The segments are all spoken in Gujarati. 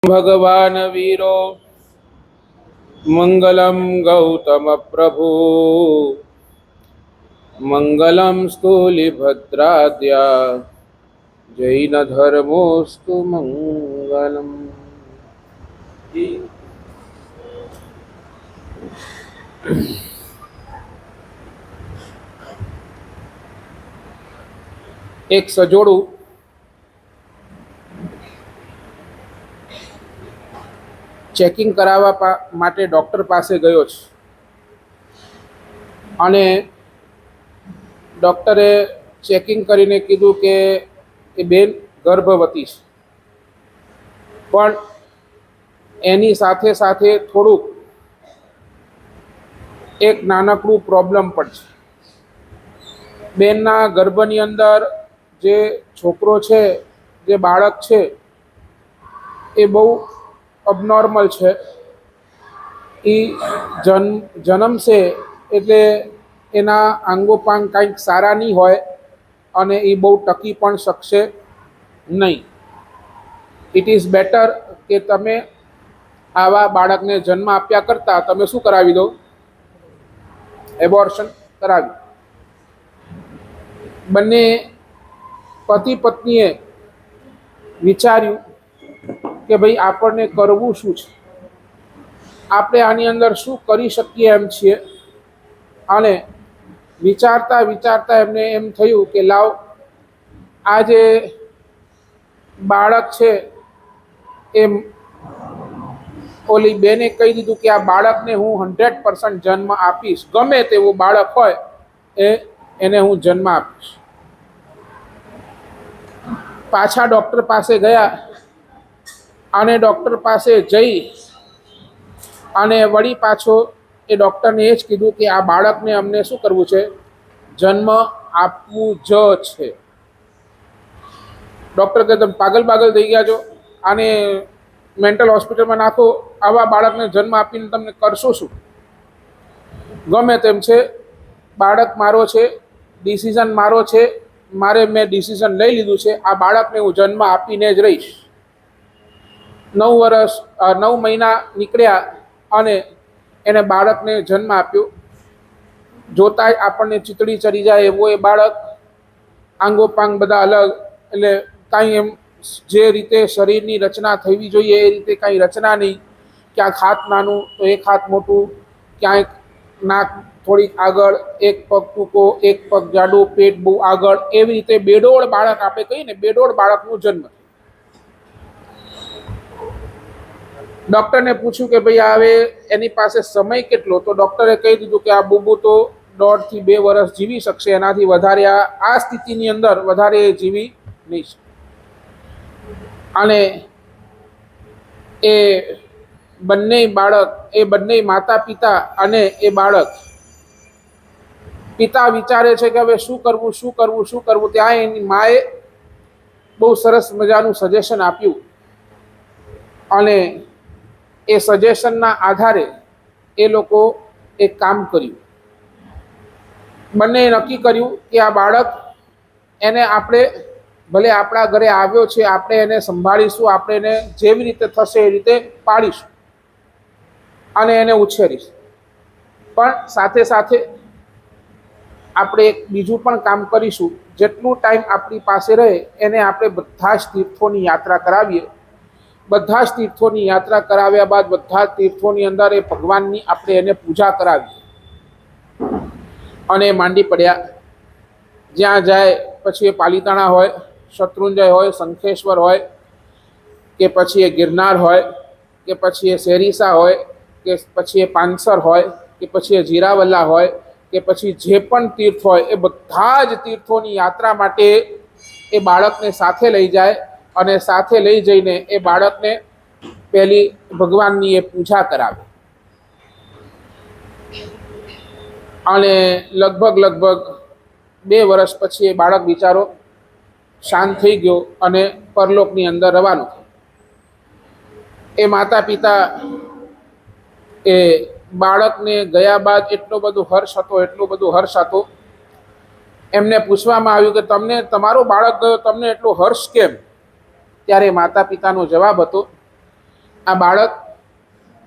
भगवान वीरो मंगलम गौतम प्रभु मंगलम स्थूलिभद्राद्या जैन धर्मोस्तु मंगलम। एक सजोड़ू चेकिंग करावा माटे डॉक्टर पासे गयो छे अने डॉक्टरे चेकिंग करीने कीधुं के ए बेन गर्भवती छे, पण एनी साथे साथे थोड़ुं एक नानकड़ुं प्रॉब्लम पण छे। बेनना गर्भनी अंदर जे छोकरो छे, जे बाळक छे ए बहु अबनॉर्मल है। जन्म से एटले एना आंगोपांग कंईक सारा नहीं होय अने ए बहु टकी पण शकशे नहीं। इट इज बेटर के तमे आवा बाळकने जन्म आप्या करता तमे शुं करावी दो, एबोर्शन करावी। बने पति पत्नीए विचार्યું કે ભાઈ આપણને કરવું શું છે, આપણે આની અંદર શું કરી શકીએ એમ છીએ। અને વિચારતા વિચારતા એમને એમ થયું કે લાવ આ જે બાળક છે એ ઓલી બેને કહી દીધું કે આ બાળકને હું 100% જન્મ આપીશ, ગમે તેવું બાળક હોય એને હું જન્મ આપીશ। પાછા ડૉક્ટર પાસે ગયા અને ડૉક્ટર પાસે જઈ અને વળી પાછો એ ડૉક્ટરને એ જ કીધું કે આ બાળકને અમને શું કરવું છે, જન્મ આપવું જ છે। ડૉક્ટર કહે તમે પાગલ પાગલ થઈ ગયા છો, આને મેન્ટલ હોસ્પિટલમાં નાખો, આવા બાળકને જન્મ આપીને તમને કરશો શું? ગમે તેમ છે, બાળક મારો છે, ડિસિઝન મારો છે, મેં ડિસિઝન લઈ લીધું છે, આ બાળકને હું જન્મ આપીને જ રહીશ। 9 મહિના નીકળ્યા અને એને બાળકને જન્મ આપ્યો। જોતા જ આપણને ચીતડી ચડી જાય એવો એ બાળક, આંગોપાંગ બધા અલગ, એટલે કાંઈ એમ જે રીતે શરીરની રચના થવી જોઈએ એ રીતે કાંઈ રચના નહીં। ક્યાંક હાથ નાનું તો એક હાથ મોટું, ક્યાંક નાક થોડીક આગળ, એક પગ ટૂંકો, એક પગ જાડું, પેટ બહુ આગળ, એવી રીતે બેડોળ બાળક આપણે કહીએ ને, બેડોળ બાળકનો જન્મ। ડૉક્ટરને પૂછ્યું કે ભાઈ હવે એની પાસે સમય કેટલો, તો ડૉક્ટરે કહી દીધું કે આ બુબુ તો 1.5 થી 2 વર્ષ જીવી શકશે, એનાથી વધારે આ સ્થિતિની અંદર વધારે જીવી નહીં શકે। અને એ બંને બાળક, એ બંને માતા પિતા અને એ બાળક, પિતા વિચારે છે કે હવે શું કરવું શું કરવું શું કરવું, ત્યાં એની માએ બહુ સરસ મજાનું સજેશન આપ્યું અને એ સજેશનના આધારે એ લોકો એક કામ કર્યું। બંને નક્કી કર્યું કે આ બાળક એને આપણે ભલે આપણા ઘરે આવ્યો છે, આપણે એને સંભાળીશું, આપણે એને જેવી રીતે થશે એ રીતે પાળીશું અને એને ઉછેરીશું। પણ સાથે સાથે આપણે એક બીજું પણ કામ કરીશું, જેટલું ટાઈમ આપણી પાસે રહે એને આપણે બધા જ તીર્થોની યાત્રા કરાવીએ। બધા જ તીર્થોની યાત્રા કરાવ્યા બાદ બધા જ તીર્થોની અંદર એ ભગવાનની આપણે એને પૂજા કરાવી અને માંડી પડ્યા। જ્યાં જાય પછી એ પાલિતાણા હોય, શત્રુંજય હોય, શંખેશ્વર હોય, કે પછી એ ગિરનાર હોય, કે પછી એ શેરીસા હોય, કે પછી એ પાનસર હોય, કે પછી એ જીરાવલ્લા હોય, કે પછી જે પણ તીર્થ હોય, એ બધા જ તીર્થોની યાત્રા માટે એ બાળકને સાથે લઈ જાય અને સાથે લઈ જઈને એ બાળકને પહેલી ભગવાનની એ પૂજા કરાવે। અને લગભગ 2 વર્ષ પછી એ બાળક બિચારો શાંત થઈ ગયો અને પરલોકની અંદર રવાનો થયો। એ માતા પિતા એ બાળકને ગયા બાદ એટલો બધો હર્ષ હતો, એટલો બધો હર્ષ હતો। એમને પૂછવામાં આવ્યું કે તમને તમારો બાળક ગયો, તમને એટલો હર્ષ કેમ? ત્યારે માતા પિતાનો જવાબ હતો આ બાળક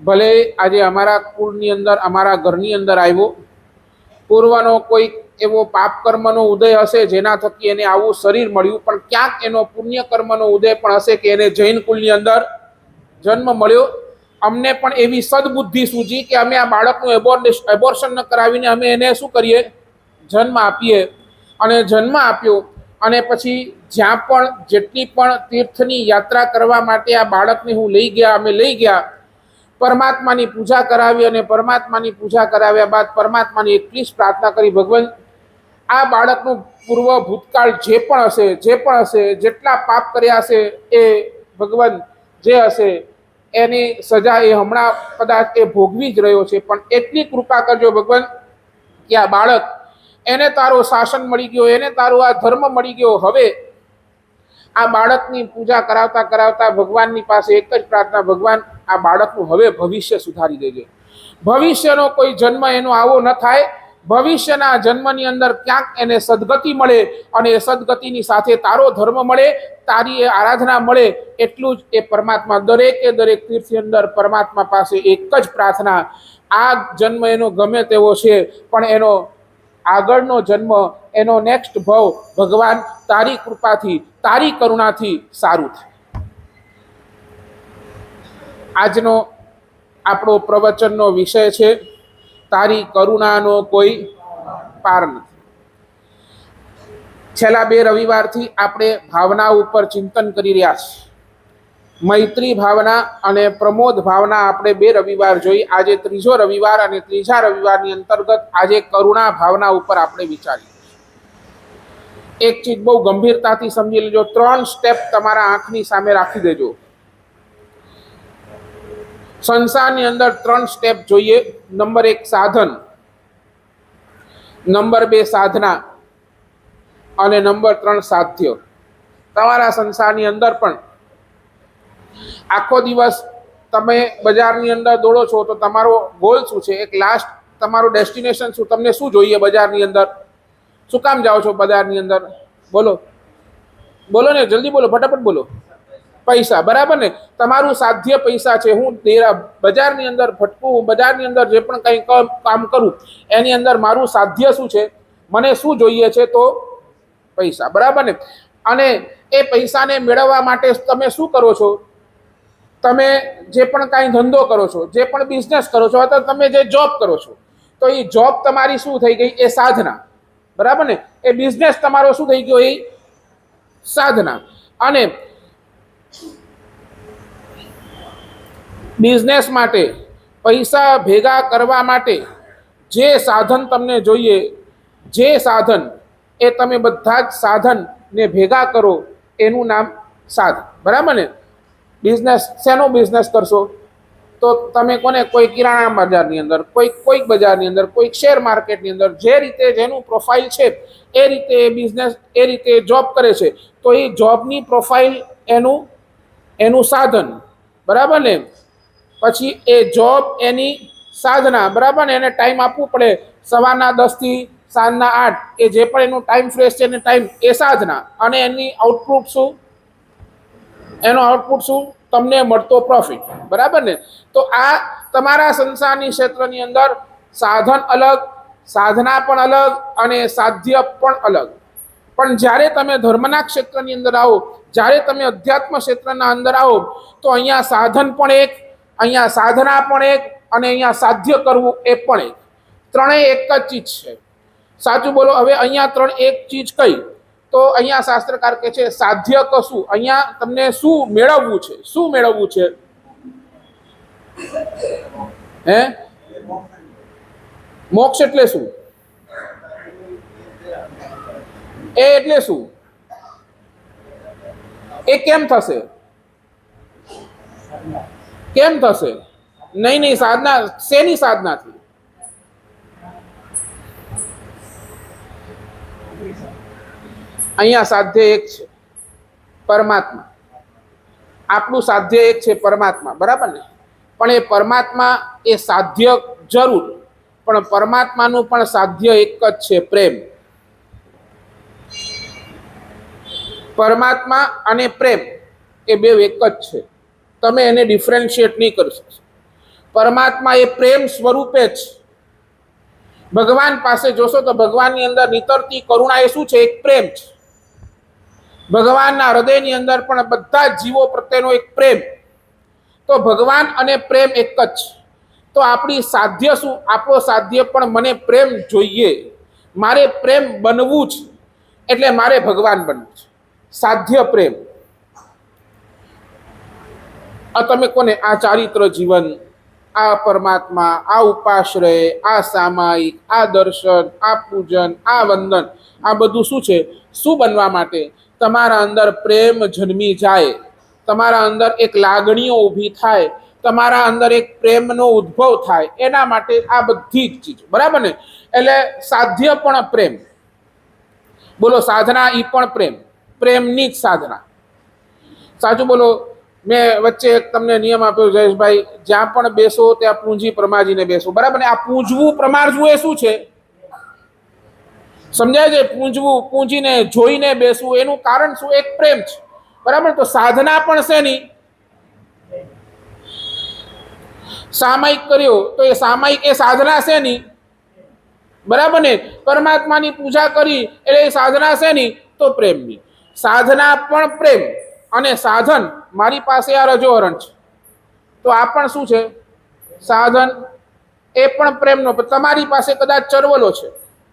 ભલે આજે અમારા કુળની અંદર, અમારા ઘરની અંદર આવ્યો, પૂર્વનો કોઈ એવો પાપ કર્મનો ઉદય હશે જેના થકી એને આવું શરીર મળ્યું, પણ ક્યાંક એનો પુણ્ય કર્મનો ઉદય પણ હશે કે એને જૈન કુળની અંદર જન્મ મળ્યો. અમને પણ એવી સદબુદ્ધિ સૂજી કે અમે આ બાળકનું એબોર્શન ન કરાવીને અમે એને શું કરીએ, જન્મ આપીએ. અને જન્મ આપ્યો અને પછી જ્યાં પણ જેટલી પણ તીર્થની યાત્રા કરવા માટે આ બાળકને હું લઈ ગયા, અમે લઈ ગયા, પરમાત્માની પૂજા કરાવી અને પરમાત્માની પૂજા કરાવ્યા બાદ પરમાત્માની એટલી જ પ્રાર્થના કરી, ભગવાન આ બાળકનું પૂર્વ ભૂતકાળ જે પણ હશે, જેટલા પાપ કર્યા હશે એ ભગવાન જે હશે એની સજા એ હમણાં કદાચ એ ભોગવી જ રહ્યો છે, પણ એટલી કૃપા કરજો ભગવાન કે આ બાળક એને તારો શાસન મળી ગયો, એને તારો આ ધર્મ મળી ગયો. હવે આ બાળકની પૂજા કરાવતા કરાવતા ભગવાનની પાસે એક જ પ્રાર્થના, ભગવાન આ બાળકનું હવે ભવિષ્ય સુધારી દેજે. ભવિષ્યનો કોઈ જન્મ એનો આવો ન થાય, ભવિષ્યના જન્મની અંદર ક્યાંક એને સદગતિ મળે અને એ સદગતિની સાથે તારો ધર્મ મળે, તારી એ આરાધના મળે. એટલું જ એ પરમાત્મા દરેકે દરેક તીર્થની અંદર પરમાત્મા પાસે એક જ પ્રાર્થના, આ જન્મ એનો ગમે તેવો છે પણ એનો આગળનો જન્મ, એનો નેક્સ્ટ ભવ ભગવાન તારી કૃપાથી, તારી કરુણાથી સારું થાય. આજનો આપણો પ્રવચનનો વિષય છે તારી કરુણાનો કોઈ પાર નથી. છેલ્લા 2 રવિવારથી આપણે ભાવના ઉપર ચિંતન કરી રહ્યા છીએ. મૈત્રી ભાવના અને પ્રમોદ ભાવના આપણે 2 રવિવાર જોઈ. આજે 3જો રવિવાર અને 3જા રવિવારની અંતર્ગત આજે કરુણા ભાવના ઉપર આપણે વિચારીએ. એક ચીજ બહુ ગંભીરતાથી સમજી લેજો, 3 સ્ટેપ તમારા આંખની સામે રાખી દેજો. સંસારની અંદર 3 સ્ટેપ જોઈએ. નંબર 1 સાધન, નંબર 2 સાધના અને નંબર 3 સાધ્ય. તમારા સંસારની અંદર પણ આખો દિવસ તમે બજારની અંદર દોડો છો તો તમારો ગોલ શું છે, એક લાસ્ટ તમારું ડેસ્ટિનેશન શું, તમને શું જોઈએ બજારની અંદર, શું કામ જાઓ છો બજારની અંદર? બોલો બોલો ને, જલ્દી બોલો, ફટાફટ બોલો. પૈસા, બરાબર ને? તમારું સાધ્ય પૈસા છે. હું બજારની અંદર ભટકું, બજારની અંદર જે પણ કંઈ કામ કરું એની અંદર મારું સાધ્ય શું છે, મને શું જોઈએ છે, તો પૈસા, બરાબર ને? અને એ પૈસાને મેળવવા માટે તમે શું કરો છો? તમે જે પણ કાંઈ ધંધો કરો છો, જે પણ બિઝનેસ કરો છો, અથવા તમે જે જોબ કરો છો, તો એ જોબ તમારી શું થઈ ગઈ? એ સાધના, બરાબર ને? એ બિઝનેસ તમારો શું થઈ ગયો? એ સાધના. અને બિઝનેસ માટે પૈસા ભેગા કરવા માટે જે સાધન તમને જોઈએ, જે સાધન, એ તમે બધા જ સાધનને ભેગા કરો એનું નામ સાધન, બરાબર ને? બિઝનેસ, શેનો બિઝનેસ કરશો? તો તમે કોને, કોઈ કિરાણા બજારની અંદર, કોઈક બજારની અંદર, કોઈક શેર માર્કેટની અંદર, જે રીતે જેનું પ્રોફાઇલ છે એ રીતે એ બિઝનેસ, એ રીતે જોબ કરે છે. તો એ જોબની પ્રોફાઇલ એનું સાધન, બરાબર ને? પછી એ જોબ એની સાધના, બરાબર ને? એને ટાઈમ આપવું પડે, સવારના 10 થી સાંજના 8, એ જે પણ એનું ટાઈમ ફ્રેશ છે એને ટાઈમ, એ સાધના. અને એની આઉટપુટ શું? એનો આઉટપુટ શું? તમને મળતો પ્રોફિટ, બરાબર ને? તો આ તમારા સંસારની ક્ષેત્રની અંદર સાધન અલગ, સાધના પણ અલગ અને સાધ્ય પણ અલગ. પણ જ્યારે તમે ધર્મના ક્ષેત્રની અંદર આવો, જ્યારે તમે અધ્યાત્મ ક્ષેત્રના અંદર આવો, તો અહીંયા સાધન પણ એક, અહીંયા સાધના પણ એક, અને અહીંયા સાધ્ય કરવું એ પણ એક. ત્રણેય એક જ ચીજ છે. સાચું બોલો. હવે અહીંયા એક ચીજ કઈ? તો અહીંયા શાસ્ત્રકાર કહે છે સાધ્ય કશું. અહીંયા તમને શું મેળવવું છે? શું મેળવવું છે? હે? મોક્ષ એટલે શું? એ એટલે શું? એ કેમ થશે? કેમ થશે? નહીં, સાધના. શેની સાધનાથી? અહીંયા સાધ્ય એક છે, પરમાત્મા. આપણું સાધ્ય એક છે, પરમાત્મા, બરાબર ને? પણ એ પરમાત્મા, એ સાધ્ય જરૂર, પણ પરમાત્માનું પણ સાધ્ય એક જ છે, પ્રેમ. પરમાત્મા અને પ્રેમ એ બે એક જ છે. તમે એને ડિફરન્શિએટ નહીં કરી શકશો. પરમાત્મા એ પ્રેમ સ્વરૂપે જ. ભગવાન પાસે જોશો તો ભગવાનની અંદર નીતરતી કરુણા એ શું છે? એક પ્રેમ છે. ભગવાનના હૃદયની અંદર પણ બધા જ જીવો પ્રત્યેનો એક પ્રેમ. તો ભગવાન અને પ્રેમ એક જ. તો આપણી સાધ્ય શું? આપણો સાધ્ય પણ મને પ્રેમ જોઈએ, મારે પ્રેમ બનવું છે, એટલે મારે ભગવાન બનવું છે. સાધ્ય પ્રેમ. આ તમે કોને? આ ચારિત્ર જીવન, આ પરમાત્મા, આ ઉપાશ્રય, આ સામાયિક, આ દર્શન, આ પૂજન, આ વંદન, આ બધું શું છે? શું બનવા માટે? તમારા અંદર પ્રેમ જન્મી જાય, તમારા અંદર એક લાગણીઓ ઊભી થાય, તમારા અંદર એક પ્રેમનો ઉદ્ભવ થાય, એના માટે આ બધી જ ચીજો. બરાબર ને? એટલે સાધ્ય પણ પ્રેમ. બોલો, સાધના ઈ પણ પ્રેમ. પ્રેમની જ સાધના. સાચું બોલો. મેં વચ્ચે એક તમને નિયમ આપ્યો જયેશભાઈ, જ્યાં પણ બેસો ત્યાં પૂંજી પ્રમાજીને બેસો. બરાબર ને? આ પૂંજવું પ્રમાજવું એ શું છે? સમજાય છે? પૂંજવું, પૂંજીને જોઈને બેસવું, એનું કારણ શું? એક પ્રેમ છે. બરાબર? તો સાધના પણ છે નહીં. સામાયિક કર્યો તો એ સામાયિક એ સાધના છે નહીં. બરાબર ને? પરમાત્માની પૂજા કરી એટલે એ સાધના છે નહીં. તો પ્રેમની સાધના પણ પ્રેમ. અને સાધન, મારી પાસે આ રજોહરણ છે, તો આ પણ શું છે? સાધન. એ પણ પ્રેમનો. તમારી પાસે કદાચ ચરવલો છે,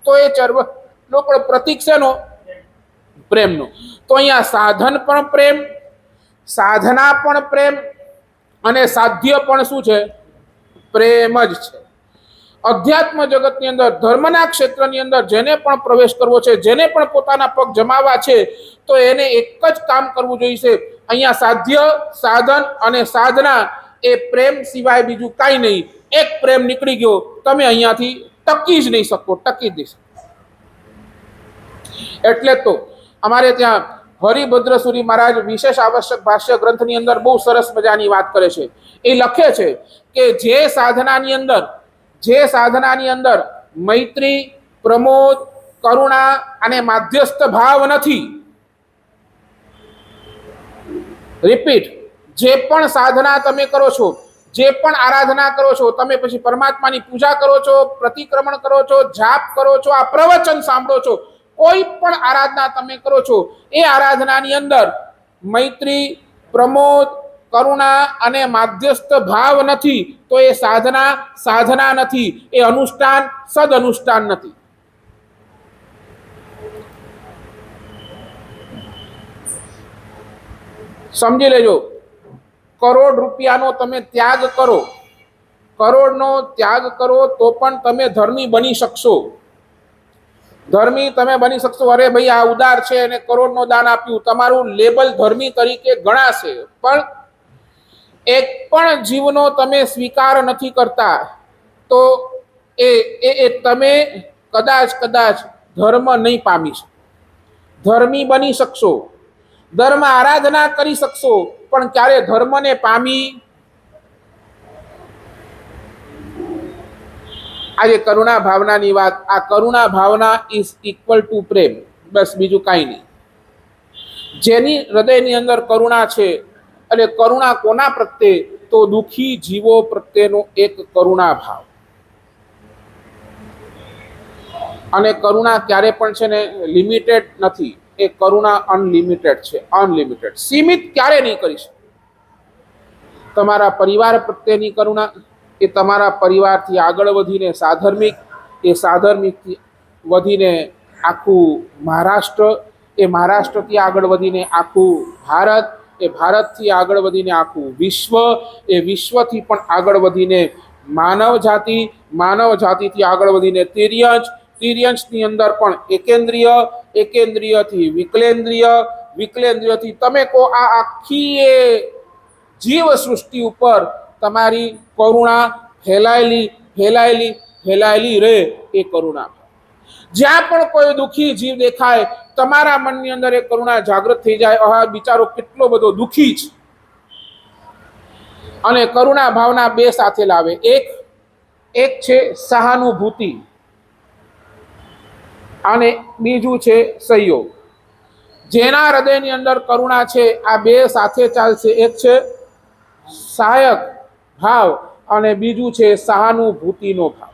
તો એ ચરવલો પણ પ્રતીક છે નો? પ્રેમનો. તો અહીંયા સાધન પણ પ્રેમ, સાધના પણ પ્રેમ, અને સાધ્ય પણ શું છે? પ્રેમ જ છે. અધ્યાત્મ જગતની અંદર, ધર્મના ક્ષેત્રની અંદર જેને પણ પ્રવેશ કરવો છે, જેને પણ પોતાના પગ જમાવવા છે, તો એને એક જ કામ કરવું જોઈશે. અહીંયા સાધ્ય, સાધન અને સાધના એ પ્રેમ સિવાય બીજું કાંઈ નહીં. એક પ્રેમ નીકળી ગયો, તમે અહીંયાથી ટકી જ નહીં શકો, ટકી જ નહીં શકો. એટલે તો અમારે ત્યાં હરિભદ્ર સુરી મહારાજ વિશેષ આવશ્યક ભાષ્ય ગ્રંથની અંદર બહુ સરસ મજાની વાત કરે છે. એ લખે છે કે જે સાધનાની અંદર મૈત્રી, પ્રમોદ, કરુણા અને માધ્યસ્થ ભાવ નથી. રિપીટ, જે પણ સાધના તમે કરો છો, જે પણ આરાધના કરો છો, તમે પછી પરમાત્માની પૂજા કરો છો, પ્રતિક્રમણ કરો છો, જાપ કરો છો, આ પ્રવચન સાંભળો છો, કોઈ પણ આરાધના તમે કરો છો, એ આરાધનાની અંદર મૈત્રી, પ્રમોદ, કરુણા અને માધ્યસ્થ ભાવ નથી, તો એ સાધના નથી. એ અનુષ્ઠાન સદ અનુષ્ઠાન નથી. સમજી લેજો. કરોડ રૂપિયાનો તમે ત્યાગ કરો, કરોડનો ત્યાગ કરો, તો પણ તમે ધર્મી બની શકશો. ધર્મી તમે બની શકશો. અરે ભાઈ, આ ઉદાર છે અને કરોડનો દાન આપ્યું, તમારું લેબલ ધર્મી તરીકે ગણાશે. પણ એક પણ જીવનો તમે સ્વીકાર નથી કરતા, તો એ તમે કદાચ ધર્મ નહીં પામી શકો. ધર્મી બની શકશો, ધર્મ આરાધના કરી શકશો, પણ ક્યારે ધર્મને પામી? આજે કરુણા ભાવનાની વાત, આ કરુણા ભાવના ઇઝ ઇક્વલ ટુ પ્રેમ. બસ, બીજું કાંઈ નહીં. જેની હૃદયની અંદર કરુણા છે, એટલે કરુણા કોના પ્રત્યે? તો દુઃખી જીવો પ્રત્યેનો એક કરુણા ભાવ. અને કરુણા ક્યારે પણ છે ને લિમિટેડ નથી. એ કરુણા અનલિમિટેડ છે. અનલિમિટેડ, સીમિત ક્યારે નહીં કરી શકે. તમારા પરિવાર પ્રત્યેની કરુણા, એ તમારા પરિવારથી આગળ વધીને સાધર્મિક, એ સાધર્મિકથી વધીને આખું મહારાષ્ટ્ર, એ મહારાષ્ટ્રથી આગળ વધીને આખું ભારત, એ ભારતથી આગળ વધીને આખું વિશ્વ, એ વિશ્વથી પણ આગળ વધીને માનવ જાતિ, માનવ જાતિથી આગળ વધીને તિર્યંશ, તિર્યંશની અંદર પણ એકેન્દ્રિય, એકેન્દ્રિયથી વિકલેન્દ્રિય, વિકલેન્દ્રિયથી તમે કહો આ આખી એ જીવ સૃષ્ટિ ઉપર તમારી કરુણા ફેલાયેલી રહે. એ કરુણા, જ્યાં પણ કોઈ દુઃખી જીવ દેખાય, તમારા મનની અંદર એ કરુણા જાગૃત થઈ જાય. આ બિચારો કેટલો બધો દુઃખી છે. અને કરુણા ભાવના બે સાથે લાવે. એક છે સહાનુભૂતિ, અને બીજું છે સહયોગ. જેના હૃદયની અંદર કરુણા છે, આ બે સાથે ચાલશે. એક છે સહાયક ભાવ અને બીજું છે સહાનુભૂતિનો ભાવ.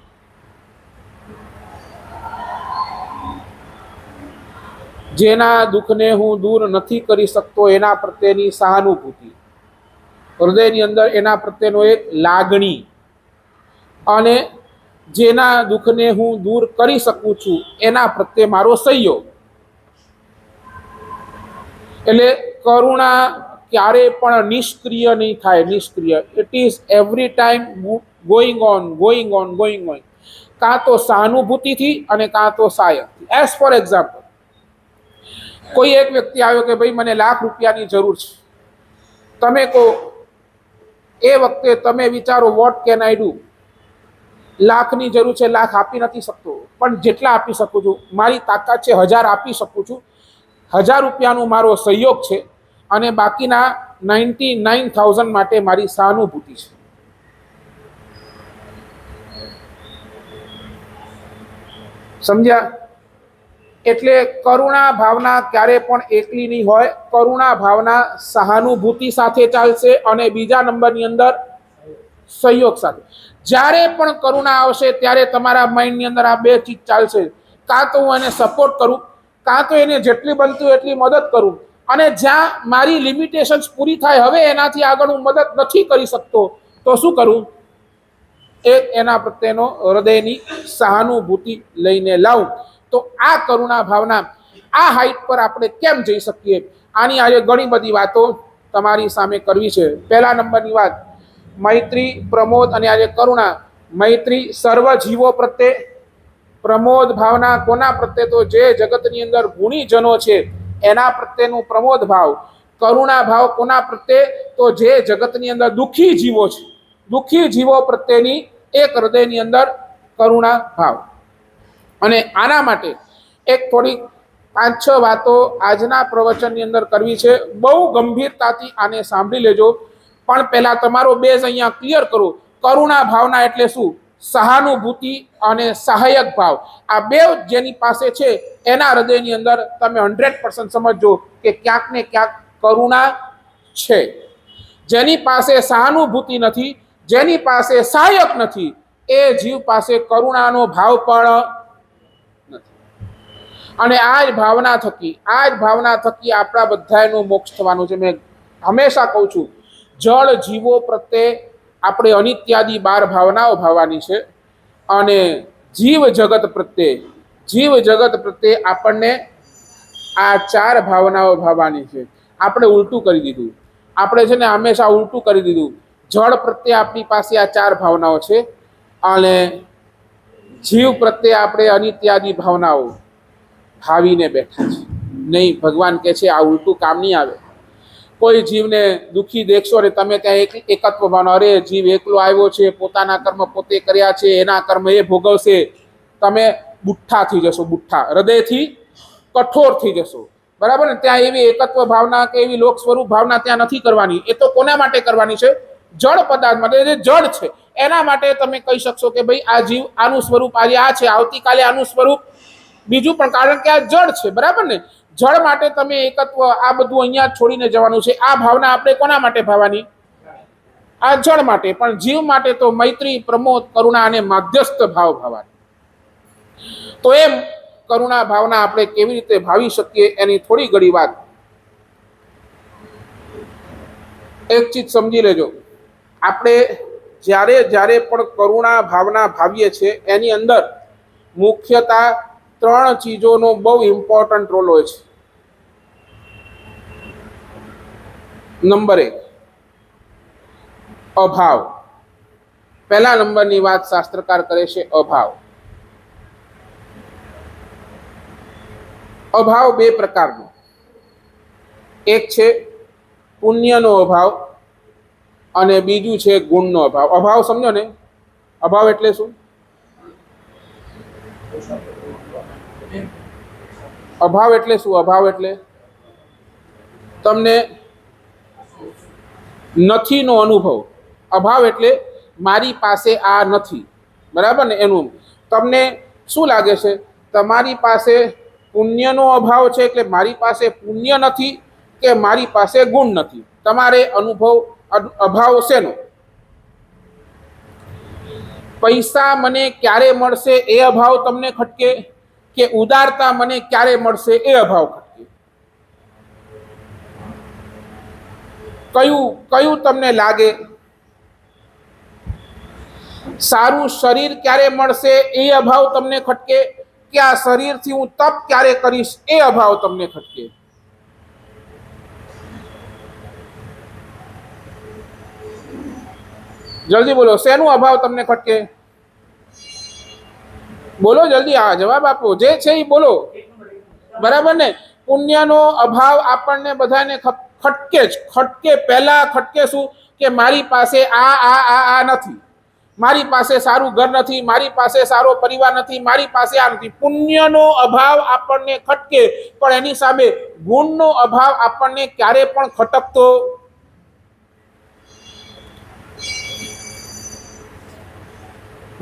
જેના દુઃખને હું દૂર નથી કરી શકતો એના પ્રત્યેની સહાનુભૂતિ, હૃદયની અંદર એના પ્રત્યેનો એક લાગણી, અને જેના દુઃખને હું દૂર કરી શકું છું એના પ્રત્યે મારો સહયોગ. એટલે કરુણા ક્યારે પણ નિષ્ક્રિય નહીં થાય. નિષ્ક્રિય, it is every time going on going on going on. કાં તો સહાનુભૂતિથી અને કાં તો સહાયકથી. એઝ ફોર એક્ઝામ્પલ, કોઈ એક વ્યક્તિ આવ્યો કે ભાઈ મને ₹1,00,000ની જરૂર છે. તમે કહો, એ વખતે તમે વિચારો વોટ કેન આઈ ડુ. લાખની જરૂર છે, લાખ આપી નથી શકતો, પણ જેટલા આપી શકું છું, મારી તાકાત છે 1000 આપી શકું છું, ₹1000 મારો સહયોગ છે, અને બાકીના 99,000 માટે મારી સહાનુભૂતિ છે. સમજ્યા? એટલે કરુણા ભાવના ક્યારે પણ એકલી નહીં હોય. કરુણા ભાવના સહાનુભૂતિ સાથે ચાલશે અને બીજા નંબરની અંદર સહયોગ સાથે. જ્યારે પણ કરુણા આવશે ત્યારે તમારા માઇન્ડની અંદર આ બે ચીજ ચાલશે. કાં તો હું એને સપોર્ટ કરું, કાં તો એને જેટલી બનતું એટલી મદદ કરું, અને જ્યાં મારી લિમિટેશન્સ પૂરી થાય, હવે એનાથી આગળ હું મદદ નથી કરી શકતો, તો શું કરું? એક એના પ્રત્યેનો હૃદયની સહાનુભૂતિ લઈને લાવું. તો આ કરુણા ભાવના, આ હાઈટ પર આપણે કેમ જઈ શકીએ, આની આજે ઘણી બધી વાતો તમારી સામે કરવી છે. પહેલા નંબરની વાત, મૈત્રી, પ્રમોદ અને આજે કરુણા. મૈત્રી સર્વ જીવો પ્રત્યે, પ્રમોદ ભાવના કોના પ્રત્યે? તો જે જગતની અંદર ગુણીજનો છે એના પ્રત્યેનું પ્રમોદ ભાવ. કરુણા ભાવ કોના પ્રત્યે? તો જે જગતની અંદર દુઃખી જીવો છે, દુઃખી જીવો પ્રત્યેની એક હૃદયની અંદર કરુણા ભાવ. અને આના માટે એક થોડી 5-6 વાતો આજના પ્રવચનની અંદર કરવી છે. બહુ ગંભીરતાથી આને સાંભળી લેજો. પણ પહેલા તમારો બેઝ અહીંયા ક્લિયર કરો. કરુણા ભાવના એટલે શું? સહાનુભૂતિ અને સહાયક ભાવ. આ બે જેની પાસે છે એના હૃદયની અંદર તમે 100% સમજો કે ક્યાંક ને ક્યાંક કરુણા છે. જેની પાસે સહાનુભૂતિ નથી, જેની પાસે સહાયક નથી, એ જીવ પાસે કરુણાનો ભાવ પણ નથી. અને આ જ ભાવના થકી આપણા બધાનું મોક્ષ થવાનું છે. મેં હંમેશા કહું છું, જળ જીવો પ્રત્યે આપણે અનિત્યાદિ 12 ભાવનાઓ ભાવવાની છે, અને જીવ જગત પ્રત્યે આપણને આ 4 ભાવનાઓ ભાવવાની છે. આપણે ઉલટું કરી દીધું. આપણે છે ને હંમેશા ઉલટું કરી દીધું. જળ પ્રત્યે આપણી પાસે આ 4 ભાવનાઓ છે, અને જીવ પ્રત્યે આપણે અનિત્યાદિ ભાવનાઓ ભાવીને બેઠા છે. નહીં, ભગવાન કહે છે આ ઉલટું કામ નહીં આવે. કોઈ જીવને દુઃખી દેખશો અને તમે ત્યાં એકત્વ ભાવના, અરે જીવ એકલો આવ્યો છે, પોતાના કર્મ પોતે કર્યા છે, એના કર્મ એ ભોગવશે, તમે બુઠ્ઠા થઈ જશો. બુઠ્ઠા, હૃદયથી કઠોર થઈ જશો. બરાબર ને? ત્યાં એવી એકત્વ ભાવના કે એવી લોક સ્વરૂપ ભાવના ત્યાં નથી કરવાની. એ તો કોના માટે કરવાની છે? જળ પદાર્થ માટે. જે જળ છે એના માટે તમે કહી શકશો કે ભાઈ આ જીવ આનું સ્વરૂપ આજે આ છે, આવતીકાલે આનું સ્વરૂપ બીજું, પણ કારણ કે આ જળ છે. બરાબર ને? જળ માટે તમે એકત્વ આ બધું અહીંયા છોડીને જવાનું છે. આ ભાવના આપણે કોના માટે ભાવવાની? આ જળ માટે. પણ જીવ માટે તો મૈત્રી, પ્રમોદ, કરુણા અને માધ્યસ્થ ભાવ ભાવવાની. તો એમ કરુણા ભાવના આપણે કેવી રીતે ભાવી શકીએ એની થોડી ઘણી વાત. એક ચીજ સમજી લેજો, આપણે જ્યારે પણ કરુણા ભાવના ભાવીએ છીએ એની અંદર મુખ્યતઃ 3 ચીજોનો બહુ ઇમ્પોર્ટન્ટ રોલ હોય છે. નંબર 1, અભાવ. પહેલા નંબરની વાત શાસ્ત્રકાર કરે છે, અભાવ. અભાવ 2 પ્રકારનો. એક છે પુણ્યનો અભાવ અને બીજું છે ગુણનો અભાવ. અભાવ સમજો ને? અભાવ એટલે શું? અભાવ એટલે શું? અભાવ એટલે તમને નથીનો અનુભવ. અભાવ એટલે મારી પાસે આ નથી. બરાબર ને? એનું તમને શું લાગે છે? તમારી પાસે પુણ્યનો અભાવ છે એટલે મારી પાસે પુણ્ય નથી, કે મારી પાસે ગુણ નથી? તમારે અનુભવ અભાવ શેનો? પૈસા મને ક્યારે મળશે એ અભાવ તમને ખટકે, કે ઉદારતા મને ક્યારે મળશે એ અભાવ ખટકે? કયું કયું તમને લાગે? સારું શરીર ક્યારે મળશે એ અભાવ તમને ખટકે, કે આ શરીરથી હું તપ ક્યારે કરીશ એ અભાવ તમને ખટકે? જલ્દી બોલો, શેનો અભાવ તમને ખટકે? બોલો જલ્દી, આ જવાબ આપો, જે છે એ બોલો. બરાબર ને? પુણ્યનો અભાવ આપણને બધાને ખટકે જ. ખટકે પહેલા ખટકે શું? કે મારી પાસે આ નથી, મારી પાસે સારું ઘર નથી, મારી પાસે સારો પરિવાર નથી, મારી પાસે આ નથી. પુણ્યનો અભાવ આપણને ખટકે, પણ એની સામે ગુણનો અભાવ આપણને ક્યારે પણ ખટકતો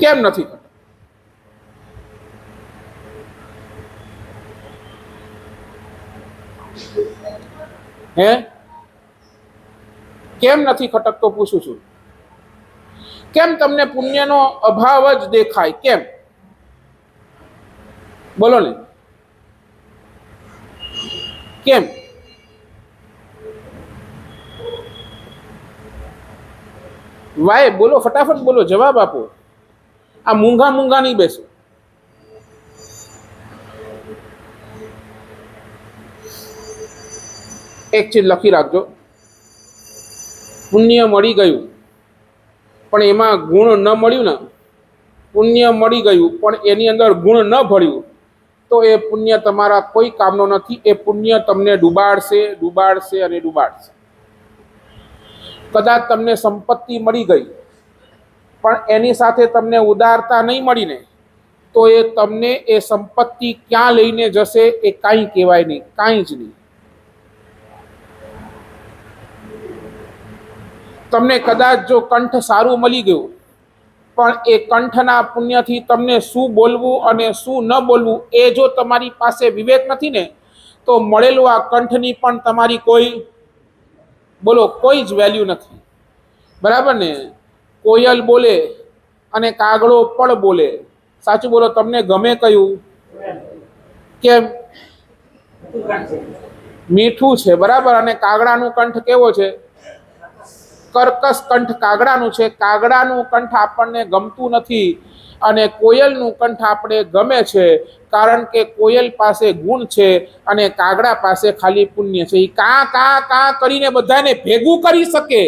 કેમ નથી? હે, કેમ નથી ખટકતો પૂછું છું. કેમ તમને પુણ્યનો અભાવ જ દેખાય? કેમ? બોલો ને, કેમ? વાય બોલો, ફટાફટ બોલો, જવાબ આપો. આ મૂંઘા નહીં બેસો. એક ચીજ લખી રાખજો, પુણ્ય મળી ગયું પણ એમાં ગુણ ન મળ્યું ને, પુણ્ય મળી ગયું પણ એની અંદર ગુણ ન ભળ્યું, તો એ પુણ્ય તમારા કોઈ કામનો નથી. એ પુણ્ય તમને ડૂબાડશે, ડૂબાડશે અને ડૂબાડશે. કદાચ તમને સંપત્તિ મળી ગઈ પણ એની સાથે તમને ઉદારતા નહીં મળીને, તો એ તમને એ સંપત્તિ ક્યાં લઈને જશે એ કાંઈ કહેવાય નહીં, કાંઈ જ નહીં. તમને કદાચ જો કંઠ સારું મળી ગયું પણ એ કંઠના પુણ્યથી તમને શું બોલવું અને શું ન બોલવું એ જો તમારી પાસે વિવેક નથી ને, તો મળેલું આ કંઠની પણ તમારી કોઈ બોલો કોઈ જ વેલ્યુ નથી. બરાબર ને? કોયલ બોલે અને કાગડો પણ બોલે. સાચું બોલો, તમને ગમે કયું? કેમ? મીઠું છે, બરાબર. અને કાગડાનું કંઠ કેવો છે? કર્કશ કંઠ કાગડાનું છે. કાગડાનું કંઠ આપણને ગમતું નથી અને કોયલનું કંઠ આપણે ગમે છે, કારણ કે કોયલ પાસે ગુણ છે અને કાગડા પાસે ખાલી પુણ્ય છે. એ કા કા કા કરીને બધાને ભેગું કરી શકે,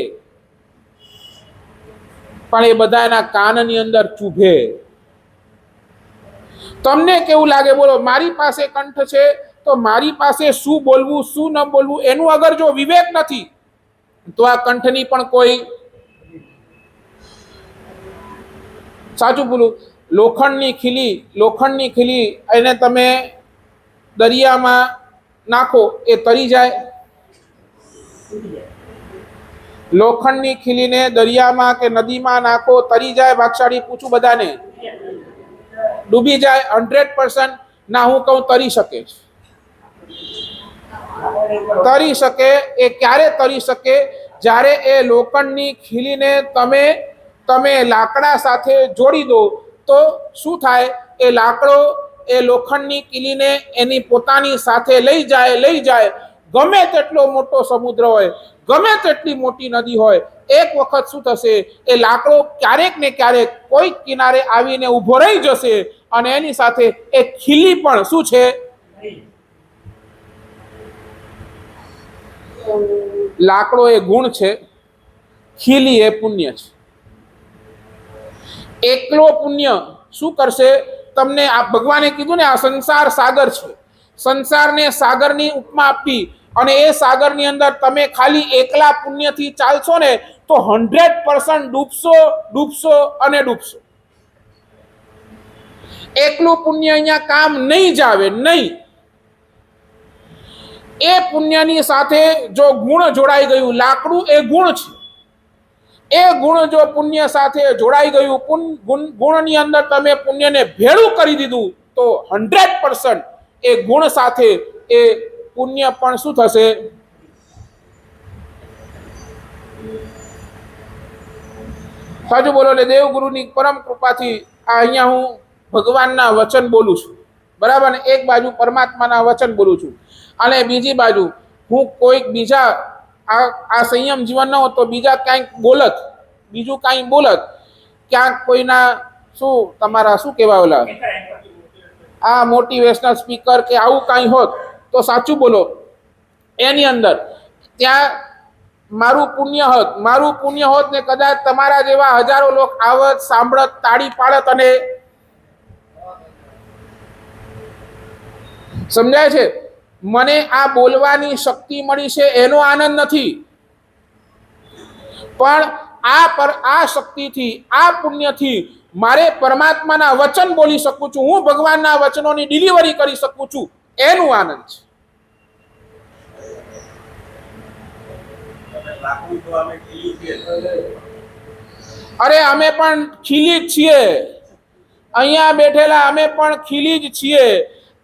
પણ એ બધાના કાનની અંદર ચૂભે. તમને કેવું લાગે? બોલો, મારી પાસે કંઠ છે તો મારી પાસે શું બોલવું શું ન બોલવું એનું અગર જો વિવેક નથી, તો આ કંઠની પણ કોઈ, સાચું બોલું, લોખંડની ખીલી એને તમે દરિયામાં નાખો એ તરી જાય? લોખંડની ખીલીને દરિયામાં કે નદીમાં નાખો, તરી જાય? ભાગશાળી પૂછું બધાને. ડૂબી જાય 100%? ના, હું કહું તરી શકે. તરી શકે. એ ક્યારે તરી શકે? જ્યારે એ લોખંડની ખીલીને તમે લાકડા સાથે જોડી દો, તો શું થાય? એ લાકડો એ લોખંડની ખીલીને એની પોતાની સાથે લઈ જાય. ગમે તેટલો મોટો સમુદ્ર હોય, ગમે તેટલી મોટી નદી હોય, એક વખત શું થશે? એ લાકડો ક્યારેક ને ક્યારેક કોઈ કિનારે આવીને ઊભો રહી જશે અને એની સાથે એ ખીલી પણ શું છે? લાકડો એ ગુણ છે, ખીલી એ પુણ્ય છે. એકલો પુણ્ય શું કરશે તમને? આ ભગવાને કીધું ને, આ સંસાર સાગર છે. સંસારને સાગરની ઉપમા આપી અને એ સાગરની અંદર તમે ખાલી એકલા પુણ્યથી ચાલશો ને, તો 100% ડૂબશો અને ડૂબશો. એકલું પુણ્ય અહીંયા કામ નહીં જ આવે, નહીં. એ પુણ્યની સાથે જો ગુણ જોડાઈ ગયું, લાકડું એ ગુણ છે, એ ગુણ જો પુણ્ય સાથે જોડાઈ ગયું, ગુણની અંદર તમે પુણ્યને ભેળું કરી દીધું, તો 100% એ ગુણ સાથે એ પુણ્ય પણ શું થશે? સાચું બોલો. એટલે દેવગુરુની પરમ કૃપાથી આ અહીંયા હું ભગવાનના વચન બોલું છું, બરાબર ને? એક બાજુ પરમાત્માના વચન બોલું છું અને બીજી બાજુ હું કોઈક બીજા આ સંયમ જીવન ન હોત તો બીજા ક્યાંક બોલત, બીજું કાંઈ બોલત, ક્યાંક કોઈના શું તમારા શું કહેવાય ઓલા આ મોટિવેશનલ સ્પીકર કે આવું કાંઈ હોત તો સાચું બોલો એની અંદર ત્યાં મારું પુણ્ય હોત ને કદાચ તમારા જેવા હજારો લોકો આવત, સાંભળત, તાળી પાડત અને સમજાય છે? મને આ બોલવાની શક્તિ મળી છે એનો આનંદ નથી, પણ આ શક્તિથી, આ પુણ્યથી મારે પરમાત્માના વચન બોલી શકું છું, હું ભગવાનના વચનોની ડિલિવરી કરી શકું છું, એનું આનંદ છે. અરે અમે પણ ખીલી જ છીએ, અહીંયા બેઠેલા અમે પણ ખીલી જ છીએ.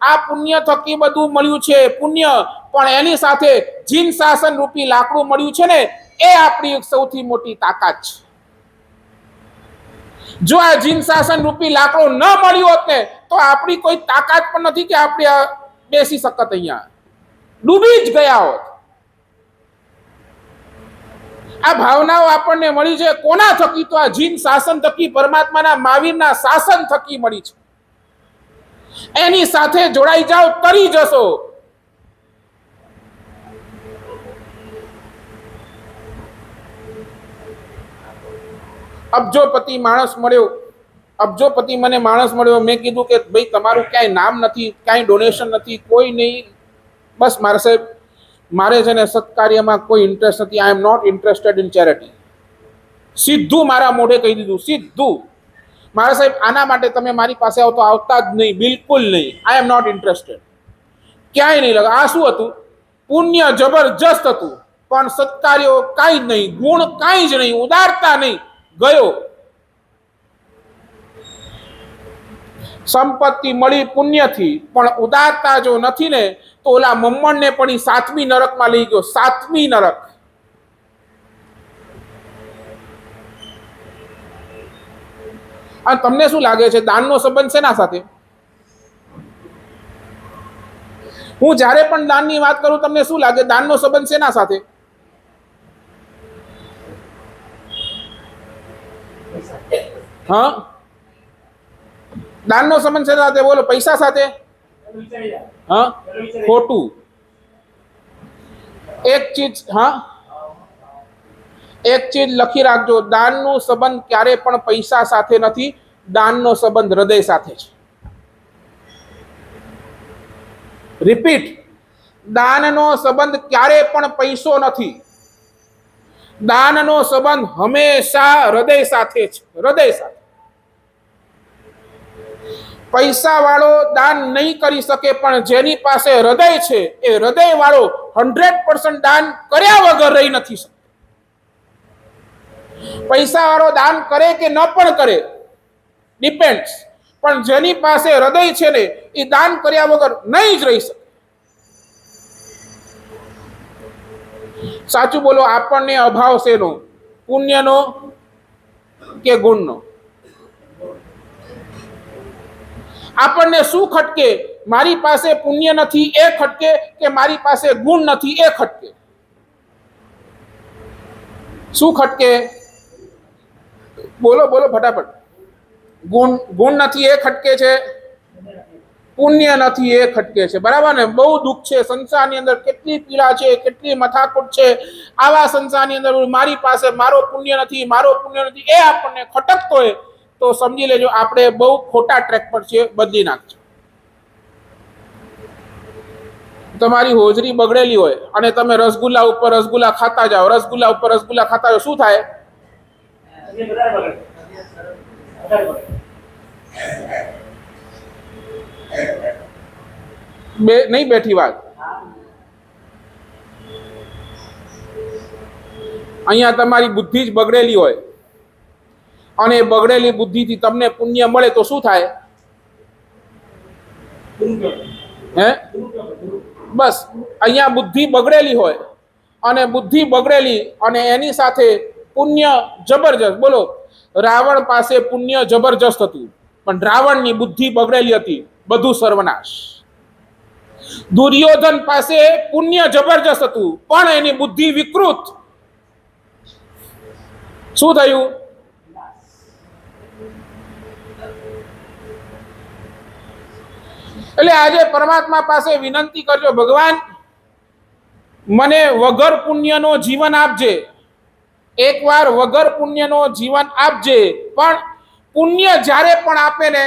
આ પુણ્ય થકી બધું મળ્યું છે પુણ્ય, પણ એની સાથે જીન શાસન રૂપી લાકડું મળ્યું છે ને, એ આપણી સૌથી મોટી તાકાત છે. જો આ જીન શાસન રૂપી લાકડો ન મળ્યું હોત ને તો આપણી કોઈ તાકાત પણ નથી કે આપણે બેસી શકત, અહીંયા ડૂબી જ ગયા હોત. આ ભાવનાઓ આપણને મળી છે કોના થકી? તો આ જીન શાસન થકી, પરમાત્માના મહાવીરના શાસન થકી મળી છે. એની સાથે જોડાઈ જાઓ, તરી જશો. અબજોપતિ માણસ મળ્યો, અબજોપતિ મને માણસ મળ્યો. મેં કીધું કે ભાઈ તમારું ક્યાંય નામ નથી, ક્યાંય ડોનેશન નથી, કોઈ નહીં, બસ મારે સાહેબ મારે છે ને સત્કાર્યમાં કોઈ ઇન્ટરેસ્ટ નથી. I am not interested in charity. સીધું મારા મોઢે કહી દીધું, સીધું. મારા સાહેબ આના માટે તમે મારી પાસે આવો તો આવતા જ નહીં, બિલકુલ નહીં. આઈ એમ નોટ ઇન્ટરેસ્ટેડ. ક્યાંય નહીં લગા. આ શું હતું? પુણ્ય જબરજસ્ત હતું, પણ સત્કાર્યો કાંઈ જ નહીં, ગુણ કાંઈ જ નહીં, ઉદારતા નહીં. ગયો. સંપત્તિ મળી પુણ્યથી, પણ ઉદારતા જો નથી ને તો ઓલા મમ્મણને પણ 7મી નરકમાં લઈ ગયો. 7મી નરક. અને તમને શું લાગે છે દાનનો સંબંધ શેના સાથે? હું જ્યારે પણ દાનની વાત કરું તમને શું લાગે દાનનો સંબંધ શેના સાથે? હા, દાનનો સંબંધ શેના સાથે? બોલો. પૈસા સાથે? હા, ખોટું. એક ચીજ, હા, એક ચીજ લખી રાખજો, દાનનો સંબંધ ક્યારે પણ પૈસા સાથે નથી, દાનનો સંબંધ હૃદય સાથે છે. રિપીટ, દાનનો સંબંધ ક્યારે પણ પૈસો નથી, દાનનો સંબંધ હંમેશા હૃદય સાથે છે. હૃદય સાથે. પૈસા વાળો દાન નહીં કરી શકે, પણ જેની પાસે હૃદય છે એ હૃદય વાળો 100% દાન કર્યા વગર રહી નથી શકતો. પૈસા વાળો દાન કરે કે ન પણ કરે, ડિપેન્ડ્સ, પણ જેની પાસે હૃદય છે ને એ દાન કર્યા વગર નહીં જ રહી શકે. સાચું બોલો. આપણને અભાવ શેનો? પુણ્યનો કે ગુણનો? આપણને શું ખટકે? મારી પાસે પુણ્ય નથી એ ખટકે કે મારી પાસે ગુણ નથી એ ખટકે? શું ખટકે? બોલો બોલો ફટાફટ. ગુણ નથી એ ખટકે છે, પુણ્ય નથી એ ખટકે છે. બરાબર ને? બહુ દુઃખ છે સંસારની અંદર, કેટલી પીડા છે, કેટલી મથાકૂટ છે. આવા સંસારની અંદર મારી પાસે મારો પુણ્ય નથી, મારો પુણ્ય નથી એ આપણને ખટકતો હોય તો સમજી લેજો આપણે બહુ ખોટા ટ્રેક પર છીએ. બદલી નાખજો. તમારી હોજરી બગડેલી હોય અને તમે રસગુલ્લા ઉપર રસગુલ્લા ખાતા જાઓ, રસગુલ્લા ઉપર રસગુલ્લા ખાતા જાઓ, શું થાય? નહીં બેઠી વાત. અહીંયા તમારી બુદ્ધિ જ બગડેલી હોય અને એ બગડેલી બુદ્ધિથી તમને પુણ્ય મળે તો શું થાય? હે? બસ અહીંયા બુદ્ધિ બગડેલી હોય અને બુદ્ધિ બગડેલી અને એની સાથે પુણ્ય જબરજસ્ત. બોલો, રાવણ પાસે પુણ્ય જબરજસ્ત હતું, પણ રાવણની બુદ્ધિ બગડેલી હતી, બધું સર્વનાશ. દુર્યોધન પાસે પુણ્ય જબરજસ્ત હતું, પણ એની બુદ્ધિ વિકૃત. શું થયું? એટલે આજે પરમાત્મા પાસે વિનંતી કરજો, ભગવાન મને વગર પુણ્યનો જીવન આપજે. એકવાર વગર પુણ્યનો જીવન આપજે, પણ પુણ્ય જ્યારે પણ આપે ને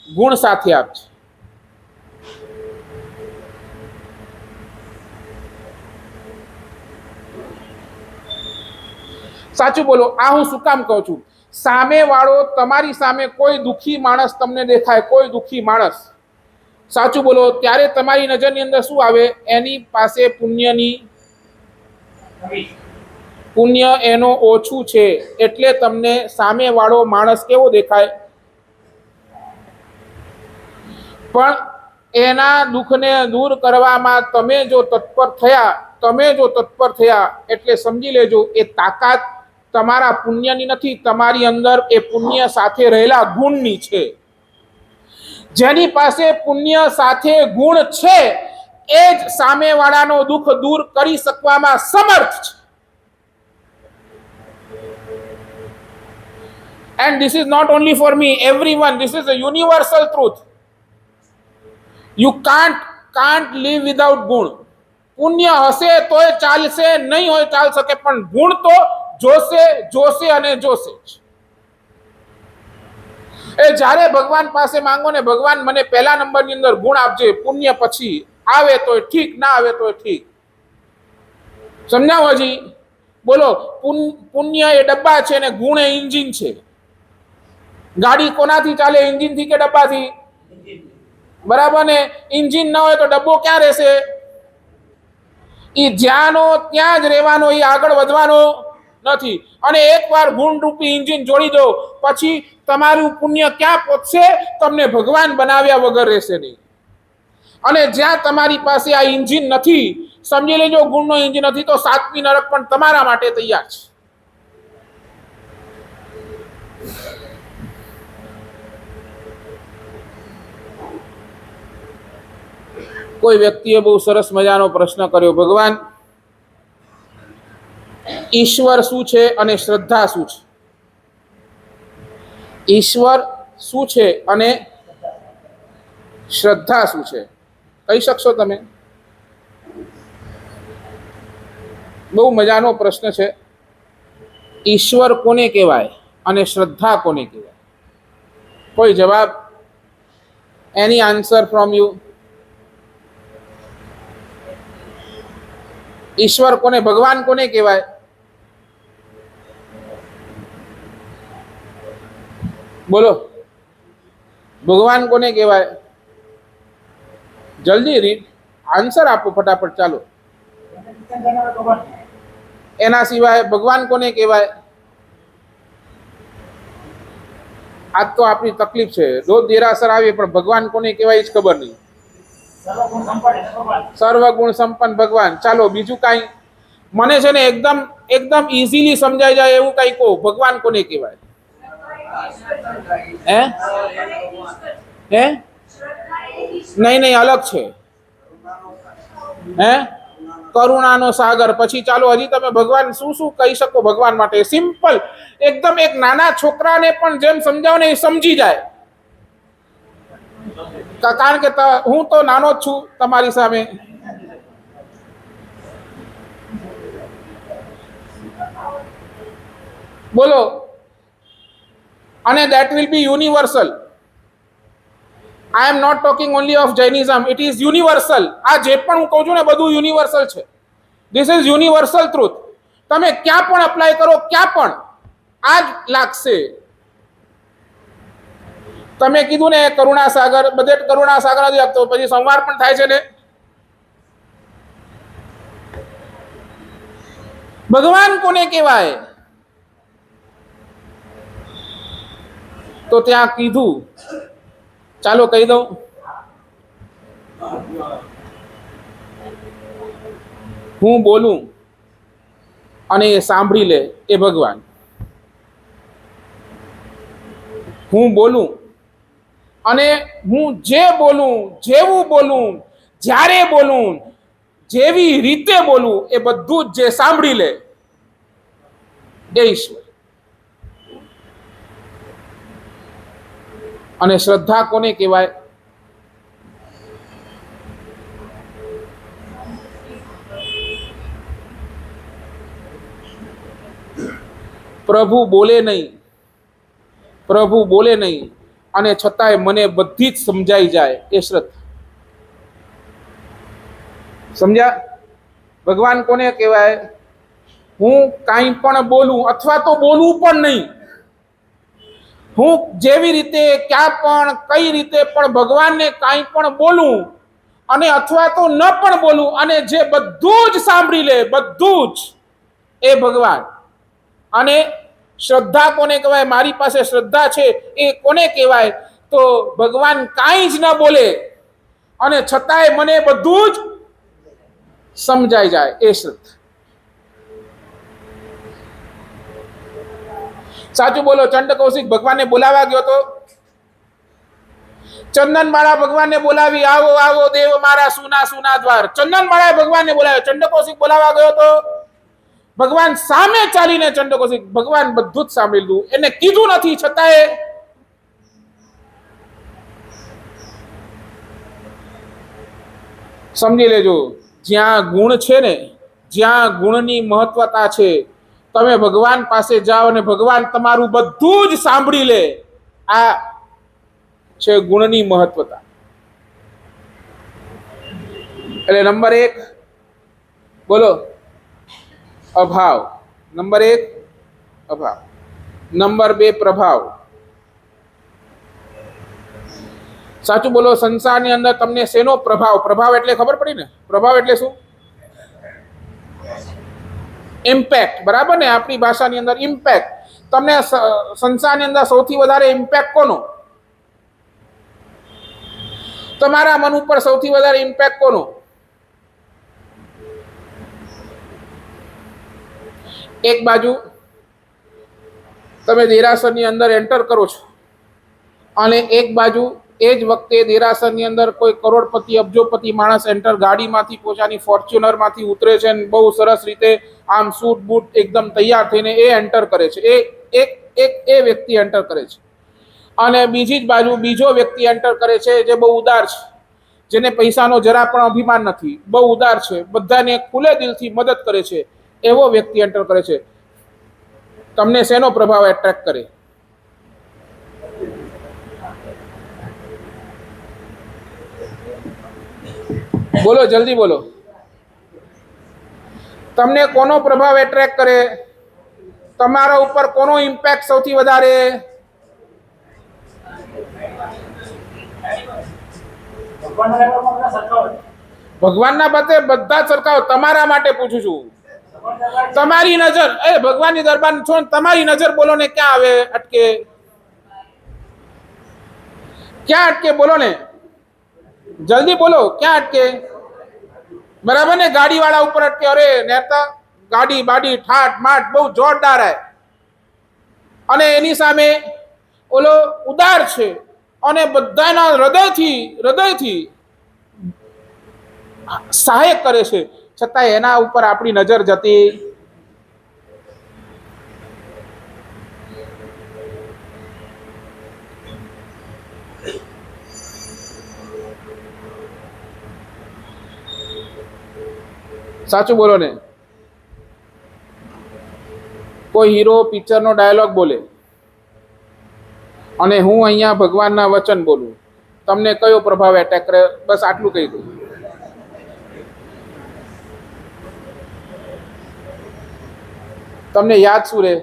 ગુણ સાથે આપજે. સાચું બોલો. આ હું શું કામ કહું છું? સામે વાળો, તમારી સામે કોઈ દુઃખી માણસ તમને દેખાય, કોઈ દુઃખી માણસ, સાચું બોલો, ત્યારે તમારી નજરની અંદર શું આવે? એની પાસે પુણ્ય એનો ઓછું છે, એટલે તમને સામે વાળો માણસ કેવો દેખાય? પણ એના દુઃખને દૂર કરવામાં તમે જો તત્પર થયા એટલે સમજી લેજો, એ તાકાત તમારા પુણ્યની નથી, તમારી અંદર એ પુણ્ય સાથે રહેલા ગુણની છે. જેની પાસે પુણ્ય સાથે ગુણ છે એ જ સામેવાળાનો દુઃખ દૂર કરી શકવામાં સમર્થ છે. And this is not only for me, everyone. This is a universal truth. You can't live without ગુણ. પુણ્ય હશે તોય ચાલશે, નહીં હોય ચાલ શકે, પણ ગુણ તો જોશે અને જોશે જ. એ જ્યારે ભગવાન પાસે માંગો ને, ભગવાન મને પહેલા નંબરની અંદર ગુણ આપજે, પુણ્ય પછી આવે તો ઠીક, ના આવે તો ઠીક. સમજાવો હજી? બોલો, પુણ્ય એ ડબ્બા છે ને ગુણ એ એન્જિન છે. ગાડી કોનાથી ચાલે? એન્જિનથી કે ડબ્બાથી? બરાબર ને? એન્જિન ના હોય તો ડબ્બો ક્યાં રહેશે? એ જ્યાંનો ત્યાં જ રહેવાનો, એ આગળ વધવાનો નથી. અને એકવાર ગુણરૂપી એન્જિન જોડી દો, પછી તમારું પુણ્ય ક્યાં પહોંચશે? તમને ભગવાન બનાવ્યા વગર રહેશે નહીં. અને જ્યાં તમારી પાસે આ એન્જિન નથી, સમજી લેજો, ગુણનો એન્જિન નથી, તો સાતમી નરક પણ તમારા માટે તૈયાર છે. કોઈ વ્યક્તિએ બહુ સરસ મજાનો પ્રશ્ન કર્યો, ભગવાન ઈશ્વર શું છે અને શ્રદ્ધા શું છે? ઈશ્વર શું છે અને શ્રદ્ધા શું છે? કહી શકશો તમે? બહુ મજાનો પ્રશ્ન છે. ઈશ્વર કોને કહેવાય અને શ્રદ્ધા કોને કહેવાય? કોઈ જવાબ? એની આન્સર ફ્રોમ યુ? ઈશ્વર કોને, ભગવાન કોને કહેવાય? બોલો, ભગવાન કોને કહેવાય? જલ્દી રીડ, આન્સર આપો ફટાફટ, ચાલો. એના સિવાય ભગવાન કોને કહેવાય? આજ તો આપણી તકલીફ છે, રોજ દેરાસર આવી પણ ભગવાન કોને કહેવાય જ ખબર નહીં. સર્વગુણ સંપન્ન ભગવાન. ચાલો બીજું કાંઈ મને છે ને એકદમ ઇઝીલી સમજાઈ જાય એવું કઈ કહો. ભગવાન કોને કહેવાય? હે નહીં, અલગ છે. હે કરુણાનો સાગર. પછી ચાલો હજી તમે ભગવાન શું શું કહી શકો ભગવાન માટે? સિમ્પલ, એકદમ એક નાના છોકરાને પણ જેમ સમજાવો ને એ સમજી જાય. કારણ કે હું તો નાનો જ છું તમારી સામે. બોલો. અને that will be universal. I am not talking only of Jainism. It is universal. આ જે પણ હું કહું છું ને બધું યુનિવર્સલ છે. This is universal truth. તમે ક્યાં પણ અપ્લાય કરો, ક્યાં પણ આ જ લાગશે. તમે કીધું ને કરુણા સાગર, બધે કરુણા સાગર નથી આપતો, પછી સંવાર પણ થાય છે ને. ભગવાન કોને કહેવાય? તો ત્યાં કીધું, ચાલો કહી દઉં. હું બોલું અને એ સાંભળી લે એ ભગવાન. હું બોલું અને હું જે બોલું, જેવું બોલું, જ્યારે બોલું, જેવી રીતે બોલું, એ બધું જ જે સાંભળી લે એ ઈશ્વર. અને શ્રદ્ધા કોને કહેવાય? પ્રભુ બોલે નહીં, પ્રભુ બોલે નહીં અને છતાંય મને બધી જ સમજાઈ જાય એ શ્રદ્ધા. સમજ્યા? ભગવાન કોને કહેવાય? હું કાંઈ પણ બોલું અથવા તો બોલવું પણ નહીં, હું જેવી રીતે ક્યાં પણ કઈ રીતે પણ ભગવાનને કાંઈ પણ બોલું અને અથવા તો ન પણ બોલું અને જે બધું જ સાંભળી લે, બધું જ એ ભગવાન. અને શ્રદ્ધા કોને કહેવાય? મારી પાસે શ્રદ્ધા છે એ કોને કહેવાય? તો ભગવાન કાંઈ જ ન બોલે અને છતાંય મને બધું જ સમજાઈ જાય એ શ્રદ્ધા. સાચું બોલો. ચંડ કૌશિક ભગવાનને બોલાવા ગયો તો ચંદનમાળા ભગવાનને બોલાવી, આવો આવો દેવ મારા સુના સુના દ્વાર. ચંદનમાળાએ ભગવાનને બોલાવ્યો. ચંડ કૌશિક બોલાવા ગયો તો ભગવાન સામે ચાલીને ચંડ કૌશિક, ભગવાન બધું જ સાંભળી લીધું, એને કીધું નથી છતાંય સમજી લેજો. જ્યાં ગુણ છે ને, જ્યાં ગુણની મહત્વતા છે, તમે ભગવાન પાસે જાઓ અને ભગવાન તમારું બધું જ સાંભળી લે. આ છે ગુણની મહત્વતા. એટલે નંબર 1 બોલો અભાવ. નંબર 1 અભાવ. નંબર 2 પ્રભાવ. સાચું બોલો. સંસારની અંદર તમને શેનો પ્રભાવ? પ્રભાવ એટલે ખબર પડી ને? પ્રભાવ એટલે શું? ઇમ્પેક્ટ. બરાબર ને? આપણી ભાષાની અંદર ઇમ્પેક્ટ. તમને સંસારની અંદર સૌથી વધારે ઇમ્પેક્ટ કોનો? તમારા મન ઉપર સૌથી વધારે ઇમ્પેક્ટ કોનો? એક બાજુ તમે દેરાસરની અંદર એન્ટર કરો છો અને એક બાજુ એ જ વખતે દેરાસરની અંદર કોઈ કરોડપતિ અબજોપતિ માણસ એન્ટર ગાડીમાંથી પોતાની ફોર્ચ્યુનરમાંથી ઉતરે છે અને બહુ સરસ રીતે આમ સૂટ બૂટ એકદમ તૈયાર થઈને એ એન્ટર કરે છે. એ વ્યક્તિ એન્ટર કરે છે અને બીજી જ બાજુ બીજો વ્યક્તિ એન્ટર કરે છે જે બહુ ઉદાર છે, જેને પૈસાનો જરા પણ અભિમાન નથી, બહુ ઉદાર છે, બધાને ખુલ્લે દિલથી મદદ કરે છે, એવો વ્યક્તિ એન્ટર કરે છે. તમને શેનો પ્રભાવ એટ્રેક્ટ કરે? બોલો, જલ્દી બોલો. તમને કોનો પ્રભાવ એટ્રેક્ટ કરે? તમારા ઉપર કોનો ઇમ્પેક્ટ સૌથી વધારે? ભગવાનના માટે બધા સરખાઓ. તમારા માટે પૂછું છું. તમારી નજર ભગવાનની દરબાર છો, તમારી નજર બોલો ને ક્યાં આવે? અટકે ક્યાં અટકે? બોલો ને, જલ્દી બોલો, ક્યાં અટકે? બરાબર ને? ગાડી વાળા ઉપર અટકે. અરે નેતા ગાડી બાડી ઠાટ માટ બહુ જોરદાર હે અને એની સામે ઓલો ઉદાર છે અને બધાના હૃદયથી સહાય કરે છે, છતાં એના ઉપર આપણી નજર જતી. સાચું બોલો ને? કોઈ હીરો પિક્ચરનો ડાયલોગ બોલે અને હું અહીંયા ભગવાનના વચન બોલું, તમને કયો પ્રભાવ એટેક કરે? બસ આટલું કહી દઉં. તમને યાદ શું રહે?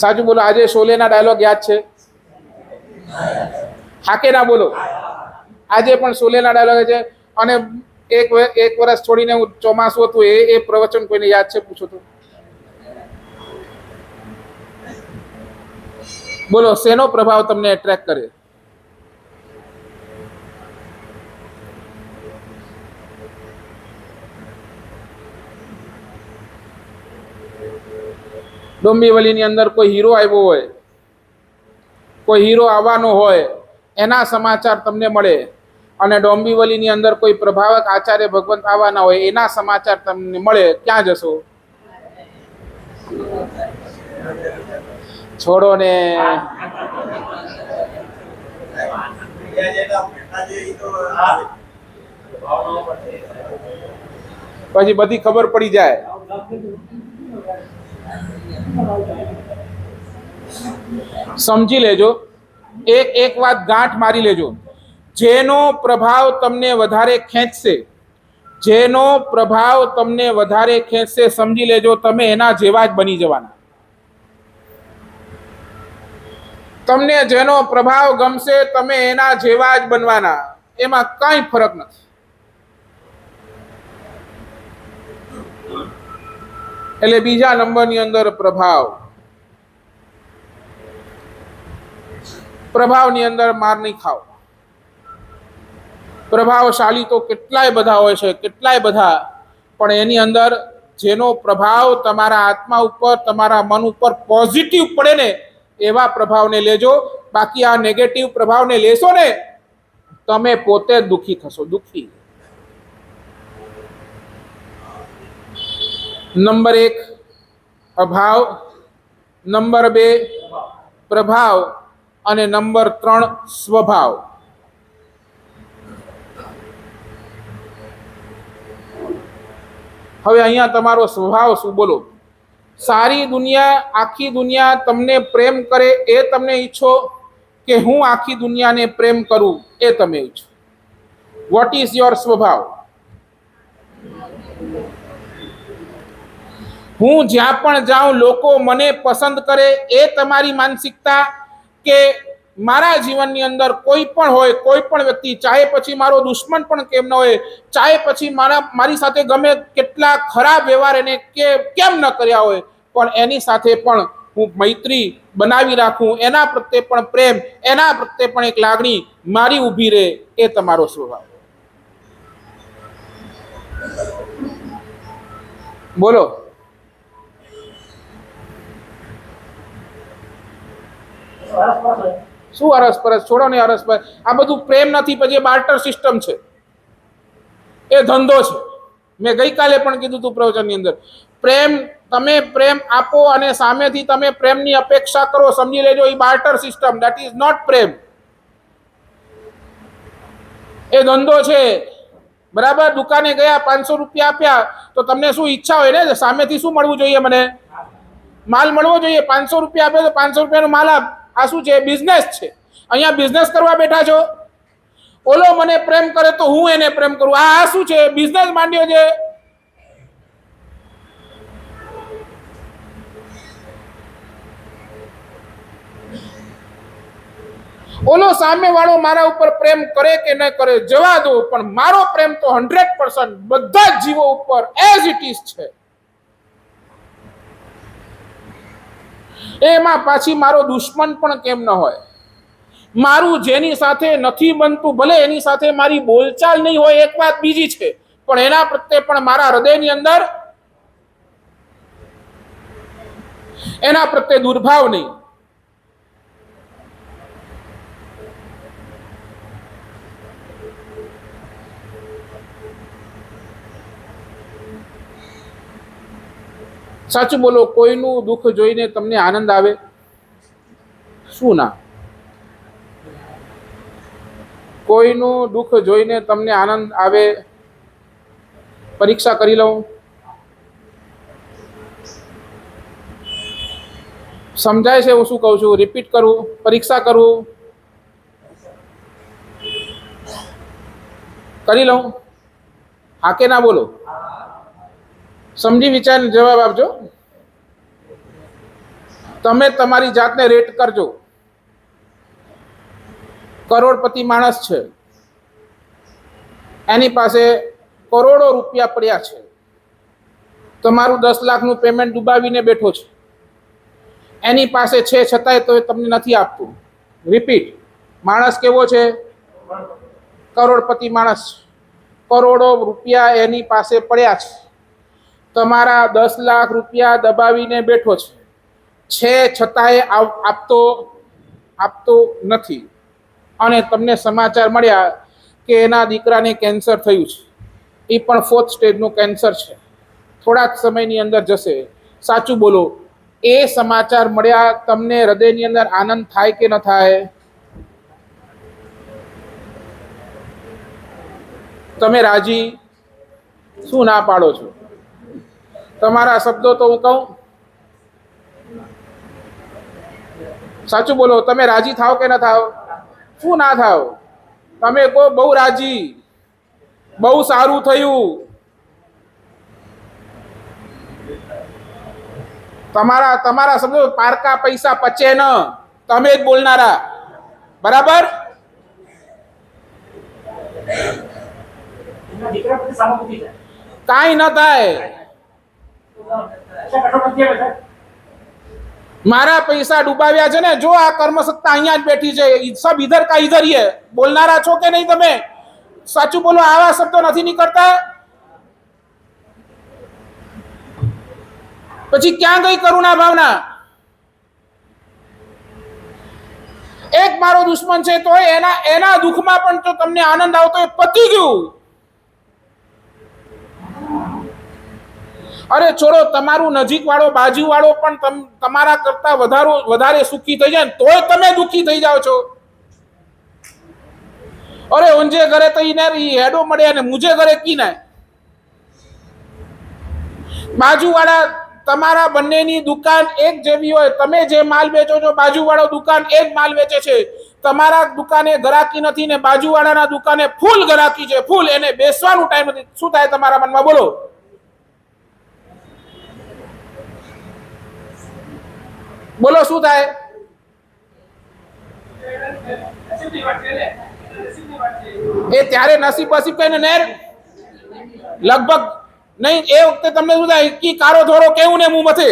સાચું બોલો. આજે શોલેના ડાયલોગ યાદ છે? હાકે ના બોલો. આજે પણ શોલેના ડાયલોગ છે. અને એક વર્ષ છોડીને હું ચોમાસું હતું એ પ્રવચન કોઈને યાદ છે? પૂછો તો. બોલો, શેનો પ્રભાવ તમને એટ્રેક્ટ કરે? ડોંબિવલીની અંદર કોઈ હીરો આવ્યો હોય, કોઈ હીરો આવવાનો હોય, એના સમાચાર તમને મળે, અને ડોંબિવલીની અંદર કોઈ પ્રભાવક આચાર્ય ભગવંત આવવાના હોય એના સમાચાર તમને મળે, ક્યાં જશો? છોડો ને. પછી બધી ખબર પડી જાય. સમજી લેજો, એક વાત ગાંઠ મારી લેજો. જેનો પ્રભાવ તમને વધારે ખેંચશે, જેનો પ્રભાવ તમને વધારે ખેંચશે, સમજી લેજો તમે એના જેવા જ બની જવાના. તમને જેનો પ્રભાવ ગમશે તમે એના જેવા જ બનવાના, એમાં કઈ ફરક નથી. એટલે બીજા નંબરની અંદર પ્રભાવની અંદર માર નહીં ખાઓ. પ્રભાવશાળી તો કેટલાય બધા હોય છે, કેટલાય બધા, પણ એની અંદર જેનો પ્રભાવ તમારા આત્મા ઉપર, તમારા મન ઉપર પોઝિટિવ પડે ને એવા પ્રભાવને લેજો. બાકી આ નેગેટિવ પ્રભાવને લેશો ને તમે પોતે જ દુઃખી થશો, દુઃખી. નંબર 1 અભાવ, નંબર 2 પ્રભાવ, અને નંબર 3 સ્વભાવ. હવે અહીંયા તમારો સ્વભાવ શું? બોલો. સારી દુનિયા, આખી દુનિયા તમને પ્રેમ કરે એ તમે ઈચ્છો કે હું આખી દુનિયાને પ્રેમ કરું એ તમે ઈચ્છો? વોટ ઇઝ યોર સ્વભાવ? હું જ્યાં પણ જાઉં લોકો મને પસંદ કરે એ તમારી માનસિકતા, કે મારા જીવનની અંદર કોઈ પણ હોય, કોઈ પણ વ્યક્તિ, ચાહે પછી મારો દુશ્મન પણ કેમ ન હોય, ચાહે પછી મારી સાથે ગમે કેટલા ખરાબ વ્યવહાર એને કેમ ન કર્યા હોય, પણ એની સાથે પણ હું મૈત્રી બનાવી રાખું, એના પ્રત્યે પણ પ્રેમ, એના પ્રત્યે પણ એક લાગણી મારી ઊભી રહે, એ તમારો સ્વભાવ. બોલો. શું અરસપરસ? છોડો ને અરસપરસ. આ બધું પ્રેમ નથી, પછી બાર્ટર સિસ્ટમ છે, એ ધંધો છે. મેં ગઈકાલે પણ કીધું હતું પ્રવચનની અંદર, પ્રેમ, તમે પ્રેમ આપો અને સામેથી તમે પ્રેમની અપેક્ષા કરો, સમજી લેજો એ barter system. That is not પ્રેમ, એ ધંધો છે. બરાબર? દુકાને ગયા, 500 રૂપિયા આપ્યા તો તમને શું ઈચ્છા હોય ને, સામેથી શું મળવું જોઈએ? મને માલ મળવો જોઈએ. 500 રૂપિયા આપે તો 500 રૂપિયાનો માલ આપ. આ શું છે? બિઝનેસ છે. અહીંયા બિઝનેસ કરવા બેઠા છો. ઓલો મને પ્રેમ કરે તો હું એને પ્રેમ કરું. આ શું છે? બિઝનેસ માંડ્યો છે. ઓલો સામે વાળો મારા ઉપર પ્રેમ કરે કે ન કરે જવા દો, પણ મારો પ્રેમ તો 100% બધા જ જીવો ઉપર એઝ ઇટ ઇઝ છે. એમાં પાછી મારો દુશ્મન પણ કેમ ન હોય, મારું જેની સાથે નથી બનતું, ભલે એની સાથે મારી બોલચાલ નહીં હોય, એક વાત બીજી છે, પણ એના પ્રત્યે પણ મારા હૃદયની અંદર એના પ્રત્યે દુર્ભાવ નહીં. સાચું બોલો. કોઈનું દુઃખ જોઈને તમને આનંદ આવે? શું ના? કોઈનું દુઃખ જોઈને તમને આનંદ આવે? પરીક્ષા કરી લઉં. સમજાય છે હું શું કહું છું? રિપીટ કરું? પરીક્ષા કરું? કરી લઉં? હા કે ના? બોલો. સમજી વિચાર જવાબ આપજો. તમે તમારી જાતને રેટ કરજો. કરોડપતિ માણસ છે, એની પાસે કરોડો રૂપિયા પડ્યા છે, તમારું 10 લાખનું પેમેન્ટ ડૂબાવીને બેઠો છે, એની પાસે છે છતાંય તો તમને નથી આપતું. રિપીટ. માણસ કેવો છે? કરોડપતિ માણસ. કરોડો રૂપિયા એની પાસે પડ્યા છે, તમારા 10 લાખ રૂપિયા દબાવીને બેઠો છે, છે છતાંય આપતો નથી. અને તમને સમાચાર મળ્યા કે એના દીકરાને કેન્સર થયું છે, એ પણ 4th સ્ટેજનું કેન્સર છે, થોડા જ સમયની અંદર જશે. સાચું બોલો, એ સમાચાર મળ્યા તમને હૃદયની અંદર આનંદ થાય કે ન થાય? તમે રાજી શું ના પાડો છો? તમારા શબ્દો તો હું કહું, સાચું બોલો, તમે રાજી થાવ કે ના થાવ? શું ના થાવ? તમે કહો બહુ રાજી, બહુ સારું થયું. તમારા શબ્દો પારકા પૈસા પચે ન, તમે જ બોલનારા, બરાબર? કાંઈ ન થાય. મારા પૈસા ડૂબાવ્યા છે ને, જો આ કર્મસત્તા અહીંયા જ બેઠી છે, સબ ઇધર કા ઇધર હી હે. બોલનારા છો કે નહીં તમે? સાચું બોલો, આવા શબ્દો નથી નીકળતા. પછી ક્યાં ગઈ કરુણા ભાવના? એક મારો દુશ્મન છે તો એના દુઃખમાં પણ જો તમને આનંદ આવતો એ પતી ગયું. અરે છોડો, તમારું નજીક વાળો બાજુ વાળો પણ તમારા કરતા વધારે સુખી થઈ જાય તોય તમે દુઃખી થઈ જાઓ છો. અરે ઊંઝે ઘરે તો હેડો મળે અને મુझे ઘરે કી ના. બાજુ વાળા તમારા બંનેની દુકાન એક જેવી હોય, તમે જે માલ વેચો છો બાજુ વાળો દુકાન એ જ માલ વેચે છે. તમારા દુકાને ગરાકી નથી ને બાજુ વાળાના દુકાને ફૂલ ગરાકી છે, ફૂલ. એને બેસવાનું ટાઈમ નથી. શું થાય તમારા મનમાં? બોલો બોલો, શું થાય? એ ત્યારે નસીબ બસીબ કઈ ને લગભગ નહીં. એ વખતે તમને શું થાય? કી કારો ધોરો કેવું ને મું મથે.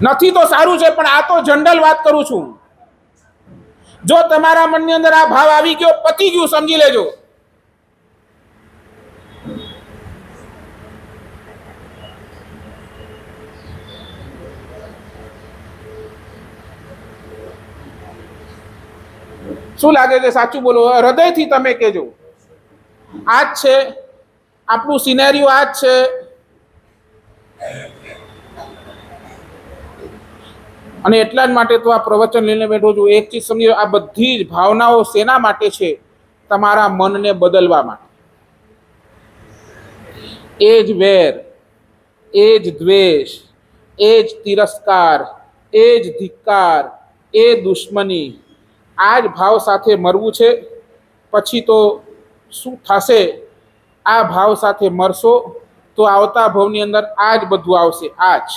નથી તો સારું છે, પણ આ તો જનરલ વાત કરું છું. જો તમારા મનની અંદર આ ભાવ આવી ગયો, પતી ગયું, સમજી લેજો. શું લાગે છે? સાચું બોલો, હૃદયથી તમે કહેજો. આ જ છે આપણું સિનેરિયો, આ જ છે. અને એટલા જ માટે તો આ પ્રવચન લઈને બેઠો છું. એક ચીજ સમજો, આ બધી જ ભાવનાઓ શેના માટે છે? તમારા મનને બદલવા માટે. એ જ વેર, એ જ દ્વેષ, એ જ તિરસ્કાર, એ જ ધિક્કાર, એ દુશ્મની, આ જ ભાવ સાથે મરવું છે. પછી તો શું થશે? આ ભાવ સાથે મરશો તો આવતા ભવની અંદર આ જ બધું આવશે. આ જ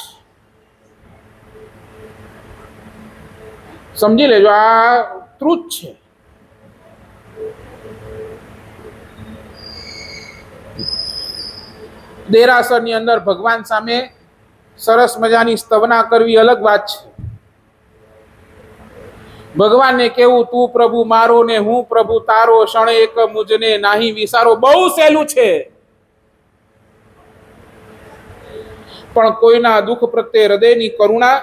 સમજી લેજો, આ ટ્રુથ છે. દેરાસરની અંદર ભગવાન સામે સરસ મજાની સ્તવના કરવી અલગ વાત છે. ભગવાનને કેવું, તું પ્રભુ મારો ને હું પ્રભુ તારો, ક્ષણે એક મુજને નાહી વિસારો, બહુ સહેલું છે. પણ કોઈના દુઃખ પ્રત્યે હૃદયની કરુણા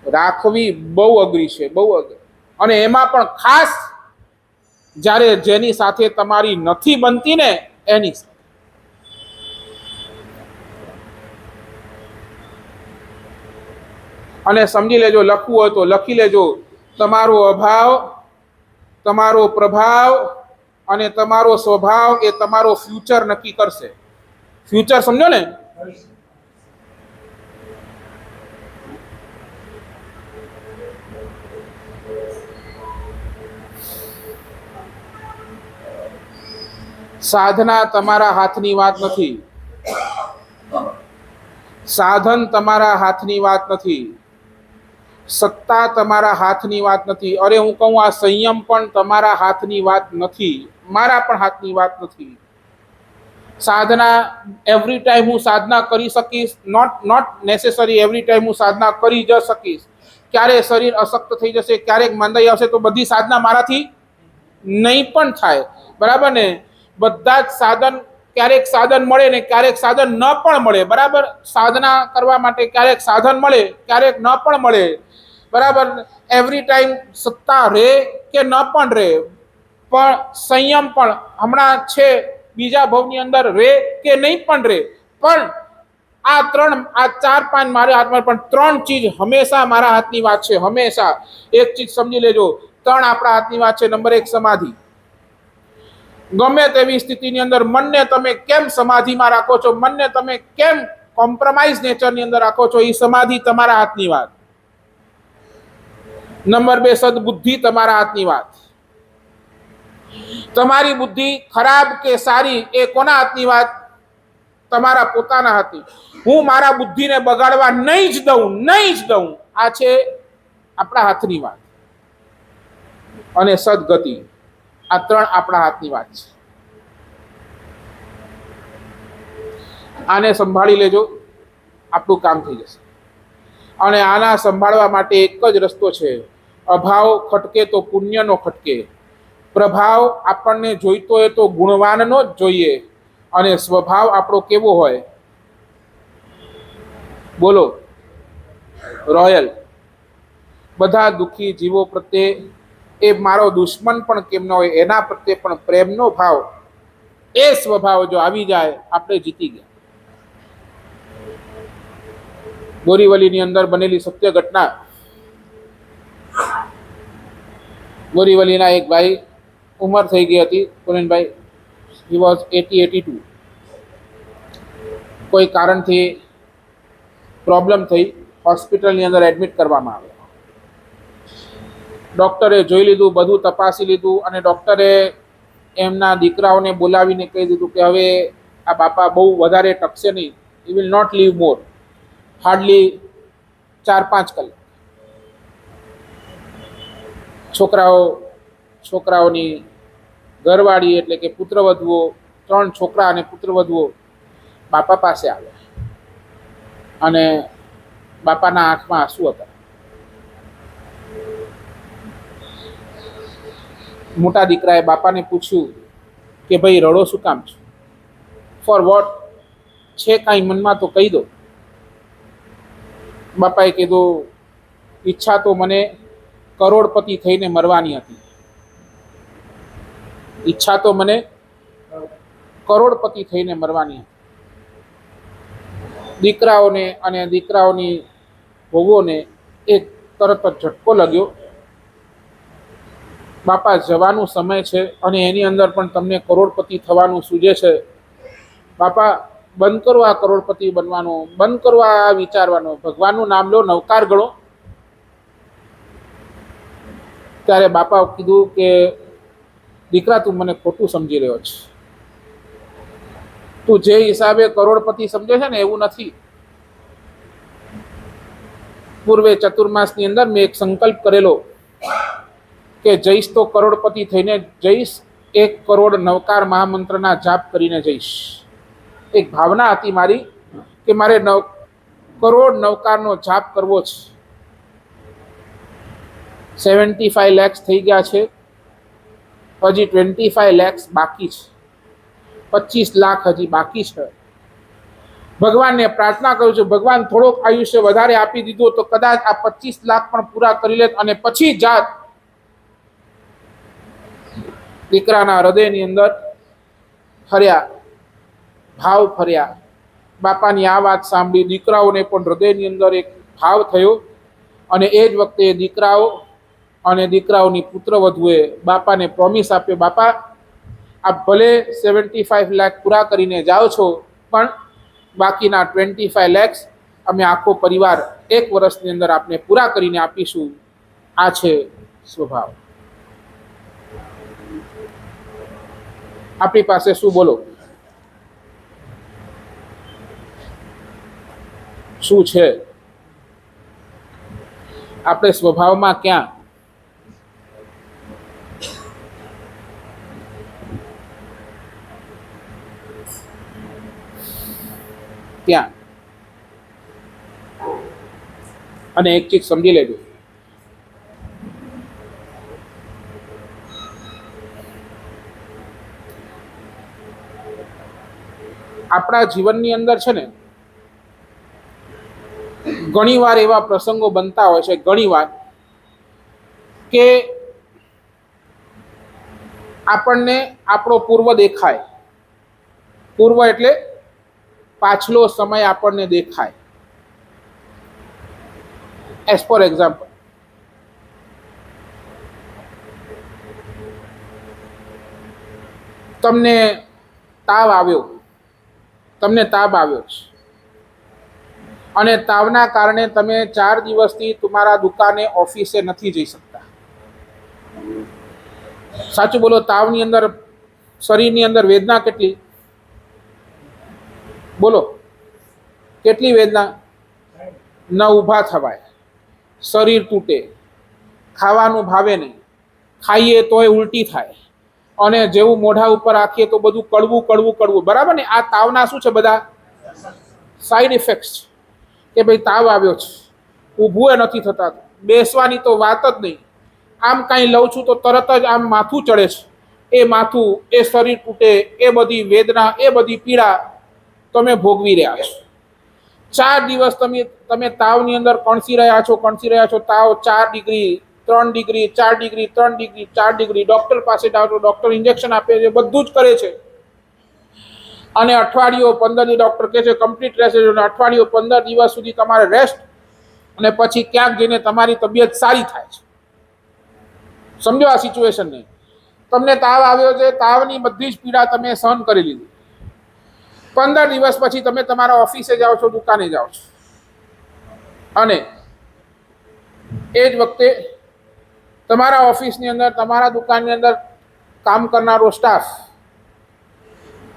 રાખવી બહુ અઘરી છે, બહુ અઘરી. અને એમાં પણ ખાસ જ્યારે જેની સાથે તમારી નથી બનતી ને એની સાથે. અને સમજી લેજો, લખવું હોય તો લખી લેજો, તમારો અભાવ, તમારો પ્રભાવ અને તમારો સ્વભાવ એ તમારો ફ્યુચર નક્કી કરશે. ફ્યુચર સમજો ને? સાધના તમારા હાથની વાત નથી. સાધન તમારા હાથની વાત નથી. સત્તા તમારા હાથની વાત નથી. અરે હું કહું, આ સંયમ પણ તમારા હાથની વાત નથી, મારા પણ હાથની વાત નથી. સાધના એવરી ટાઈમ હું સાધના કરી શકીશ, નોટ નેસેસરી એવરી ટાઈમ હું સાધના કરી જ શકીશ. ક્યારે શરીર અશક્ત થઈ જશે, ક્યારેક માંદાઈ આવશે તો બધી સાધના મારાથી નહીં પણ થાય, બરાબર ને? બધા જ સાધન, ક્યારેક સાધન મળે ને ક્યારેક સાધન ન પણ મળે, બરાબર. સાધના કરવા માટે ક્યારેક સાધન મળે, ક્યારેક ન પણ મળે, બરાબર. એવરી ટાઈમ સત્તા રહે કે ન પણ રહે, પણ સંયમ પણ હમણાં છે, બીજા ભવની અંદર રહે કે નહીં પણ રહે, પણ આ ત્રણ, આ ચાર પાંચ મારા હાથમાં, પણ ત્રણ ચીજ હંમેશા મારા હાથની વાત છે. હંમેશા એક ચીજ સમજી લેજો, ત્રણ આપણા હાથની વાત છે. નંબર એક, સમાધિ. ગમે તેવી સ્થિતિની અંદર મનને તમે કેમ સમાધિમાં રાખો છો, મનને તમે કેમ કોમ્પ્રોમાઇઝ નેચરની અંદર રાખો છો, એ સમાધિ તમારા હાથની વાત. નંબર બે, સદબુદ્ધિ તમારા હાથની વાત. તમારી બુદ્ધિ ખરાબ કે સારી એ કોના હાથની વાત? તમારા પોતાના હાથની. હું મારા બુદ્ધિને બગાડવા નહીં જ દઉં, નહીં જ દઉં, આ છે આપણા હાથની વાત. અને સદગતિ, આ ત્રણ આપણા હાથની વાત છે. આને સંભાળી લેજો, આપણું કામ થઈ જશે. અને આના સંભાળવા માટે એક જ રસ્તો છે, અભાવ ખટકે તો પુણ્યનો ખટકે. પ્રભાવ આપણને જોઈતો હોય તો ગુણવાનનો જ જોઈએ. અને સ્વભાવ આપણો કેવો હોય? બોલો, રોયલ. બધા દુઃખી જીવો પ્રત્યે એ મારો દુશ્મન પણ કેમ ન હોય, એના પ્રત્યે પણ પ્રેમનો ભાવ, એ સ્વભાવ જો આવી જાય, આપણે જીતી ગયા. બોરીવલીની અંદર બનેલી સત્ય ઘટના. બોરીવલીના એક ભાઈ, ઉંમર થઈ ગઈ હતી, પુરેનભાઈ, હી વોઝ 82. કોઈ કારણથી પ્રોબ્લેમ થઈ, હોસ્પિટલની અંદર એડમિટ કરવામાં આવ્યા. ડૉક્ટરે જોઈ લીધું, બધું તપાસી લીધું, અને ડૉક્ટરે એમના દીકરાઓને બોલાવીને કહી દીધું કે હવે આ બાપા બહુ વધારે ટકશે નહીં, he will not live more, hardly 4-5 કલાક. છોકરાઓની ઘરવાળી એટલે કે પુત્રવધુઓ, 3 છોકરા અને પુત્રવધુઓ બાપા પાસે આવ્યા, અને બાપાના આંખમાં આંસુ હતા. મોટા દીકરાએ બાપાને પૂછ્યું કે ભાઈ રડો શું કામ છો? For what? છે કાંઈ મનમાં તો કહી દો. બાપાએ કીધું, ઈચ્છા તો મને કરોડપતિ થઈને મરવાની હતી. ઈચ્છા તો મને કરોડપતિ થઈને મરવાની હતી. દીકરાઓને અને દીકરાઓની વહુઓને એક તરત જ ઝટકો લાગ્યો, બાપા જવાનું સમય છે અને એની અંદર પણ તમને કરોડપતિ થવાનું સૂજે છે. બાપા બંધ કરો આ કરોડપતિ બનવાનું, બંધ કરો આ વિચારવાનું, ભગવાનનું નામ લો, નવકાર ગણો. ત્યારે બાપા કીધું કે દીકરા, તું મને ખોટું સમજી રહ્યો છે. તું જે હિસાબે કરોડપતિ સમજે છે ને એવું નથી. પૂર્વે ચતુર્માસની અંદર મેં એક સંકલ્પ કરેલો કે જઈશ તો કરોડપતિ થઈને જઈશ, 1 કરોડ નવકાર મહામંત્રના જાપ કરીને જઈશ. એક ભાવના હતી મારી કે મારે 9 કરોડ નવકારનો જાપ કરવો છે. 75 લાખ થઈ ગયા છે, હજી 25 લાખ બાકી છે, 25 લાખ હજી બાકી છે. ભગવાનને પ્રાર્થના કરું છું, ભગવાન થોડોક આયુષ્ય વધારે આપી દીધું તો કદાચ આ 25 લાખ પણ પૂરા કરી લે, અને પછી જાત. દીકરાના હૃદયની અંદર ફર્યા, ભાવ ફર્યા. બાપાની આ વાત સાંભળી દીકરાઓને પણ હૃદયની અંદર એક ભાવ થયો, અને એ જ વખતે દીકરાઓ અને દીકરાઓની પુત્રવધુએ બાપાને પ્રોમિસ આપ્યો, બાપા આપ ભલે 75 લાખ પૂરા કરીને જાઓ છો, પણ બાકીના 25 લાખ અમે આખો પરિવાર 1 વર્ષની અંદર આપને પૂરા કરીને આપીશું. આ છે સ્વભાવ. આપણી પાસે શું? બોલો, શું છે? આપણે સ્વભાવમાં ક્યાં? ત્યાં. અને એક ચીજ સમજી લેજો, આપણા જીવનની અંદર છે ને ઘણીવાર એવા પ્રસંગો બનતા હોય છે, ઘણીવાર કે આપણને આપણો પૂર્વ દેખાય. પૂર્વ એટલે પાછલો સમય આપણને દેખાય. એઝ ફોર એક્ઝામ્પલ, તમને તાવ આવ્યો, છે અને તાવના કારણે તમે 4 દિવસથી તમારા દુકાને ઓફિસે નથી જઈ શકતા. સાચું બોલો, તાવની અંદર શરીરની અંદર વેદના કેટલી? બોલો, કેટલી વેદના? ન ઊભા થવાય, શરીર તૂટે, ખાવાનું ભાવે નહીં, ખાઈએ તોય ઉલટી થાય, અને જેવું મોઢા ઉપર રાખીએ તો બધું કડવું કડવું કડવું. બરાબર ને? આ તાવના શું છે? બધા સાઈડ ઇફેક્ટ્સ કે ભાઈ તાવ આવ્યો છે, ઊભું નથી થતા, બેસવાની તો વાત જ નહીં. આમ કાંઈ લઉં છું તો તરત જ આમ માથું ચડે છે. એ માથું, એ શરીર તૂટે, એ બધી વેદના, એ બધી પીડા તમે ભોગવી રહ્યા છો. 4 દિવસ તમે તાવની અંદર કણસી રહ્યા છો. તાવ 4 degree, 3 degree, 4 degree, 3 degree, 4 degree. Doctor પાસે જાઓ તો ડોક્ટર ઇન્જેક્શન આપે છે, બધું જ કરે છે. અને અઠવાડિયો 15 દી ડોક્ટર કહે છે કમ્પ્લીટ રહેશે. અઠવાડિયો 15 દિવસ સુધી તમારે રેસ્ટ, અને પછી ક્યાંક જઈને તમારી તબિયત સારી થાય છે. સમજો આ સિચ્યુએશનને. તમને તાવ આવ્યો છે, તાવની બધી જ પીડા તમે સહન કરી લીધી. 15 દિવસ પછી તમે તમારા ઓફિસે જાઓ છો, દુકાને જાઓ છો, અને એ જ વખતે તમારા ઓફિસની અંદર, તમારા દુકાનની અંદર કામ કરનારો સ્ટાફ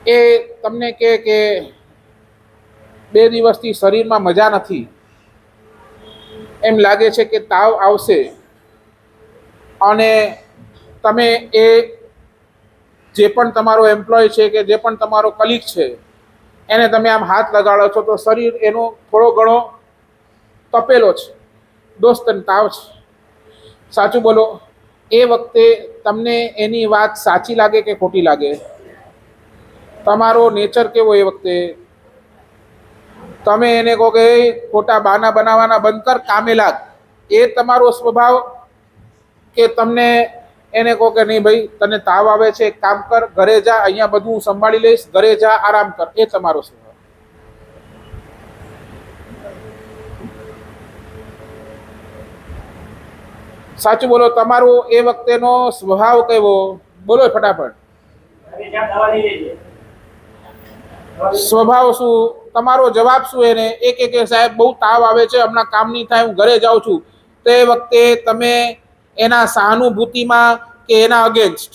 એ તમને કહે કે 2 દિવસથી શરીરમાં મજા નથી, એમ લાગે છે કે તાવ આવશે. અને તમે એ જે પણ તમારો એમ્પ્લોય છે કે જે પણ તમારો કલીગ છે એને તમે આમ હાથ લગાડો છો તો શરીર એનો થોડો ઘણો તપેલો છે. દોસ્તને તાવ છે. સાચું બોલો, એ વખતે તમને એની વાત સાચી લાગે કે ખોટી લાગે? તમારો નેચર કેવો એ વખતે? તમે એને કહો કે ખોટા બહાના બનાવવાના બંધ કર, કામે લાગ, એ તમારો સ્વભાવ? કે તમને એને કહો કે નહીં ભાઈ, તને તાવ આવે છે, એક કામ કર, ઘરે જા, અહીંયા બધું હું સંભાળી લઈશ, ઘરે જા, આરામ કર, એ તમારો સ્વભાવ? સાચું બોલો, તમારો એ વખતેનો સ્વભાવ કેવો? બોલો ફટાફટ. સ્વભાવ શું? તમારો જવાબ શું એને? એક સાહેબ બહુ તાવ આવે છે, હમણાં કામ નહીં થાય, હું ઘરે જાઉં છું. તો એ વખતે તમે એના સહાનુભૂતિમાં કે એના અગેન્સ્ટ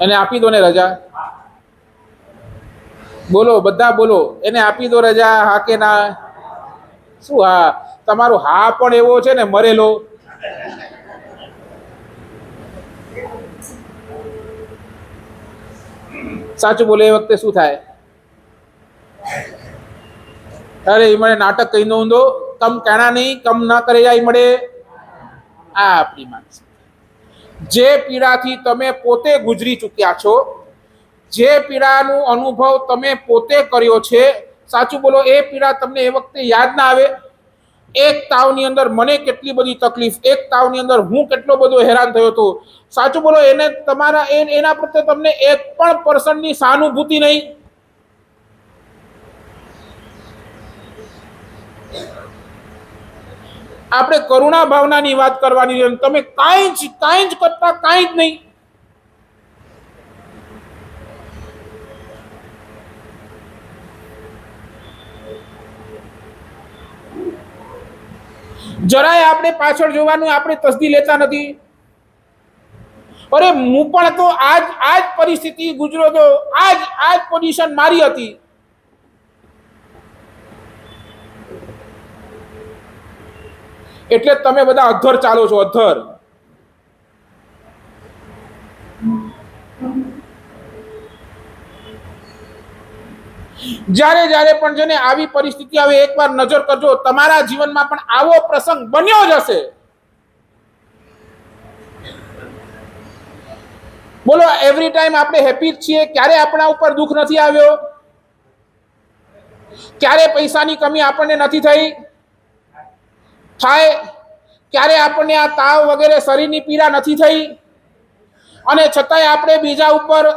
એને આપી દો ને રજા? બોલો બધા, બોલો. એને આપી દો રજા, હા કે ના? શું હા? તમારો હા પણ એવો છે ને મરેલો. સાચું બોલે એ વખતે શું થાય? અરે એ મને નાટક કહી દઉં દો, કમ કહેણા નહીં, કમ ના કરે જાય મળે. આ આપણી માનસિક. જે પીડાથી તમે પોતે ગુજરી ચૂક્યા છો, જે પીડાનો અનુભવ તમે પોતે કર્યો છે, સાચું બોલો, એ પીડા તમને એ વખતે યાદ ના આવે? એક તાવની અંદર મને કેટલી બધી તકલીફ, એક તાવની અંદર હું કેટલો બધો હેરાન થયો હતો. સાચું બોલો, એને તમારા એના પ્રત્યે તમને 1% સહાનુભૂતિ નહીં? આપણે કરુણા ભાવનાની વાત કરવાની છે, તમે કાંઈ જ કરતા, કાંઈ જ નહીં. જરાય આપણે પાછળ જોવાનું આપણે તસદી લેતા નથી. અરે હું પણ તો આજ પરિસ્થિતિ ગુજરો તો, આજ પોઝિશન મારી હતી. એટલે તમે બધા અધર ચાલો છો, અધર. જ્યારે પણ જેને આવી પરિસ્થિતિ આવે, એકવાર નજર કરજો, તમારા જીવનમાં પણ આવો પ્રસંગ બન્યો જ હશે. બોલો, એવરી ટાઈમ આપણે હેપી જ છીએ? ક્યારે આપણા ઉપર દુઃખ નથી આવ્યો? ક્યારે પૈસાની કમી આપણને નથી થઈ? થાય? ક્યારે આપણને આ તાવ વગેરે શરીરની પીડા નથી થઈ? અને છતાંય આપણે બીજા ઉપર,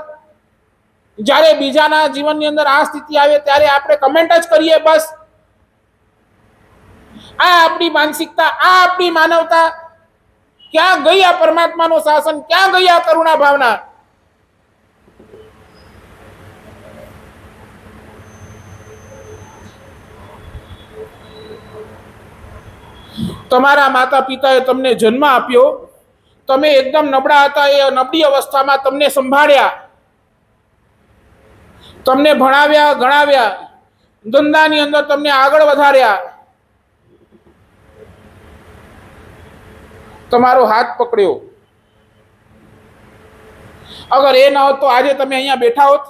જ્યારે બીજાના જીવનની અંદર આ સ્થિતિ આવે ત્યારે આપણે કમેન્ટ જ કરીએ બસ. આ આપણી માનસિકતા, આ આપણી માનવતા. ક્યાં ગઈ આ પરમાત્માનું શાસન? ક્યાં ગઈ આ કરુણા ભાવના? તમારા માતા પિતાએ તમને જન્મ આપ્યો, તમે એકદમ નબળા હતા, એ નબળી અવસ્થામાં તમને સંભાળ્યા, તમને ભણાવ્યા, ગણાવ્યા, ધંધાની અંદર તમને આગળ વધાર્યા, તમારો હાથ પકડ્યો. અગર એ ન હોત તો આજે તમે અહીંયા બેઠા હોત?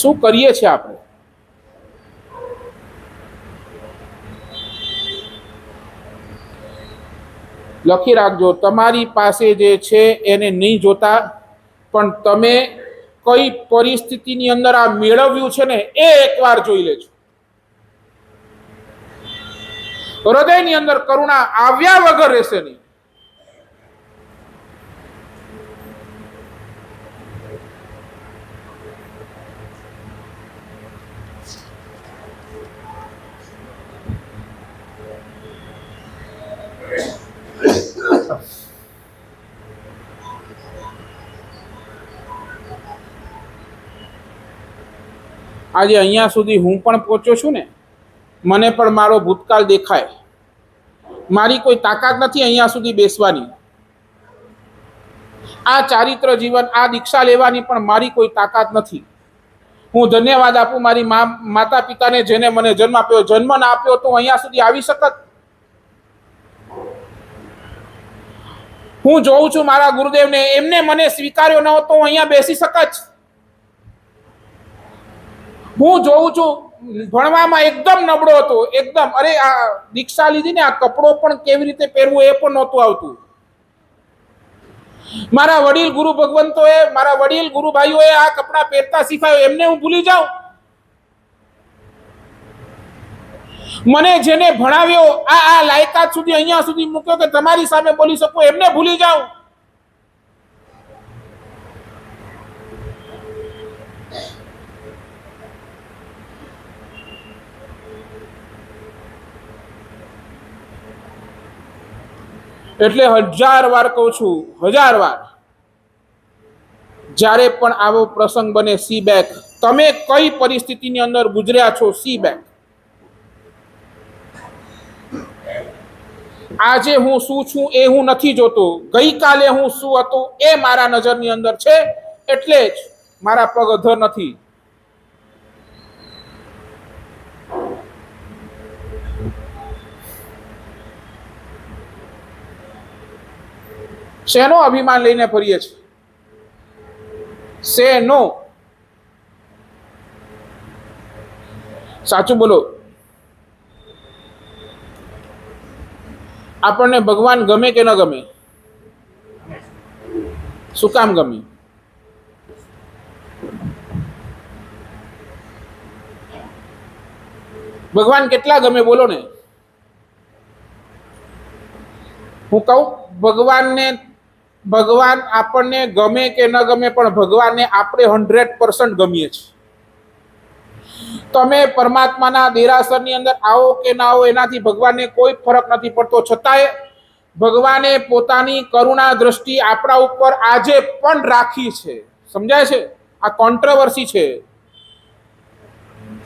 શું કરીએ છીએ આપણે? લખી રાખજો, તમારી પાસે જે છે એને નહીં જોતા, પણ તમે કઈ પરિસ્થિતિની અંદર આ મેળવ્યું છે ને એ એકવાર જોઈ લેજો. હૃદયની અંદર કરુણા આવ્યા વગર રહેશે નહીં. આજે અહીંયા સુધી હું પણ પહોંચ્યો છું ને, મને પણ મારો ભૂતકાળ દેખાય. મારી કોઈ તાકાત નથી અહીંયા સુધી બેસવાની. આ ચારિત્ર જીવન, આ દીક્ષા લેવાની પણ મારી કોઈ તાકાત નથી. હું ધન્યવાદ આપું મારી માતા પિતાને, જેને મને જન્મ આપ્યો. જન્મ ના આપ્યો તો અહીંયા સુધી આવી શકત? હું જોઉં છું મારા ગુરુદેવને, એમને મને સ્વીકાર્યો ન હોત તો હું અહીંયા બેસી શકત? હું જોઉં છું ભણવામાં એકદમ નબળો હતો, એકદમ. અરે આ દીક્ષા લીધી ને, આ કપડો પણ કેવી રીતે પહેરવું એ પણ નહોતું આવતું. મારા વડીલ ગુરુ ભગવંતોએ, મારા વડીલ ગુરુ ભાઈઓએ આ કપડા પહેરતા શીખાયો, એમને હું ભૂલી જાઉં? મને જેને ભણાવ્યો, આ લાયકાત સુધી અહીંયા સુધી મૂક્યો કે તમારી સામે બોલી શકું, એમને ભૂલી જાઉં? એટલે 1000 વાર કહું છું, 1000 વાર, જ્યારે પણ આવો પ્રસંગ બને, સી બેક. તમે કઈ પરિસ્થિતિની અંદર ગુજર્યા છો, સી બેક. આજે હું શું છું એ હું નથી જોતો, ગઈકાલે હું શું હતો એ મારા નજરની અંદર છે, એટલે જ મારા પગ અધર નથી. શેનો અભિમાન લઈને ફરીએ છીએ? શેનો? સાચું બોલો. આપણને ભગવાન ગમે કે ન ગમે? શું કામ ગમે? ભગવાન કેટલા ગમે બોલો ને? હું કહું, ભગવાન આપણને ગમે કે ન ગમે, પણ ભગવાનને આપણે 100% ગમીએ છીએ. તમે પરમાત્માના દેરાસરની અંદર આવો કે ના આવો, એનાથી ભગવાનને કોઈ ફરક નથી પડતો. છતાંય ભગવાને પોતાની કરુણા દ્રષ્ટિ આપણા ઉપર આજે પણ રાખી છે. સમજાય છે? આ કોન્ટ્રોવર્સી છે.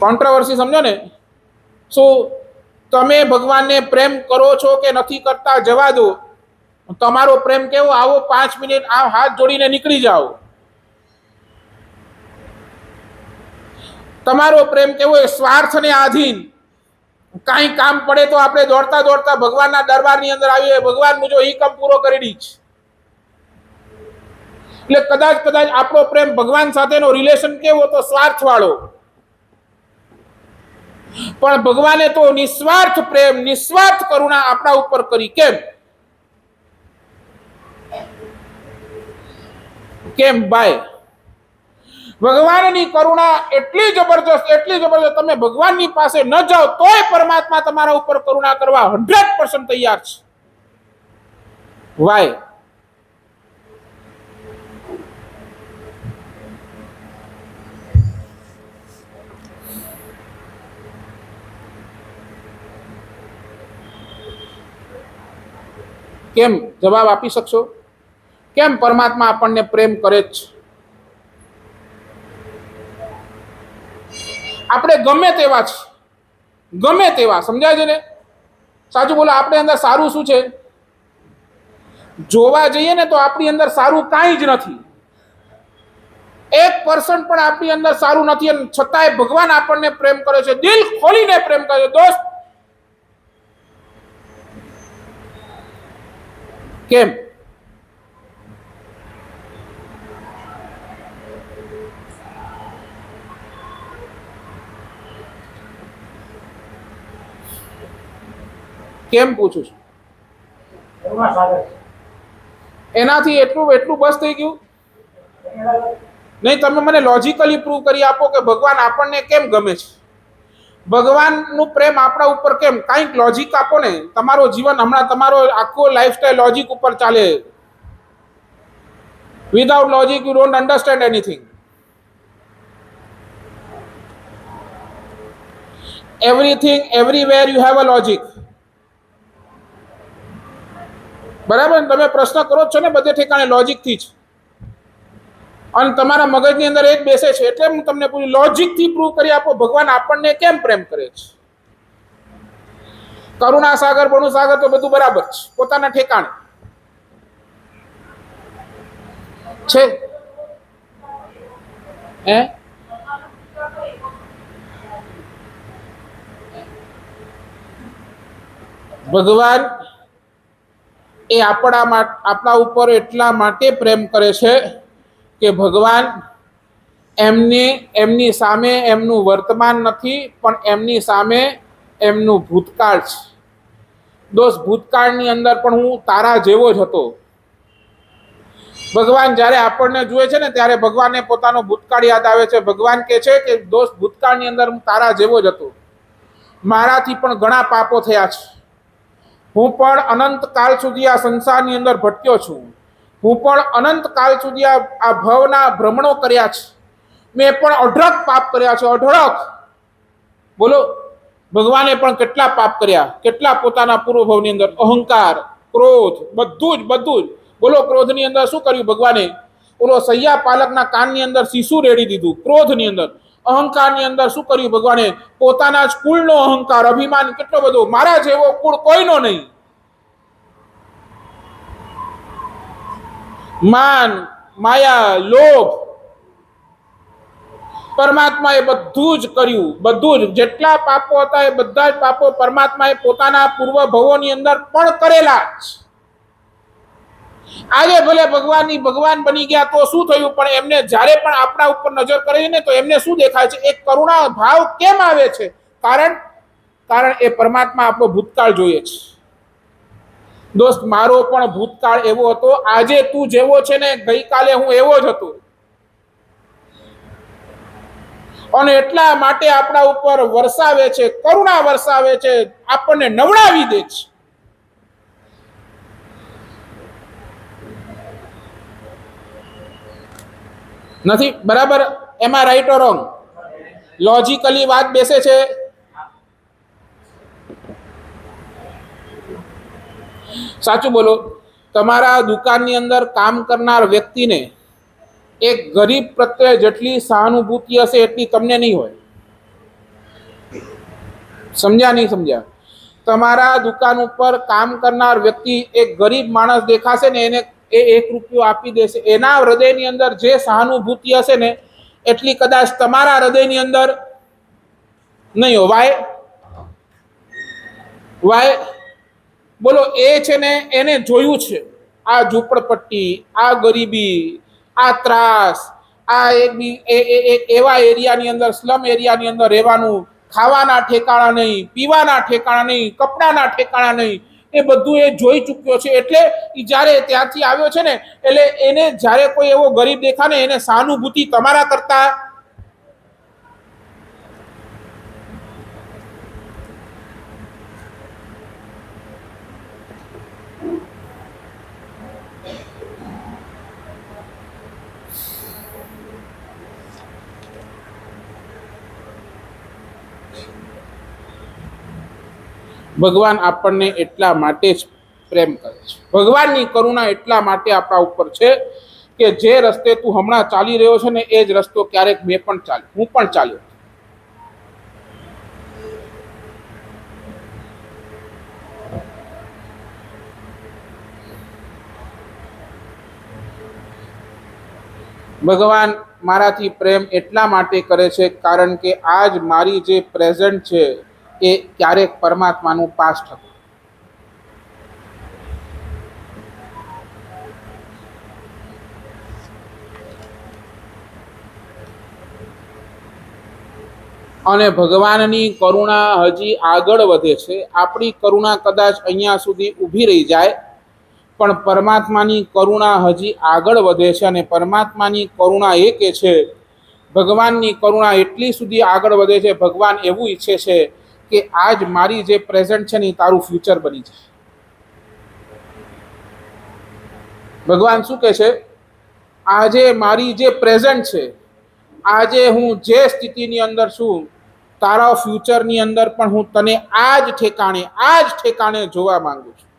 કોન્ટ્રોવર્સી સમજો ને? શું તમે ભગવાનને પ્રેમ કરો છો કે નથી કરતા, જવા દો. તમારો પ્રેમ કેવો, આવો 5 મિનિટ આ હાથ જોડીને નીકળી જાઓ. તમારો પ્રેમ કેવો, એ સ્વાર્થને આધીન. કાંઈ કામ પડે તો આપણે દોડતા દોડતા ભગવાનના દરબારની અંદર આવીએ, ભગવાન મુજો ઈ કામ પૂરો કરી દીજ. એટલે કદાચ આપણો પ્રેમ ભગવાન સાથેનો રિલેશન કેવો, તો સ્વાર્થ વાળો. પણ ભગવાને તો નિસ્વાર્થ પ્રેમ, નિસ્વાર્થ કરુણા આપણા ઉપર કરી. કેમ? કેમ ભાઈ? ભગવાનની કરુણા એટલી જબરજસ્ત, એટલી જબરજસ્ત, તમે ભગવાનની પાસે ન જાઓ તોય પરમાત્મા તમારા ઉપર કરુણા કરવા 100% તૈયાર છે. વાય? કેમ? જવાબ આપી શકશો? કેમ પરમાત્મા આપણને પ્રેમ કરે છે? આપણે ગમે તેવા છે, ગમે તેવા, સમજાય છે ને? સાચું બોલો, આપણે અંદર સારું શું છે? જોવા જઈએ ને તો આપણી અંદર સારું કાંઈ જ નથી. 1% પણ આપણી અંદર સારું નથી, અને છતાંય ભગવાન આપણને પ્રેમ કરે છે, દિલ ખોલીને પ્રેમ કરે છે. દોસ્ત, કેમ? કેમ પૂછું છું? એનાથી એટલું એટલું બસ થઈ ગયું? નહીં, તમે મને લોજિકલી પ્રૂવ કરી આપો કે ભગવાન આપણને કેમ ગમે છે? ભગવાનનું પ્રેમ આપણા ઉપર કેમ? કાંઈક લોજિક આપો ને. તમારો જીવન હમણાં, તમારો આખો લાઈફસ્ટાઈલ લોજિક ઉપર ચાલે. Without logic you don't understand anything. Everything, everywhere you have a logic. બરાબર? તમે પ્રશ્ન કરો છો ને બધે ઠેકાણે લોજિકથી જ, અને તમારા મગજની અંદર એક બેસે છે. એટલે હું તમને પૂછું, લોજિકથી પ્રૂવ કરી આપો ભગવાન આપણને કેમ પ્રેમ કરે છે? કરુણા સાગર, બણુ સાગર તો બધું બરાબર છે, પોતાના ઠેકાણે છે. હે? ભગવાન એ આપણા ઉપર એટલા માટે પ્રેમ કરે છે કે ભગવાન એમની સામે એમનું વર્તમાન નથી, પણ એમની સામે એમનું ભૂતકાળ છે. દોસ્ત, ભૂતકાળની અંદર પણ હું તારા જેવો જ હતો. ભગવાન જ્યારે આપણને જુએ છે ને ત્યારે ભગવાનને પોતાનો ભૂતકાળ યાદ આવે છે. ભગવાન કહે છે કે દોસ્ત, ભૂતકાળની અંદર હું તારા જેવો જ હતો. મારાથી પણ ઘણા પાપો થયા છે. હું પણ અનંત કાળ સુધી આ સંસારની અંદર ભટક્યો છું. હું પણ અનંત કાળ સુધી આ ભવના ભ્રમણો કર્યા છે. મેં પણ અઢળક પાપ કર્યા છે, અઢળક. બોલો, ભગવાને પણ કેટલા પાપ કર્યા, કેટલા પોતાના પૂર્વ ભવની અંદર. અહંકાર, ક્રોધ, બધું જ. બોલો, ક્રોધની અંદર શું કર્યું ભગવાને? ઓલો સૈયા પાલકના કાનની અંદર શીશુ રેડી દીધું. ક્રોધની અંદર. અહંકારની અંદર શું કર્યું ભગવાને? પોતાના જ કુળનો અહંકાર, અભિમાન કેટલો બધો. મારા જેવો કુળ કોઈનો નહીં. માન, માયા, લોભ. પરમાત્માએ બધું જ કર્યું, બધું જ. જેટલા પાપો હતા એ બધા જ પાપો પરમાત્માએ પોતાના પૂર્વ ભવોની અંદર પણ કરેલા જ. આજે ભલે ભગવાન બની ગયા તો શું થયું, પણ એમને જ્યારે પણ આપણા ઉપર નજર કરે ને તો એમને શું દેખાય છે? એક કરુણા ભાવ કેમ આવે છે? કારણ એ પરમાત્મા આપણો ભૂતકાળ જોઈએ છે. દોસ્ત, મારો પણ ભૂતકાળ એવો હતો. આજે તું જેવો છે ને, ગઈકાલે હું એવો જ હતો. અને એટલા માટે આપણા ઉપર વરસાવે છે, કરુણા વરસાવે છે, આપણને નવડાવી દે છે. નથી બરાબર? એમાં રાઈટ ઓર રોંગ? લોજિકલી વાત બેસે છે? સાચું બોલો. તમારા દુકાનની અંદર કામ કરનાર વ્યક્તિને એક ગરીબ પ્રત્યે જેટલી સહાનુભૂતિ હશે એટલી તમને નહીં હોય. સમજ્યા નહીં સમજ્યા? તમારા દુકાન ઉપર કામ કરનાર વ્યક્તિ એક ગરીબ માણસ દેખાશે ને, એને એ 1 રૂપિયો આપી દેશે. એના હૃદયની અંદર જે સહાનુભૂતિ હશે ને એટલી કદાચ તમારા હૃદયની અંદર નહીં હોય. વાય? બોલો, એ છે ને, એને જોયું છે આ ઝૂંપડપટ્ટી, આ ગરીબી, આ ત્રાસ, આ એવા એરિયાની અંદર, સ્લમ એરિયાની અંદર રહેવાનું, ખાવાના ઠેકાણા નહીં, પીવાના ઠેકાણા નહીં, કપડાના ઠેકાણા નહીં, એ બધું એ જોઈ ચૂક્યો છે. એટલે એ જ્યારે ત્યાંથી આવ્યો છે ને, એટલે એને જ્યારે કોઈ એવો ગરીબ દેખા ને, એને સહાનુભૂતિ તમારા કરતા ભગવાન આપણને એટલા માટે જ પ્રેમ કરે છે. ભગવાનની કરુણા એટલા માટે આપણા ઉપર છે કે જે રસ્તે તું હમણાં ચાલી રહ્યો છે ને, એ જ રસ્તો ક્યારેક હું પણ ચાલ્યો. ભગવાન મારાથી પ્રેમ એટલા માટે કરે છે કારણ કે આજ મારી જે પ્રેઝન્ટ છે એ ક્યારેક પરમાત્માનું પાસ્ટ હતું. અને ભગવાનની કરુણા હજી આગળ વધે છે. આપણી કરુણા કદાચ અહીંયા સુધી ઊભી રહી જાય, પણ પરમાત્માની કરુણા હજી આગળ વધે છે. અને પરમાત્માની કરુણા એ કે છે, ભગવાનની કરુણા એટલી સુધી આગળ વધે છે, ભગવાન એવું ઈચ્છે છે કે આજ મારી જે પ્રેઝન્ટ છે ને, તારું ફ્યુચર બની જાય. ભગવાન શું કહે છે? આજે મારી જે પ્રેઝન્ટ છે, આજે હું જે સ્થિતિની અંદર છું, તારા ફ્યુચરની અંદર પણ હું તને આ જ ઠેકાણે જોવા માંગુ છું.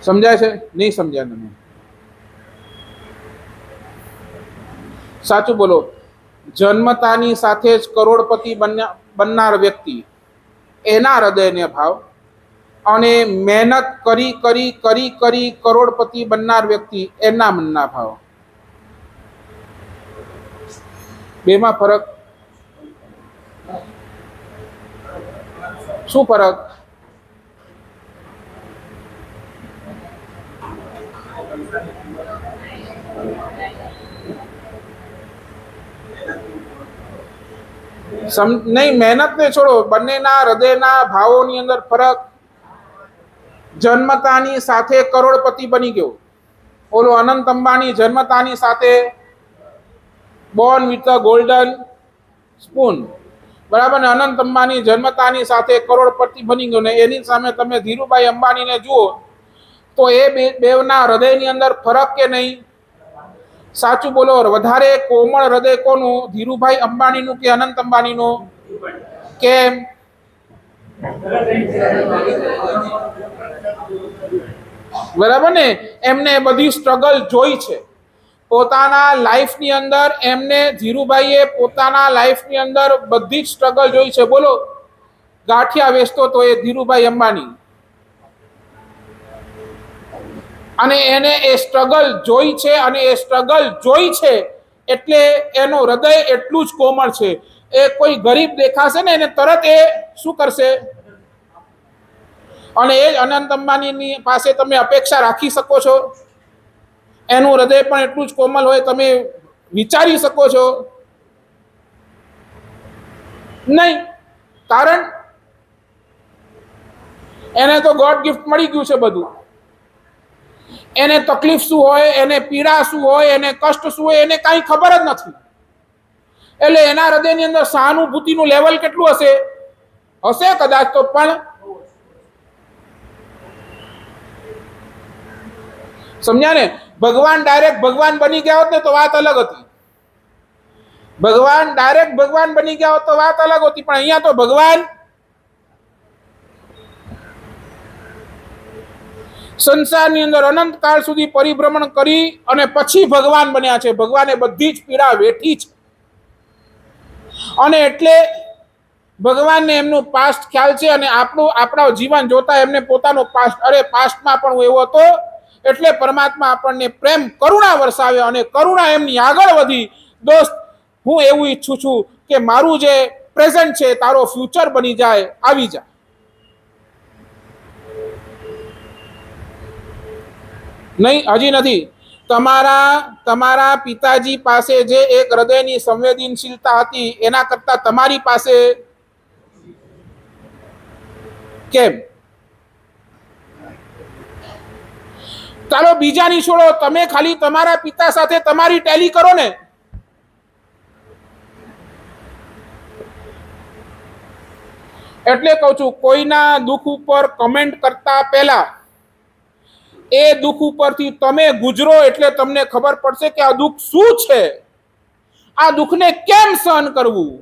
સમજાય છે? નહીં સમજાય મને? સાચું બોલો. જન્મતાની સાથે જ કરોડપતિ બનનાર વ્યક્તિ, એના હૃદયને ભાવ, અને મહેનત કરી કરી કરી કરી કરોડપતિ બનનાર વ્યક્તિ, એના મનના ભાવ, બેમાં ફરક શું? ફરક નહીં. મહેનત ને છોડો, બંનેના હૃદયના ભાવોની અંદર ફરક. જન્મતાની સાથે કરોડપતિ બની ગયો. ઓલો અનંત અંબાણી જન્મતાની સાથે Born with a golden spoon, બરાબર ને? અનંત અંબાણી જન્મતાની સાથે કરોડપતિ બની ગયો ને એની સામે તમે ધીરુભાઈ અંબાણીને જુઓ તો એ બેવના હૃદયની અંદર ફરક કે નહીં? સાચું બોલો. વધારે કોમળ હૃદય કોનું? ધીરુભાઈ અંબાણીનું કે અનંત અંબાણીનું? કેમ? બરાબર ને? એમને બધી સ્ટ્રગલ જોઈ છે પોતાના લાઈફની અંદર. એમને ધીરુભાઈએ પોતાના લાઈફની અંદર બધી જ સ્ટ્રગલ જોઈ છે. બોલો, ગાંઠિયા વેચતો તો એ ધીરુભાઈ અંબાણી, અને એને એ સ્ટ્રગલ જોઈ છે. અને એ સ્ટ્રગલ જોઈ છે એટલે એનું હૃદય એટલું જ કોમળ છે. એ કોઈ ગરીબ દેખાશે ને, એને તરત એ શું કરશે? અને એ જ અનંત અંબાણીની પાસે તમે અપેક્ષા રાખી શકો છો? એનું હૃદય પણ એટલું જ કોમળ હોય, તમે વિચારી શકો છો? નહીં. કારણ એને તો ગોડ ગિફ્ટ મળી ગયું છે બધું. એને તકલીફ શું હોય, એને પીડા શું હોય, એને કષ્ટ શું હોય, એને કાંઈ ખબર જ નથી. એટલે એના હૃદયની અંદર સહાનુભૂતિનું લેવલ કેટલું હશે? કદાચ તો, પણ સમજ્યા ને? ભગવાન ડાયરેક્ટ ભગવાન બની ગયા હોત ને તો વાત અલગ હતી. ભગવાન ડાયરેક્ટ ભગવાન બની ગયા હોત તો વાત અલગ હતી. પણ અહીંયા તો ભગવાન સંસારની અંદર અનંત કાળ સુધી પરિભ્રમણ કરી અને પછી ભગવાન બન્યા છે. ભગવાને બધી જ પીડા વેઠી છે. અને એટલે ભગવાનને એમનું પાસ્ટ ખ્યાલ છે. અને આપણા જીવન જોતા એમને પોતાનો પાસ્ટ, અરે પાસ્ટમાં પણ હું એવો હતો, એટલે પરમાત્મા આપણને પ્રેમ કરુણા વરસાવ્યો અને કરુણા એમની આગળ વધી. દોસ્ત, હું એવું ઈચ્છું છું કે મારું જે પ્રેઝન્ટ છે તારો ફ્યુચર બની જાય, આવી જાય. નહીં, હજી નથી. તમારા પિતાજી પાસે જે એક હૃદયની સંવેદનશીલતા હતી એના કરતા તમારી પાસે કેમ? ચાલો બીજાની છોડો, તમે ખાલી તમારા પિતા સાથે તમારી ટેલી કરો ને. એટલે કહું છું, કોઈના દુઃખ ઉપર કમેન્ટ કરતા પહેલા એ દુઃખ ઉપરથી તમે ગુજરો એટલે તમને ખબર પડશે કે આ દુઃખ શું છે, આ દુઃખને કેમ સહન કરવું.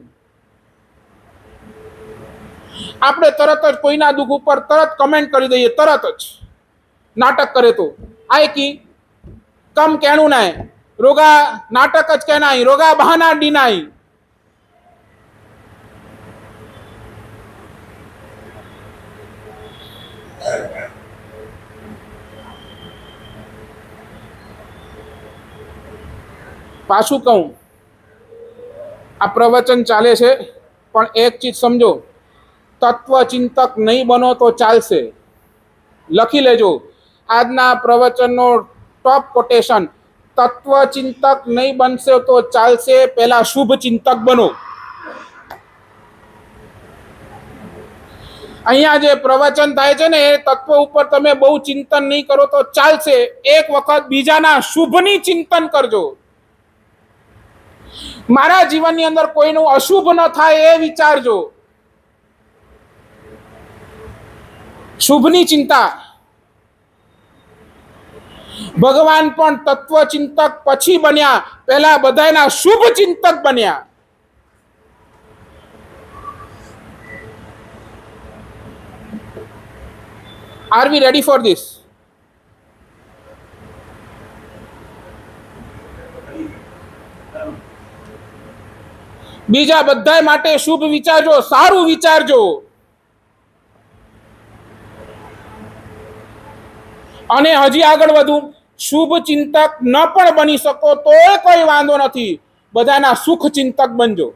આપણે તરત જ કોઈના દુઃખ ઉપર તરત કમેન્ટ કરી દઈએ, તરત જ નાટક કરે તો આય કી કમ કેણું નાય, રોગા નાટક જ કેનાય, રોગા બહાના ડીનાય. પાછું કહું, આ પ્રવચન ચાલે છે પણ એક ચીજ સમજો, તત્વચિંતક નહીં બનો તો ચાલશે. લખી લેજો આજના પ્રવચનનો ટોપ કોટેશન, તત્વચિંતક નહીં બનશે તો ચાલશે, પહેલા શુભ ચિંતક બનો. અહીંયા જે પ્રવચન થાય છે ને એ તત્વ ઉપર તમે બહુ ચિંતન નહીં કરો તો ચાલશે. એક વખત બીજાના શુભની ચિંતન કરજો. મારા જીવનની અંદર કોઈનું અશુભ ન થાય એ વિચારજો. શુભની ચિંતા. ભગવાન પણ તત્વચિંતક પછી બન્યા, પહેલા બધાના શુભ ચિંતક બન્યા. Are we ready for this? બીજા બધા માટે શુભ વિચારજો, સારું વિચારજો. અને હજી આગળ વધુ, શુભ ચિંતક ન પણ બની શકો તો કોઈ વાંધો નથી, બધાના સુખ ચિંતક બનજો.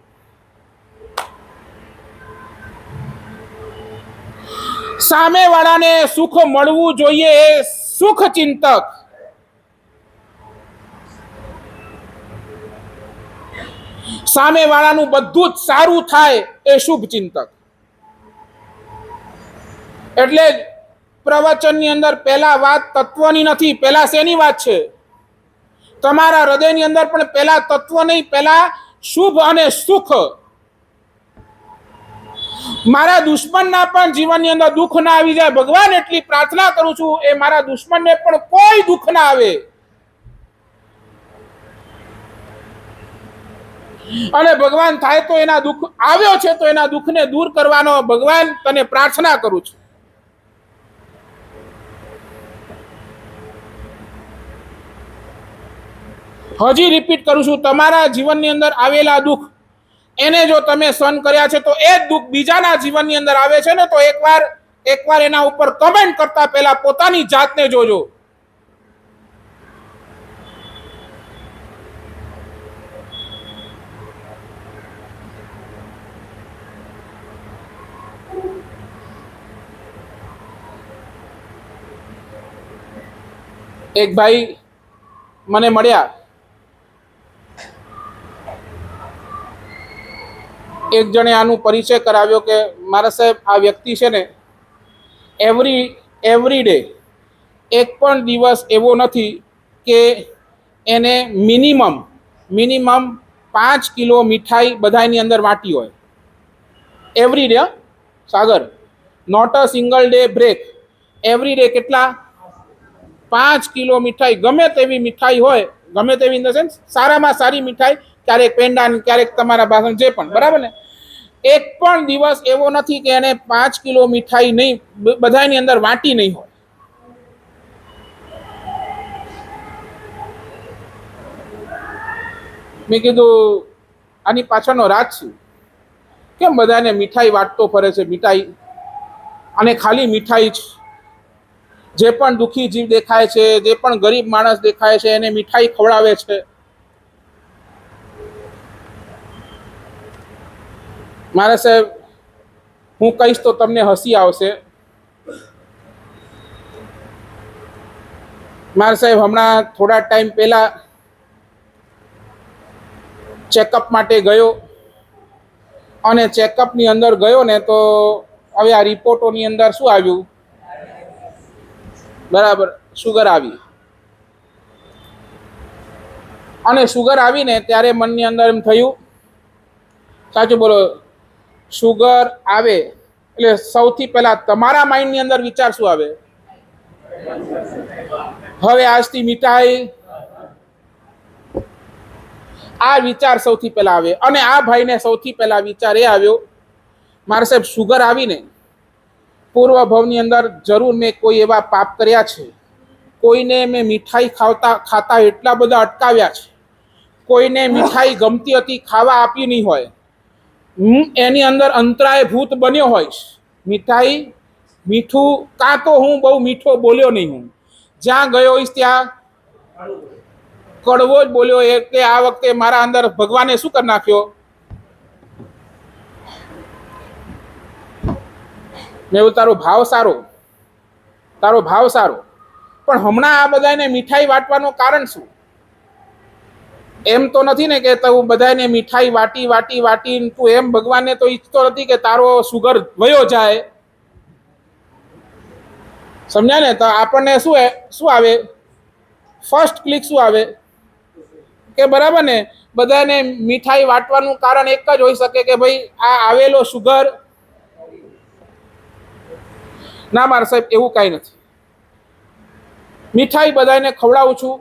સામે વાળાને સુખ મળવું જોઈએ એ સુખ ચિંતક. સામે વાળાનું બધું જ સારું થાય એ શુભ ચિંતક. એટલે પ્રવચનની અંદર પહેલા વાત તત્વની નથી, પહેલા શેની વાત છે? તમારા હૃદયની અંદર પણ પહેલા તત્વ નહીં, પહેલા શુભ અને સુખ. મારા દુશ્મનના પણ જીવનની અંદર દુઃખ ના આવી જાય, ભગવાન એટલી પ્રાર્થના કરું છું, એ મારા દુશ્મનને પણ કોઈ દુઃખ ના આવે. અને ભગવાન થાય તો એના દુઃખ આવ્યો છે તો એના દુઃખને દૂર કરવાનો ભગવાન તને પ્રાર્થના કરું છું. હજી રિપીટ કરું છું, તમારા જીવનની અંદર આવેલા દુઃખ એને જો તમે સહન કર્યા છે તો એ જ દુઃખ બીજાના જીવનની અંદર આવે છે ને તો એકવાર એના ઉપર કમેન્ટ કરતા પહેલા પોતાની જાતને જોજો. એક ભાઈ મને મળ્યા, એક જણે આનું પરિચય કરાવ્યો કે મારા સાહેબ આ વ્યક્તિ છે ને એવરી ડે એક પણ દિવસ એવો નથી કે એને મિનિમમ 5 કિલો મીઠાઈ બધાની અંદર વાટી હોય. Every day, Sagar, not a single day break. Every day કેટલા? 5 કિલો મીઠાઈ, ગમે તેવી મીઠાઈ હોય, ગમે તેવી ઇન ધ સેન્સ સારામાં સારી મીઠાઈ, ક્યારેક પેંડા, ક્યારેક તમારા ભાષણ, જે પણ, બરાબર ને? એક પણ દિવસ એવો નથી કે એને 5 કિલો મીઠાઈ નહીં બધાની અંદર વાટી નહીં હોય. મેં કીધું આની પાછળનો રાજ શું? કેમ બધાને મીઠાઈ વાટતો ફરે છે? મીઠાઈ અને ખાલી મીઠાઈ જ. જે પણ દુઃખી જીવ દેખાય છે, જે પણ ગરીબ માણસ દેખાય છે, એને મીઠાઈ ખવડાવે છે. મારા સાહેબ, હું કહીશ તો તમને હસી આવશે. મારા સાહેબ હમણાં થોડા ટાઈમ પહેલા ચેકઅપ માટે ગયો અને ચેકઅપની અંદર ગયો ને તો હવે આ રિપોર્ટોની અંદર શું આવ્યું? બરાબર, શુગર આવી. અને શુગર આવીને ત્યારે મનની અંદર એમ થયું, સાચું બોલો, શુગર આવે એટલે સૌથી પહેલા તમારા માઇન્ડની અંદર વિચાર શું આવે? હવે આજથી મીઠાઈ, આ વિચાર સૌથી પહેલા આવે. અને આ ભાઈને સૌથી પહેલા વિચાર એ આવ્યો, મારા સાહેબ શુગર આવીને પૂર્વ ભવની અંદર જરૂર મેં કોઈ એવા પાપ કર્યા છે, કોઈને મેં મીઠાઈ ખાતા એટલા બધા અટકાવ્યા છે, કોઈને મીઠાઈ ગમતી હતી ખાવા આપી નહીં હોય, હું એની અંદર અંતરાય ભૂત બન્યો હોઈશ. મીઠાઈ મીઠું કાં તો હું બહુ મીઠો બોલ્યો નહીં, હું જ્યાં ગયો હોઈશ ત્યાં કડવો જ બોલ્યો. એટલે આ વખતે મારા અંદર ભગવાને શું કરી નાખ્યો? મેં એવું, તારો ભાવ સારો, તારો ભાવ સારો, પણ હમણાં આ બધાને મીઠાઈ વાટવાનું કારણ શું? એમ તો નથી ને કે તું બધાને મીઠાઈ વાટી વાટી વાટી તું એમ ભગવાનને તો ઈચ્છતો નથી કે તારો શુગર વયો જાય. સમજ્યા ને? તો આપણને શું આવે? ફર્સ્ટ ક્લિક શું આવે કે બરાબર ને, બધાને મીઠાઈ વાટવાનું કારણ એક જ હોઈ શકે કે ભાઈ આ આવેલો શુગર. ના મારા સાહેબ, એવું કાંઈ નથી. મીઠાઈ બધાને ખવડાવું છું,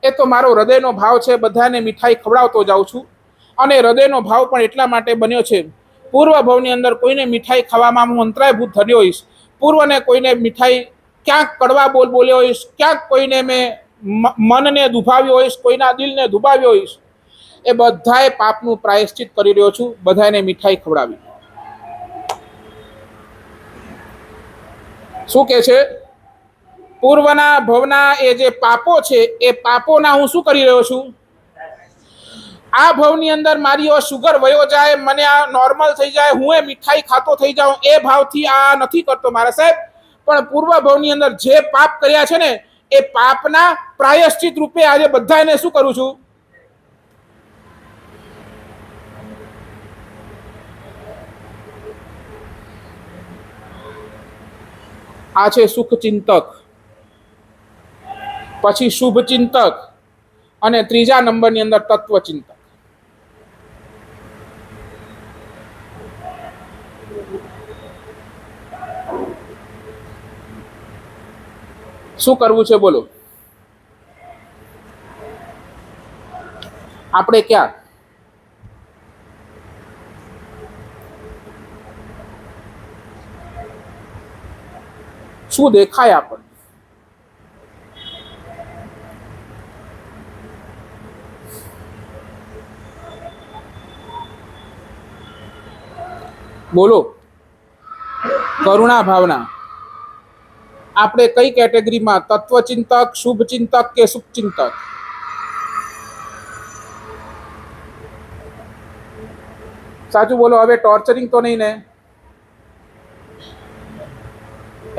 એ તો મારો હૃદયનો ભાવ છે, બધાને મીઠાઈ ખવડાવતો જાઉં છું. અને હૃદયનો ભાવ પણ એટલા માટે બન્યો છે, પૂર્વ ભવની અંદર કોઈને મીઠાઈ ખાવામાં હું અંતરાયભૂત થયો હોઈશ, પૂર્વને કોઈને મીઠાઈ ક્યાંક કડવા બોલ્યો હોઈશ, ક્યાંક કોઈને મેં મનને દુભાવ્યો હોઈશ, કોઈના દિલને દુભાવ્યો હોઈશ, એ બધાએ પાપનું પ્રાયશ્ચિત કરી રહ્યો છું, બધાને મીઠાઈ ખવડાવી. શું કે છે? પૂર્વના ભવના એ જે પાપો છે, એ પાપોના હું શું કરી રહ્યો છું? આ ભવની અંદર મારી શુગર વયો જાય, મને આ નોર્મલ થઈ જાય, હું એ મીઠાઈ ખાતો થઈ જાઉં, એ ભાવથી આ નથી કરતો મારા સાહેબ. પણ પૂર્વ ભવની અંદર જે પાપ કર્યા છે ને, એ પાપના પ્રાયશ્ચિત રૂપે આજે બધાને શું કરું છું? આ છે સુખ ચિંતક, પછી શુભ ચિંતક, અને ત્રીજા નંબરની અંદર તત્વ ચિંતક. શું કરવું છે બોલો? આપણે ક્યાં? શું દેખાય આપણને? બોલો. કરુણા ભાવના. આપણે કઈ કેટેગરીમાં? તત્વચિંતક, શુભ ચિંતક કે સુખ ચિંતક? સાચું બોલો. હવે ટોર્ચરિંગ તો નહીં ને?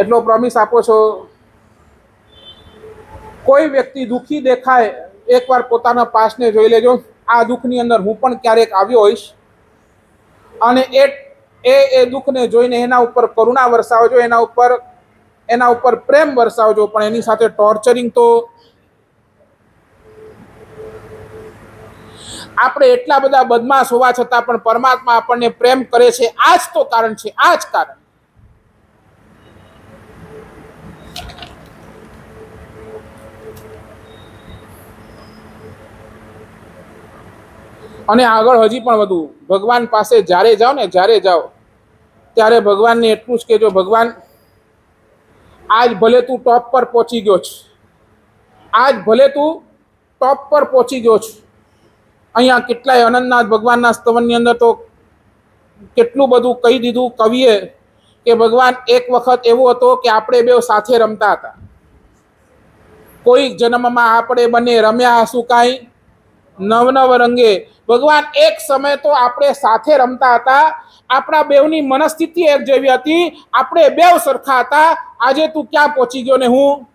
એટલો પ્રોમિસ આપો છો? કોઈ વ્યક્તિ દુઃખી દેખાય, એકવાર પોતાના પાસને જોઈ લેજો. આ દુઃખની અંદર હું પણ ક્યારેક આવ્યો હોઈશ, અને એ દુઃખને જોઈને એના ઉપર કરુણા વરસાવજો, એના ઉપર પ્રેમ વરસાવજો, પણ એની સાથે ટોર્ચરિંગ તો. આપણે એટલા બધા બદમાશ હોવા છતાં પણ પરમાત્મા આપણને પ્રેમ કરે છે. આ જ તો કારણ છે, આ જ કારણ. અને આગળ હજી પણ વધુ, ભગવાન પાસે જ્યારે જાઓ ત્યારે ભગવાનને એટલું જ કહેજો, ભગવાન આજ ભલે તું ટોપ પર પહોંચી ગયો છે, આજ ભલે તું ટોપ પર પહોંચી ગયો છે. અહીંયા કેટલાય અનંતનાથ ભગવાનના સ્તવનની અંદર તો કેટલું બધું કહી દીધું કવિએ કે ભગવાન એક વખત એવો હતો કે આપણે બે સાથે રમતા હતા, કોઈ જન્મમાં આપણે બંને રમ્યા હશું કાંઈ નવ રંગે. ભગવાન એક સમય તો આપણે સાથે રમતા હતા, આપણા બેવની મનસ્થિતિ એક જેવી હતી, આપણે બેવ સરખા હતા. આજે તું ક્યાં પહોંચી ગયો ને હું?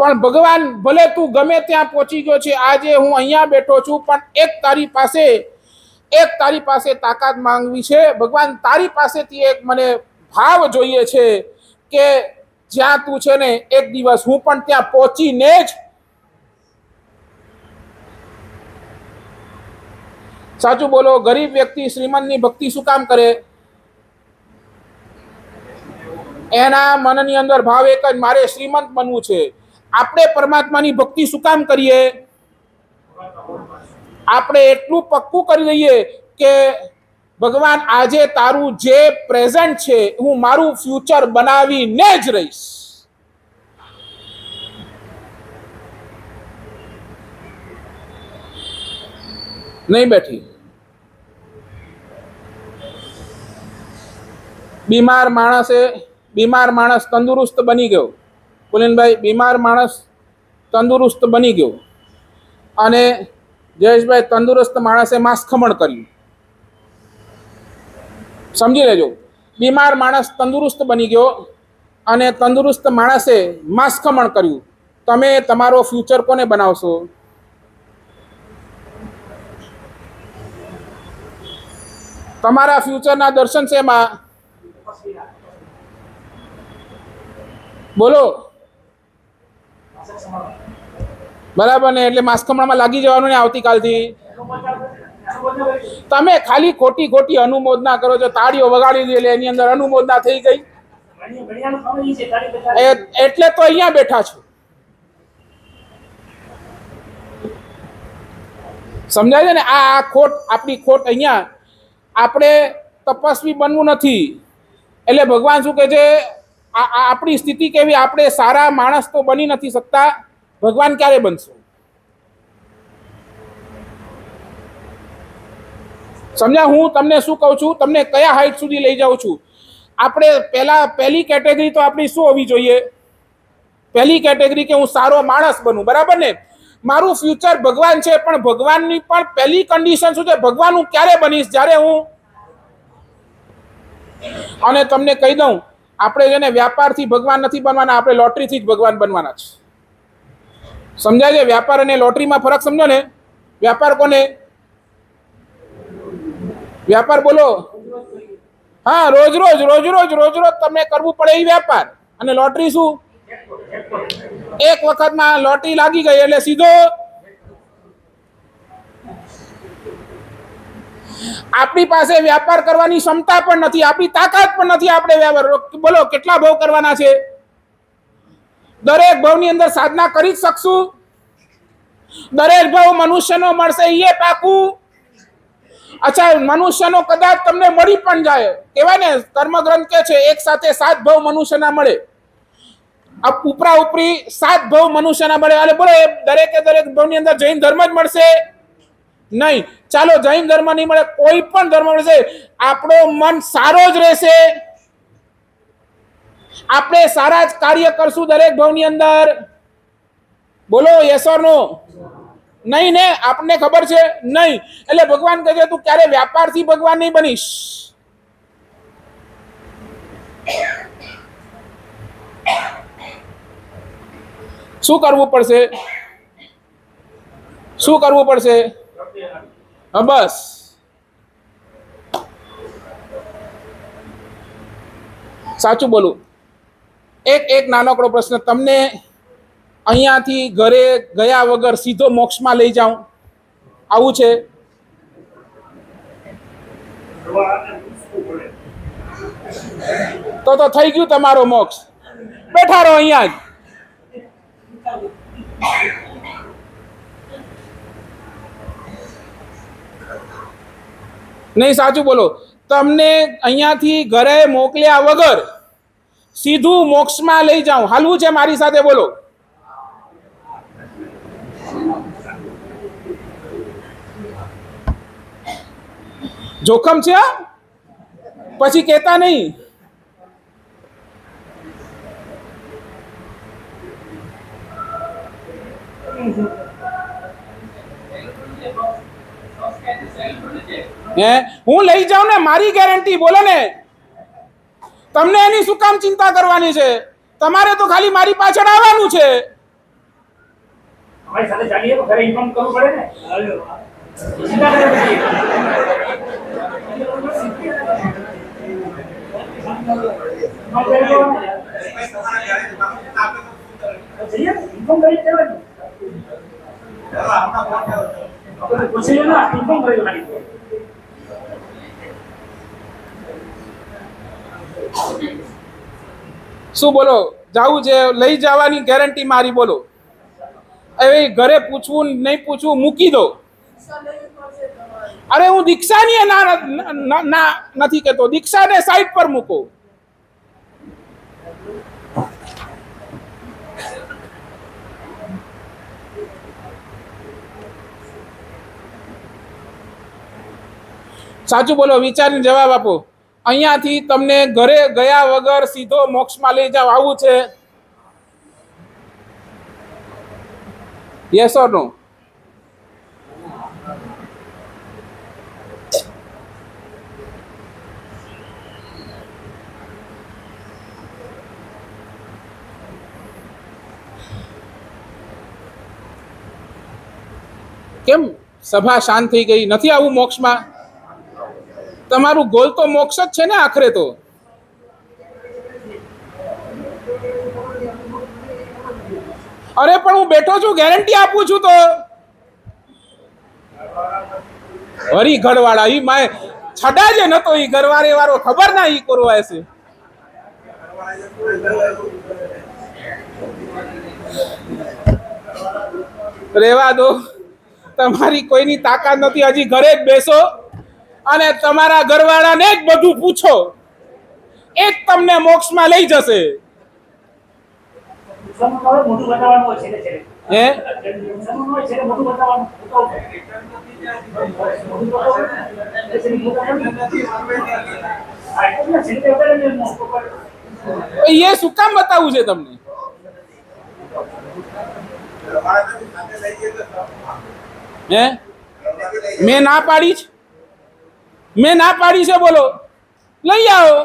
પણ ભગવાન ભલે તું ગમે ત્યાં પહોંચી ગયો છે, આજે હું અહીંયા બેઠો છું, પણ એક તારી પાસે તાકાત માંગવી છે ભગવાન, તારી પાસેથી એક મને ભાવ જોઈએ છે કે જ્યાં તું છે ને એક દિવસ હું પણ ત્યાં પહોંચીને જ. સાચું બોલો, ગરીબ વ્યક્તિ શ્રીમંતની ભક્તિ શું કામ કરે? એના મનની અંદર ભાવ એક જ, મારે શ્રીમંત બનવું છે. આપણે પરમાત્માની ભક્તિ શું કામ કરીએ? આપણે એટલું પક્કું કરી લઈએ કે ભગવાન આજે તારું જે પ્રેઝન્ટ છે હું મારું ફ્યુચર બનાવીને જ રહીશ. નહીં બેઠી. બીમાર માણસ તંદુરસ્ત બની ગયો. પુલિનભાઈ, બીમાર માણસ તંદુરસ્ત બની ગયો અને જયેશભાઈ તંદુરસ્ત માણસે માસખમણ કર્યું. સમજી લેજો, બીમાર માણસ તંદુરસ્ત બની ગયો અને તંદુરસ્ત માણસે માસખમણ કર્યું. તમે તમારો ફ્યુચર કોને બનાવશો? તમારા ફ્યુચરના દર્શન છે એમાં બોલો, બરાબર ને? એટલે માસખમણમાં લાગી જવાનું ને આવતીકાલથી. તમે ખાલી ખોટી અનુમોદના કરો છો, તાળીઓ વગાડી દે એટલે એની અંદર અનુમોદના થઈ ગઈ, એટલે તો અહીંયા બેઠા છો. સમજાય છે ને? આ ખોટ, આપણી ખોટ. અહીંયા આપણે તપસ્વી બનવું નથી. એટલે ભગવાન શું કહે છે? આપણી સ્થિતિ કેવી? આપણે સારા માણસ તો બની નથી શકતા, ભગવાન ક્યારે બનશું? સમજ્યા? હું તમને શું કહું છું, તમને કયા હાઈટ સુધી લઈ જાઉં છું? આપણે પહેલી કેટેગરી તો આપણી શું હોવી જોઈએ? પહેલી કેટેગરી કે હું સારો માણસ બનું, બરાબર ને? મારું ફ્યુચર ભગવાન છે, પણ ભગવાનની પણ પહેલી કન્ડિશન શું છે? ભગવાન હું ક્યારે બનીશ? જ્યારે હું. અને તમને કહી દઉં, આપણે જેને વ્યાપારથી ભગવાન નથી બનવાના, આપણે લોટરીથી જ ભગવાન બનવાના છે. સમજાય છે? વ્યાપાર અને લોટરીમાં ફરક સમજો ને? વ્યાપાર કોને? વ્યાપાર બોલો. હા, રોજ રોજ તમને કરવું પડે એ વ્યાપાર. અને લોટરી શું? એક વખતમાં લોટરી લાગી ગઈ એટલે સીધો. આપણી પાસે વ્યાપાર કરવાની ક્ષમતા પણ નથી, આપણી તાકાત પણ નથી. આપણે વ્યાપાર બોલો કેટલા ભાવ કરવાના છે? દરેક ભાવની અંદર સાધના કરી જ શકશું? દરેક ભાવ મનુષ્યનો મળશે એ પાકું? અચ્છા, મનુષ્યનો કદાચ તમને મળી પણ જાય, કહેવાય ને કર્મગ્રંથ કે છે એક સાથે 7 ભાવ મનુષ્યના મળે. ઉપરા ઉપરી 7 ભાવ મનુષ્યના મળે. એટલે બોલો દરેક ભાવની અંદર જૈન ધર્મ જ મળશે? નહીં. ચાલો જૈન ધર્મ નહીં મળે, કોઈ પણ ધર્મ મળશે, આપણો મન સારો જ રહેશે. આપણે સારા જ કાર્ય કરશું દરેક ભાવની અંદર. બોલો યસ ઓર નો? નહીં ને? આપણને ખબર છે નહીં. એટલે ભગવાન કહે છે તું ક્યારે વ્યાપારથી ભગવાન નહીં બનીશ. શું કરવું પડશે? શું કરવું પડશે? હા, બસ. સાચું બોલું. એક નાનકડો પ્રશ્ન, તમને અહીંયાથી ઘરે ગયા વગર સીધો મોક્ષમાં લઈ જાઉં, આવું છે? તો થઈ ગયું તમારો મોક્ષ. બેઠા રહો અહીંયા જ. નહીં, સાચું બોલો. તમને અહીંયાથી ઘરે મોકલ્યા વગર સીધું મોક્ષમાં લઈ જાઉં, હાલવું છે મારી સાથે? બોલો. જોખમ છે, પછી કહેતા નહીં. હું લઈ જાઉં ને, મારી ગેરંટી. બોલો ને, તમને એની શું કામ ચિંતા કરવાની છે? તમારે તો ખાલી મારી પાછળ આવવાનું છે. हमारी साथे चालिए तो घरे इन्फॉर्म करવું પડે ને ચિંતા કરે પછી ઇન્ફોર્મ કરી દેવાનું પૂછી લો ના ઇન્ફોર્મ કરી દેવાની શું બોલો? જાવું છે? લઈ જવાની ગેરંટી મારી, બોલો. હવે ઘરે પૂછવું નહીં પૂછવું મૂકી દો. અરે હું દીક્ષાની ના નથી કહેતો, દીક્ષાને સાઈડ પર મૂકો. સાચું બોલો, વિચારીને જવાબ આપો. અહીંયાથી તમને ઘરે ગયા વગર સીધો મોક્ષમાં લઈ જાવ, આવું છે? યસ ઓર નો? કેમ સભા શાંત થઈ ગઈ? નથી આવું મોક્ષમાં? તમારું ગોલ તો મોક્ષ જ છે ને આખરે તો. અરે પણ હું બેઠો છું, ગેરંટી આપું છું તો. હરી ઘરવાળા ઈ માય છડા જે નતો ઈ ઘરવાળે વાળો ખબર ના ઈ કરવા હશે. રેવા દો, તમારી કોઈની તાકાત નથી. હજી ઘરે જ બેસો અને તમારા ઘરવાળાને જ બધું પૂછો, એ જ તમને મોક્ષમાં લઈ જશે. મોટું બતાવવાનું છે છે હે મોટું બતાવવાનું એ શું કામ બતાવવું છે તમને? હે મેં ના પાડી છે? મેં ના પાડી છે? બોલો, લઈ આવો.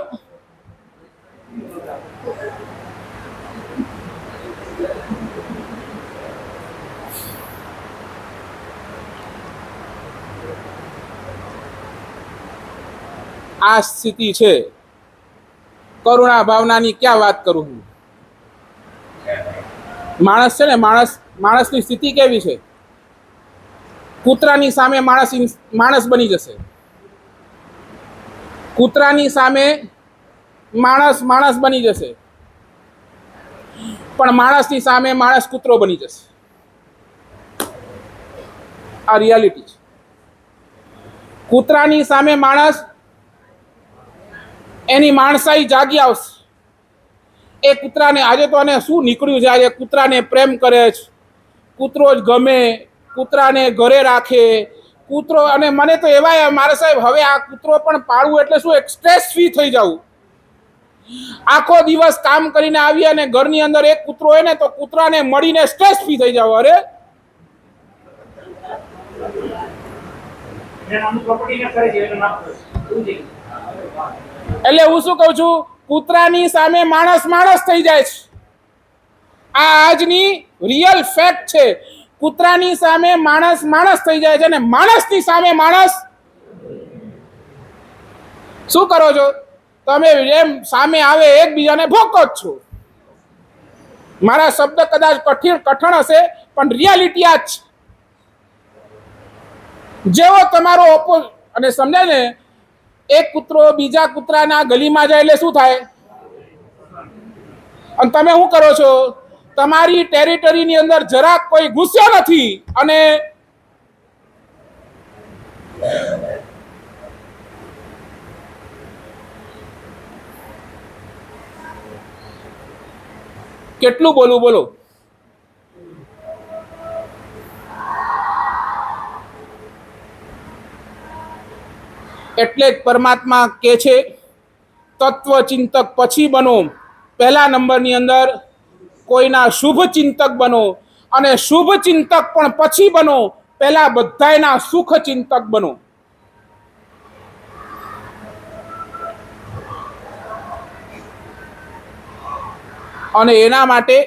આ સ્થિતિ છે. કરુણા ભાવનાની ક્યાં વાત કરું હું? માણસ છે ને, માણસની સ્થિતિ કેવી છે? કૂતરાની સામે માણસ બની જશે. કૂતરાની સામે માણસ બની જશે, પણ માણસની સામે માણસ કૂતરો બની જશે. આ રિયાલિટી છે. કૂતરાની સામે માણસ એની માણસાઈ જાગી આવશે. એ કૂતરાને આજે તો આને શું નીકળ્યું છે? આજે કૂતરાને પ્રેમ કરે છે, કૂતરો જ ગમે, કૂતરાને ઘરે રાખે કૂતરો. અને મને તો એવા મારા સાહેબ, હવે આ કૂતરો પણ પાળવું એટલે શું, એક સ્ટ્રેસ ફ્રી થઈ જવું. આખો દિવસ કામ કરીને આવી અને ઘરની અંદર એક કૂતરો હોય ને તો કૂતરાને મળીને સ્ટ્રેસ ફ્રી થઈ જાવ. અરે એટલે હું શું કઉ છું, કૂતરાની સામે માણસ થઈ જાય છે. આ આજની રિયલ ફેક્ટ છે. કૂતરાની સામે માણસ થઈ જાય છે, અને માણસની સામે માણસ. શું કરો છો તમે? એમ સામે આવે એકબીજાને ભોકો જ છો. મારા શબ્દ કદાચ કઠણ હશે, પણ રિયાલિટી આ જ છે. જેવો તમારો અને સમજાય ને, એક કૂતરો બીજા કૂતરાના ગલીમાં જાય એટલે શું થાય? અને તમે શું કરો છો? તમારી ટેરિટરીની અંદર જરાક કોઈ ઘૂસ્યો નથી અને કેટલું બોલું બોલો? એટલે જ પરમાત્મા કે છે, તત્વચિંતક પછી બનો. પહેલા નંબરની અંદર કોઈના શુભ ચિંતક બનો, અને શુભ ચિંતક પણ પછી બનો. પહેલા બધાયના સુખ ચિંતક બનો. અને એના માટે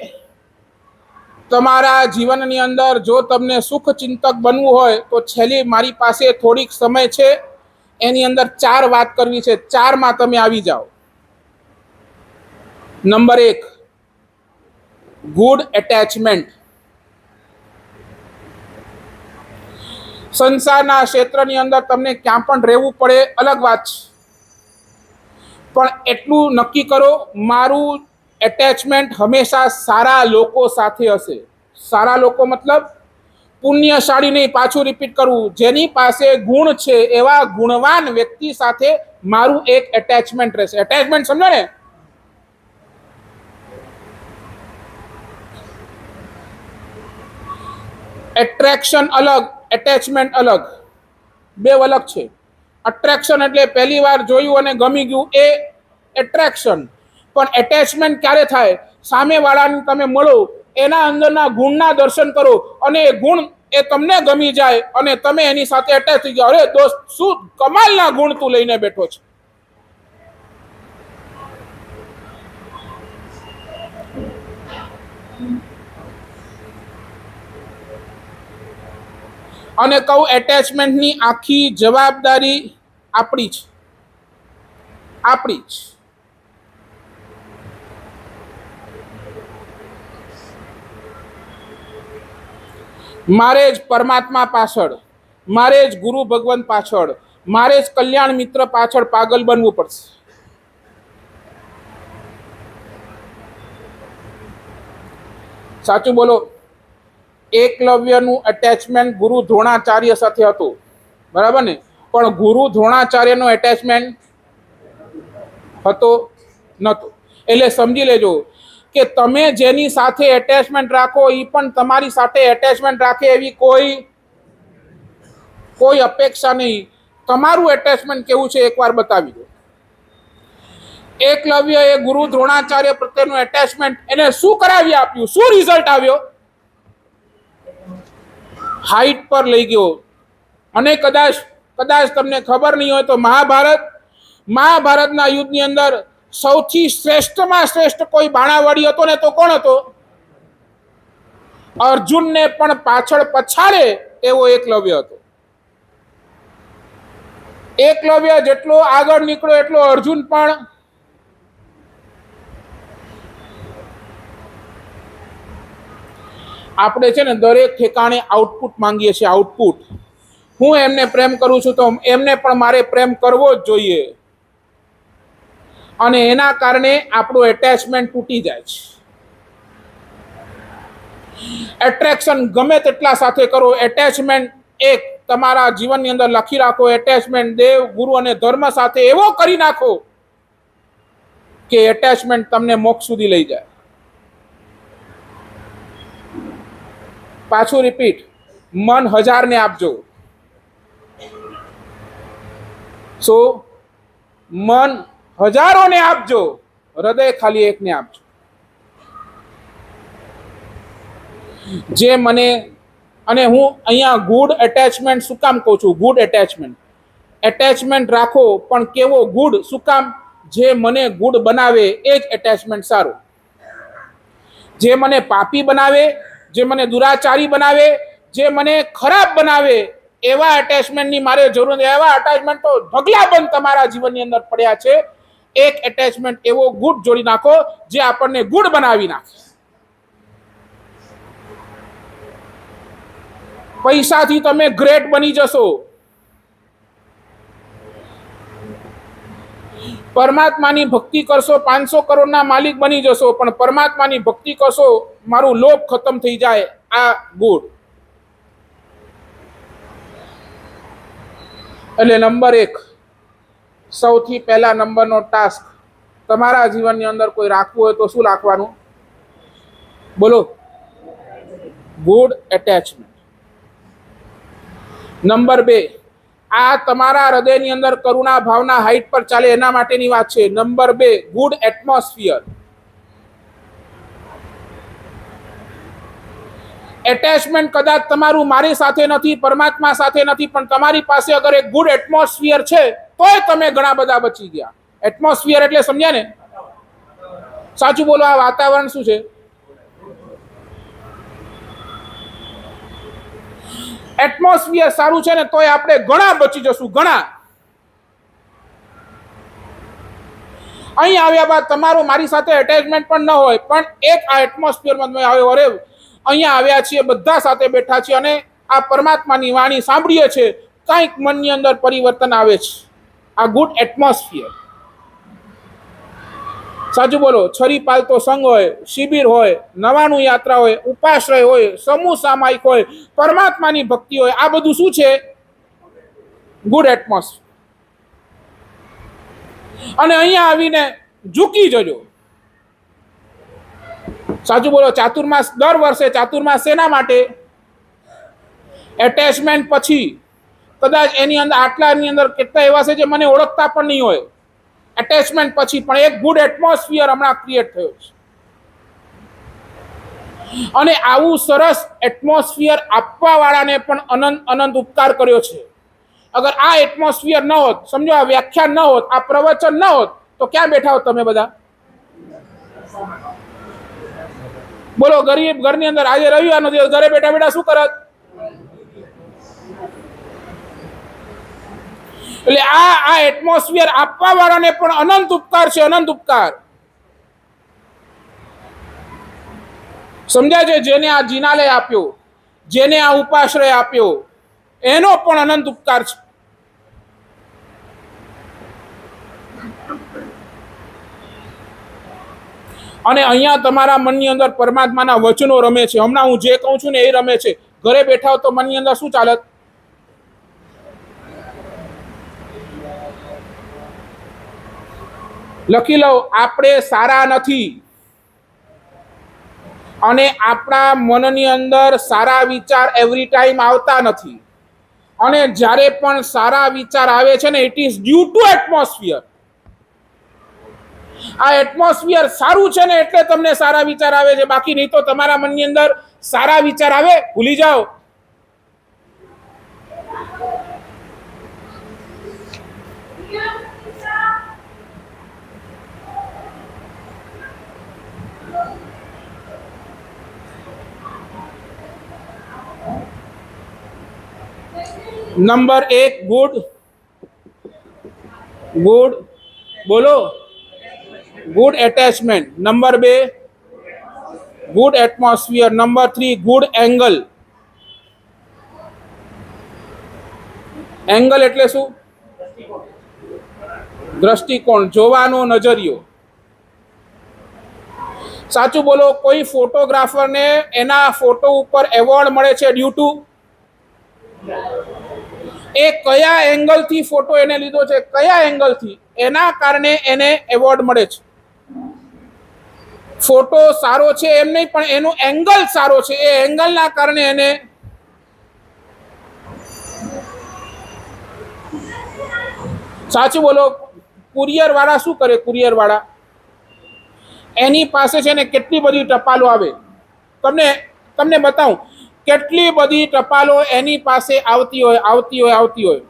તમારા જીવનની અંદર જો તમને સુખ ચિંતક બનવું હોય તો છેલ્લી મારી પાસે થોડીક સમય છે, એની અંદર 4 વાત કરવી છે. 4માં તમે આવી જાઓ. Number 1, good attachment. સંસારના ક્ષેત્રની અંદર તમને ક્યાં પણ રહેવું પડે, અલગ વાત છે, પણ એટલું નક્કી કરો, મારું એટેચમેન્ટ હંમેશા સારા લોકો સાથે હશે. સારા લોકો મતલબ પુણ્યશાળી નહીં, પાછું રિપીટ કરવું, જેની પાસે ગુણ છે એવા ગુણવાન વ્યક્તિ સાથે મારું એક એટેચમેન્ટ રહેશે. એટેચમેન્ટ સમજો ને? એટ્રેક્શન અલગ, એટેચમેન્ટ અલગ, બે અલગ છે. અટ્રેક્શન એટલે પહેલી વાર જોયું અને ગમી ગયું, એ એટ્રેક્શન. પણ એટેચમેન્ટ ક્યારે થાય? સામેવાળાને તમે મળો, એના અંદરના ગુણના દર્શન કરો અને એ ગુણ એ તમને ગમી જાય અને તમે એની સાથે એટેચ થઈ જાઓ. અરે દોસ્ત, શું કમાલના ગુણ તું લઈને બેઠો છે. અને કહું, એટેચમેન્ટની આખી જવાબદારી આપણી છે, આપણી જ. મારે જ પરમાત્મા પાછળ, મારે જ ગુરુ ભગવાન પાછળ, મારે જ કલ્યાણ મિત્ર પાછળ પાગલ બનવું પડશે. સાચું બોલો. એકલવ્યનું એટેચમેન્ટ ગુરુ દ્રોણાચાર્ય સાથે હતું, બરાબર ને? પણ ગુરુ દ્રોણાચાર્યનો એટેચમેન્ટ હતો નહોતો. એટલે સમજી લેજો કે તમે જેની સાથે એટેચમેન્ટ રાખો એ પણ તમારી સાથે એટેચમેન્ટ રાખે એવી કોઈ અપેક્ષા નહીં. તમારું એટેચમેન્ટ કેવું છે એકવાર બતાવી દો. એકલવ્ય એ ગુરુ દ્રોણાચાર્ય પ્રત્યેનું એટેચમેન્ટ એને શું કરાવી આપ્યું? શું રિઝલ્ટ આવ્યો? હાઈટ પર લઈ ગયો. અને કદાચ તમને ખબર નહીં હોય તો મહાભારતના યુદ્ધની અંદર સૌથી શ્રેષ્ઠમાં શ્રેષ્ઠ કોઈ બાણાવાડી હતો ને તો કોણ હતો? અર્જુનને પણ પાછળ પછાડે એવો એકલવ્ય હતો. એકલવ્ય જેટલો આગળ નીકળ્યો એટલો અર્જુન પણ આપણે છે ને દરેક ઠેકાણે આઉટપુટ માંગીએ છીએ. આઉટપુટ. હું એમને પ્રેમ કરું છું તો એમને પણ મારે પ્રેમ કરવો જ જોઈએ, અને એના કારણે આપણું એટેચમેન્ટ તૂટી જાય છે. એટ્રેક્શન ગમે તેટલા સાથે કરો, એટેચમેન્ટ એક તમારા જીવનની અંદર લખી રાખો. એટેચમેન્ટ દેવ, ગુરુ અને ધર્મ સાથે એવો કરી નાખો કે એટેચમેન્ટ તમને મોક્ષ સુધી લઈ જાય. પાછું રિપીટ, મન 1000ને આપજો. શું? મન હજારોને આપજો, હૃદય ખાલી એકને આપજો. જે મને, અને હું અહીંયા ગુડ એટેચમેન્ટ શું કામ કહું છું? ગુડ એટેચમેન્ટ રાખો, પણ કેવો ગુડ? શું કામ? જે મને ગુડ બનાવે એ જ એટેચમેન્ટ સારું. જે મને પાપી બનાવે, જે મને દુરાચારી બનાવે, જે મને ખરાબ બનાવે, એવા એટેચમેન્ટની મારે જરૂર નથી. એવા એટેચમેન્ટ તો ઢગલાબંધ તમારા જીવનની અંદર પડ્યા છે. એક એટેચમેન્ટ એવો ગુડ જોડી નાખો જે આપણને ગુડ બનાવી નાખે. પૈસાથી તમે ગ્રેટ બની જશો, પરમાત્માની ભક્તિ કરશો 500 કરોડના માલિક બની જશો, પણ પરમાત્માની ભક્તિ કરશો મારું લોભ ખતમ થઈ જાય. આ ગુડ. એટલે નંબર 1, સૌથી પહેલા નંબરનો ટાસ્ક તમારા જીવનની અંદર કોઈ રાખવું હોય તો શું રાખવાનું? બોલો. Good attachment. નંબર 2, આ તમારા હૃદયની અંદર કરુણા ભાવના હાઈટ પર ચાલે એના માટેની વાત છે. Number 2, good atmosphere. એટેચમેન્ટ કદાચ તમારું મારી સાથે નથી, પરમાત્મા સાથે નથી, પણ તમારી પાસે અગર એક ગુડ એટમોસ્ફિયર છે તોય તમે ઘણા બધા બચી ગયા. એટમોસ્ફિયર એટલે સમજ્યા ને? સાચું બોલો, આ વાતાવરણ શું છે? એટમોસ્ફિયર સારું છે ને તોય આપણે ઘણા બચી જશું, ઘણા. અહીં આવ્યા બાદ તમારું મારી સાથે એટેચમેન્ટ પણ ન હોય, પણ એક આ એટમોસ્ફિયરમાં તમે આવ્યો, અરે અહીંયા આવ્યા છીએ, બધા સાથે બેઠા છીએ અને આ પરમાત્માની વાણી સાંભળીએ છીએ, કંઈક મનની અંદર પરિવર્તન આવે છે. આ ગુડ એટમોસ્ફિયર. સાચું બોલો. છરી પાલતો સંઘ હોય, શિબિર હોય, નવાણું યાત્રા હોય, ઉપાશ્રય હોય, સમૂહ સામાયિક હોય, પરમાત્માની ભક્તિ હોય, આ બધું શું છે? Good atmosphere. અને અહીંયા આવીને ઝૂકી જજો. સાચું બોલો. ચાતુર્માસ દર વર્ષે ચાતુર્માસ શેના માટે? એટેચમેન્ટ પછી કદાચ એની અંદર આટલાની અંદર કેટલા એવા છે જે મને ઓળખતા પણ નહીં હોય. એટેચમેન્ટ પછી પણ એક ગુડ એટમોસ્ફિયર હમણાં ક્રિએટ થયો છે. અને આવું સરસ એટમોસ્ફિયર આપવા વાળાને પણ અનંત અનંત ઉપકાર કર્યો છે. અગર આ એટમોસ્ફિયર ન હોત, સમજો આ વ્યાખ્યાન ન હોત, આ પ્રવચન ન હોત, તો ક્યાં બેઠા હોત તમે બધા? બોલો. ગરીબ ઘરની અંદર આજે રવિવારનો દિવસ, ઘરે બેઠા બેઠા શું કરત? એટલે આ એટમોસ્ફિયર આપવા વાળાને પણ અનંત ઉપકાર છે, અનંત ઉપકાર. સમજાય છે? જેને આ જિનાલય આપ્યો, જેને આ ઉપાશ્રય આપ્યો, એનો પણ અનંત ઉપકાર છે. અને અહીંયા તમારા મનની અંદર પરમાત્માના વચનો રમે છે. હમણાં હું જે કહું છું ને એ રમે છે. ઘરે બેઠા હો તો મનની અંદર શું ચાલત? લખી લો, આપણે સારા નથી અને આપણા મનની અંદર સારા વિચાર એવરી ટાઈમ આવતા નથી. અને જ્યારે પણ સારા વિચાર આવે છે ને, it is due to atmosphere. આ એટમોસ્ફિયર સારું છે ને એટલે તમને સારા વિચાર આવે છે, બાકી નહીં તો તમારા મનની અંદર સારા વિચાર આવે, ભૂલી જાઓ. નંબર 1 ગુડ બોલો, good attachment. Number 2 good atmosphere. Number 3 good angle. Angle એટલે શું? દ્રષ્ટિકોણ, જોવાનો નજરિયો. સાચું બોલો. કોઈ ફોટોગ્રાફરને એના ફોટો ઉપર એવોર્ડ મળે છે ડ્યુ ટુ એ કયા એંગલથી ફોટો એને લીધો છે, કયા એંગલથી, એના કારણે એને એવોર્ડ મળે છે. ફોટો સારો છે એમ નહીં, પણ એનો એંગલ સારો છે, એ એંગલના કારણે એને. સાચું બોલો. કુરિયર વાળા શું કરે? કુરિયર વાળા એની પાસે છે ને કેટલી બધી ટપાલો આવે, તમને બતાવું. કેટલી બધી ટપાલો એની પાસે આવતી હોય.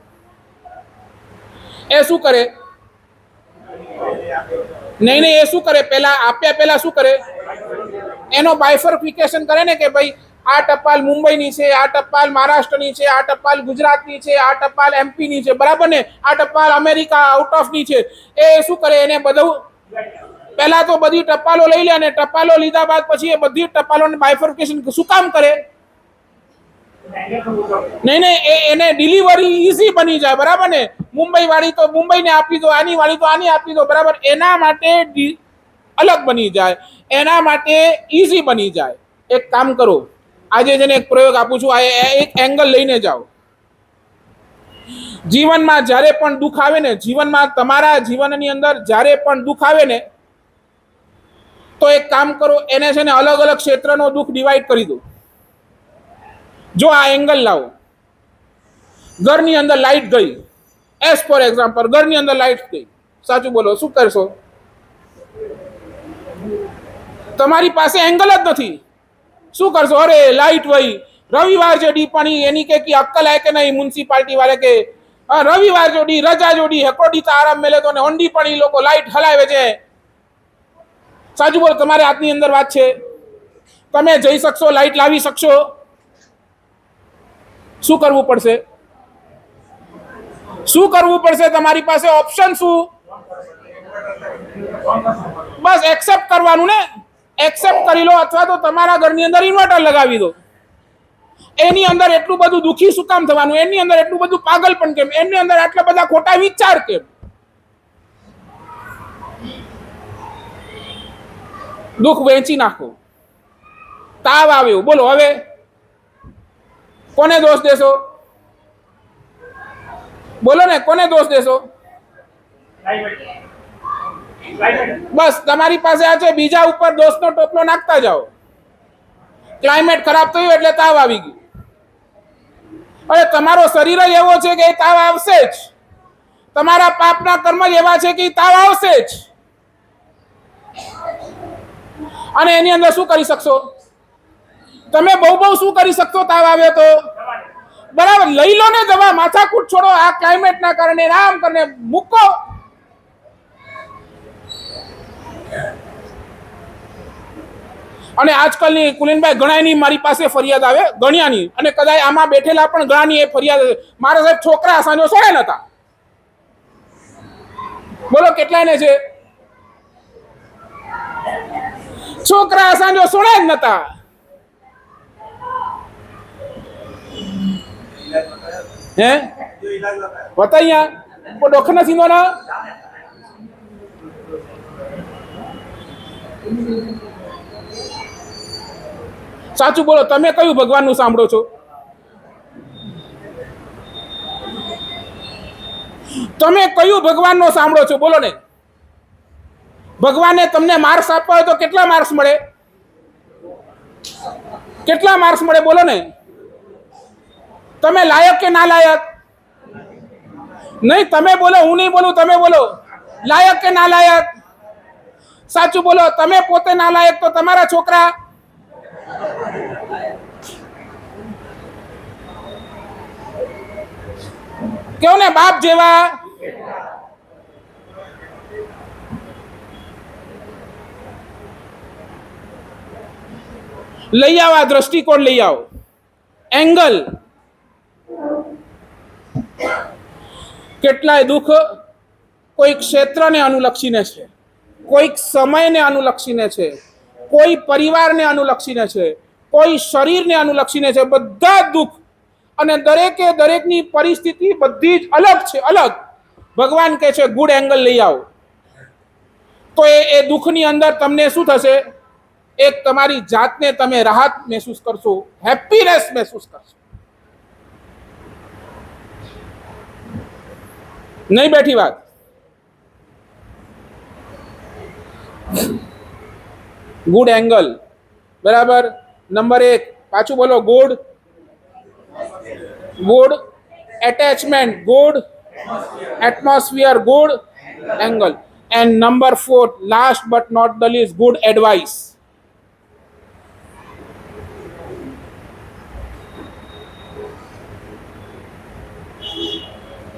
એ શું કરે? નહીં, એ શું કરે? પહેલા આપ્યા પહેલા શું કરે? એનો બાયફર્ફિકેશન કરે ને, કે ભાઈ આ ટપાલ મુંબઈની છે, આ ટપાલ મહારાષ્ટ્રની છે, આ ટપાલ ગુજરાતની છે, આ ટપાલ એમપીની છે, બરાબર ને? આ ટપાલ અમેરિકા આઉટ ઓફની છે. એ શું કરે? એને બધું પહેલા તો બધી ટપાલો લઈ લે, અને ટપાલો લીધા બાદ પછી એ બધી ટપાલોને બાયફર્ફિકેશન શું કામ કરે? નહીં, એને ડિલિવરી ઈઝી બની જાય, બરાબર ને? મુંબઈ વાળી તો મુંબઈને આપી દો, આની વાળી તો આની આપી દો, બરાબર? એના માટે અલગ બની જાય, એના માટે ઈઝી બની જાય. એક કામ કરો, આજે જેને એક પ્રયોગ આપું છું, આ એક એંગલ લઈને જાઓ. જીવનમાં જ્યારે પણ દુઃખ આવે ને, જીવનમાં તમારા જીવનની અંદર જ્યારે પણ દુઃખ આવે ને, તો એક કામ કરો, એને છે ને અલગ અલગ ક્ષેત્રનો દુઃખ ડિવાઈડ કરી દો. જો આ એંગલ લાવો. ઘરની અંદર લાઈટ ગઈ, એઝ ફોર એક્ઝામ્પલ, ઘરની અંદર લાઈટ ગઈ. સાચું બોલો, શું કરશો? તમારી પાસે એંગલ જ નથી, શું કરશો? અરે લાઈટ વહી, રવિવાર જેડી પણ એની કે અક્કલ હે કે નહીં? મ્યુનિસિપાલિટી વાળે કે રવિવાર જોડી, રજા જોડી, હેકોડી તો આરામ મેલે તો, ને હોંડી પણ એ લોકો લાઈટ હલાવે છે. સાચું બોલો, તમારે હાથની અંદર વાત છે. તમે જઈ શકશો, લાઈટ લાવી શકશો? શું કરવું પડશે? શું કરવું પડશે? તમારી પાસે ઓપ્શન શું? બસ એક્સેપ્ટ કરવાનું ને. એક્સેપ્ટ કરી લો, અથવા તો તમારા ઘરની અંદર ઇન્વર્ટર લગાવી દો. એની અંદર એટલું બધું દુખી શું કામ થવાનું? એની અંદર એટલું બધું પાગલપણ કેમ? એની અંદર આટલા બધા ખોટા વિચાર કેમ? દુઃખ વહેંચી નાખો. તાવ આવ્યો, બોલો હવે કોને દોષ દેશો? બોલો ને, કોને દોષ દેશો? બસ તમારી પાસે આ છે, બીજા ઉપર દોષનો ટોપલો નાખતા જાઓ. ક્લાઇમેટ ખરાબ થયું એટલે તાવ આવી ગયું. અરે તમારો શરીર જ એવો છે કે તાવ આવશે જ. તમારા પાપના કર્મ જ એવા છે કે તાવ આવશે જ. અને એની અંદર શું કરી શકશો? તમે બહુ શું કરી શકશો? તાવ આવે તો બરાબર લઈ લો ને દવા, માથાકૂટ છોડો. આ ક્લાઇમેટના કારણે આમ કરીને મૂકો. અને આજકાલની કુલીનભાઈ ઘણાની મારી પાસે ફરિયાદ આવે, ગણ્યાની, અને કદાચ આમાં બેઠેલા પણ ઘણાની એ ફરિયાદ. મારા સાહેબ છોકરા સાંજો સોળે નતા. બોલો કેટલાને છે? છોકરા સાંજો સોળે જ નતા. હે બતાયા ડોક્ટર નથી ના. સાચું બોલો, તમે કયું ભગવાનનું સાંભળો છો? તમે કયું ભગવાનનો સાંભળો છો? બોલો ને. ભગવાને તમને માર્ક્સ આપવા હોય તો કેટલા માર્ક્સ મળે? કેટલા માર્ક્સ મળે? બોલો ને. તમે લાયક કે ના લાયક? નહીં, તમે બોલો, હું નહીં બોલું, તમે બોલો. લાયક કે ના લાયક? સાચું બોલો. તમે પોતે ના લાયક તો તમારા છોકરા? કેવું ને, બાપ જેવા. લઈ આવો, આ દ્રષ્ટિકોણ લઈ આવો, એંગલ. કેટલાય દુઃખ કોઈ ક્ષેત્રને અનુલક્ષીને છે, કોઈક સમયને અનુલક્ષીને છે, કોઈ પરિવારને અનુલક્ષીને છે, કોઈ શરીરને અનુલક્ષીને છે. બધા જ દુઃખ અને દરેકે દરેકની પરિસ્થિતિ બધી જ અલગ છે, અલગ. ભગવાન કહે છે ગુડ એંગલ લઈ આવો તો એ દુઃખની અંદર તમને શું થશે? એક તમારી જાતને તમે રાહત મહેસૂસ કરશો, હેપીનેસ મહેસૂસ કરશો. નહીં બેઠી વાત? ગુડ એંગલ, બરાબર. નંબર 1 પાછું બોલો. Good attachment, good atmosphere, good angle. And number 4 last but not the least, good advice.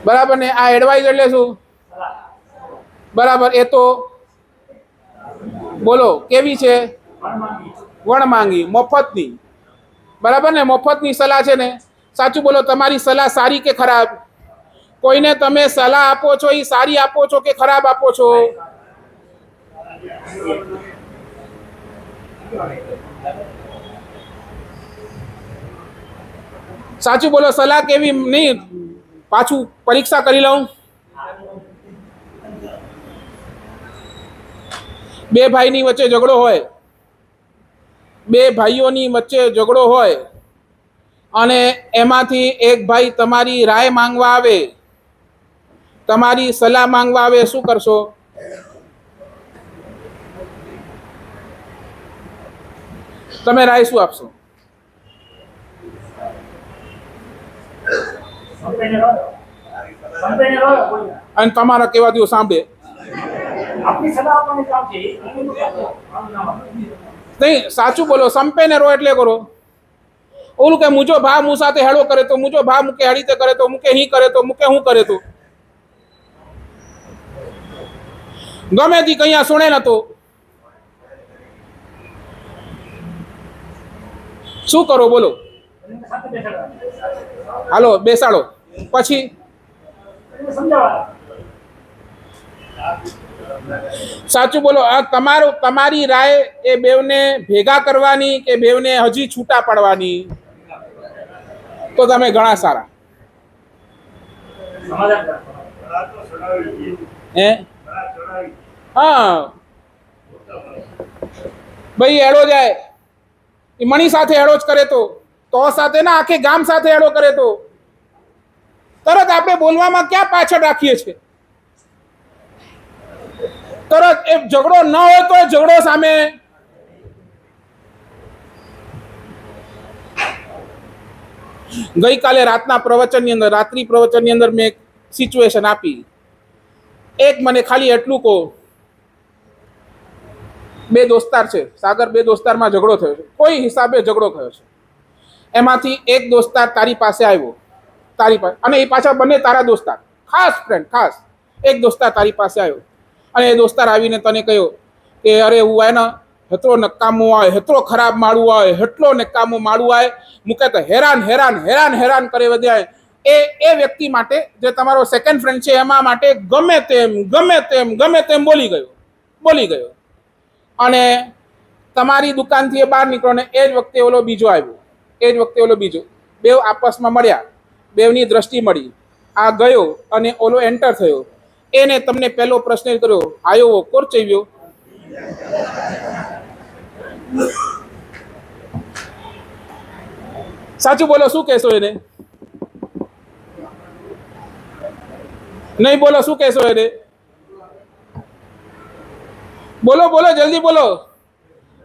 બરાબર ને? આ એડવાઇસ એટલે શું? બરાબર. એ તો બોલો કેવી છે? વણમાંગી, મફતની. બરાબર ને? મફતની સલાહ છે ને. સાચું બોલો, તમારી સલાહ સારી કે ખરાબ? કોઈને તમે સલાહ આપો છો એ સારી આપો છો કે ખરાબ આપો છો? સાચું બોલો. સલાહ કેવી? નહીં, પાછું પરીક્ષા કરી લઉં. બે ભાઈની વચ્ચે ઝઘડો હોય, બે ભાઈઓની વચ્ચે ઝઘડો હોય, અને એમાંથી એક ભાઈ તમારી રાય માંગવા આવે, તમારી સલાહ માંગવા આવે, શું કરશો? તમે રાય શું આપશો? અને તમારા કેવા દિવસ સાંભળે નહીં. સાચું બોલો. સંપે ને રો એટલે કરો. ઓલું કે મુજો ભા મું સાથે હેડો કરે તો મુજો ભા મૂકે હેડીતે કરે તો મૂકે હી કરે તો મૂકે હું કરે તો ગમે તી કઅહીંયા સુણે નતો. શું કરો બોલો? સાથે બેસાડવા. હાલો બેસાડો. પછી એને સમજાવવા. સાચું બોલો. આ તમારી રાય એ બેવને ભેગા કરવાની કે બેવને હજી છૂટા પાડવાની? તો તમે ઘણા સારા. સમાધાન કરવા. હે હા ભાઈ એડો જાય એ મણી સાથે એડો જ કરે તો સાથે ના આખે ગામ સાથે એડો કરે તો તરત આપણે બોલવામાં ક્યાં પાછળ રાખીએ છીએ? તરત એ ઝઘડો ન હોય તો ઝઘડો સામે. ગઈકાલે રાત્રિ પ્રવચનની અંદર મેં એક સિચ્યુએશન આપી. એક મને ખાલી એટલું કહો, બે દોસ્તાર છે સાગર, બે દોસ્તારમાં ઝઘડો થયો છે, કોઈ હિસાબે ઝઘડો થયો છે. એમાંથી એક દોસ્તાર તારી પાસે આવ્યો, અને એ પાછા બંને તારા દોસ્તાર, ખાસ ફ્રેન્ડ, ખાસ એક દોસ્તાર તારી પાસે આવ્યો અને એ દોસ્તાર આવીને તને કહ્યો કે અરે હું આય ને હેતરો નકામો આવે, હેતરો ખરાબ માળું આવે, હેટલો નકામો માળું આવે, મૂકે તો હેરાન કરે વધ્યા. એ વ્યક્તિ માટે, જે તમારો સેકન્ડ ફ્રેન્ડ છે, એમાં માટે ગમે તેમ બોલી ગયો અને તમારી દુકાનથી એ બહાર નીકળો ને એ જ વખતે ઓલો બીજો આવ્યો, બેવ આપસમાં મળ્યા, બેવની દ્રષ્ટિ મળી, આ ગયો અને ઓલો એન્ટર થયો. એને તમને પહેલો પ્રશ્ન કર્યો, આયો કોર ચઈવ્યો? સાચું બોલો, શું કહેશો એને? નહીં બોલો, શું કહેશો એને? બોલો જલ્દી બોલો.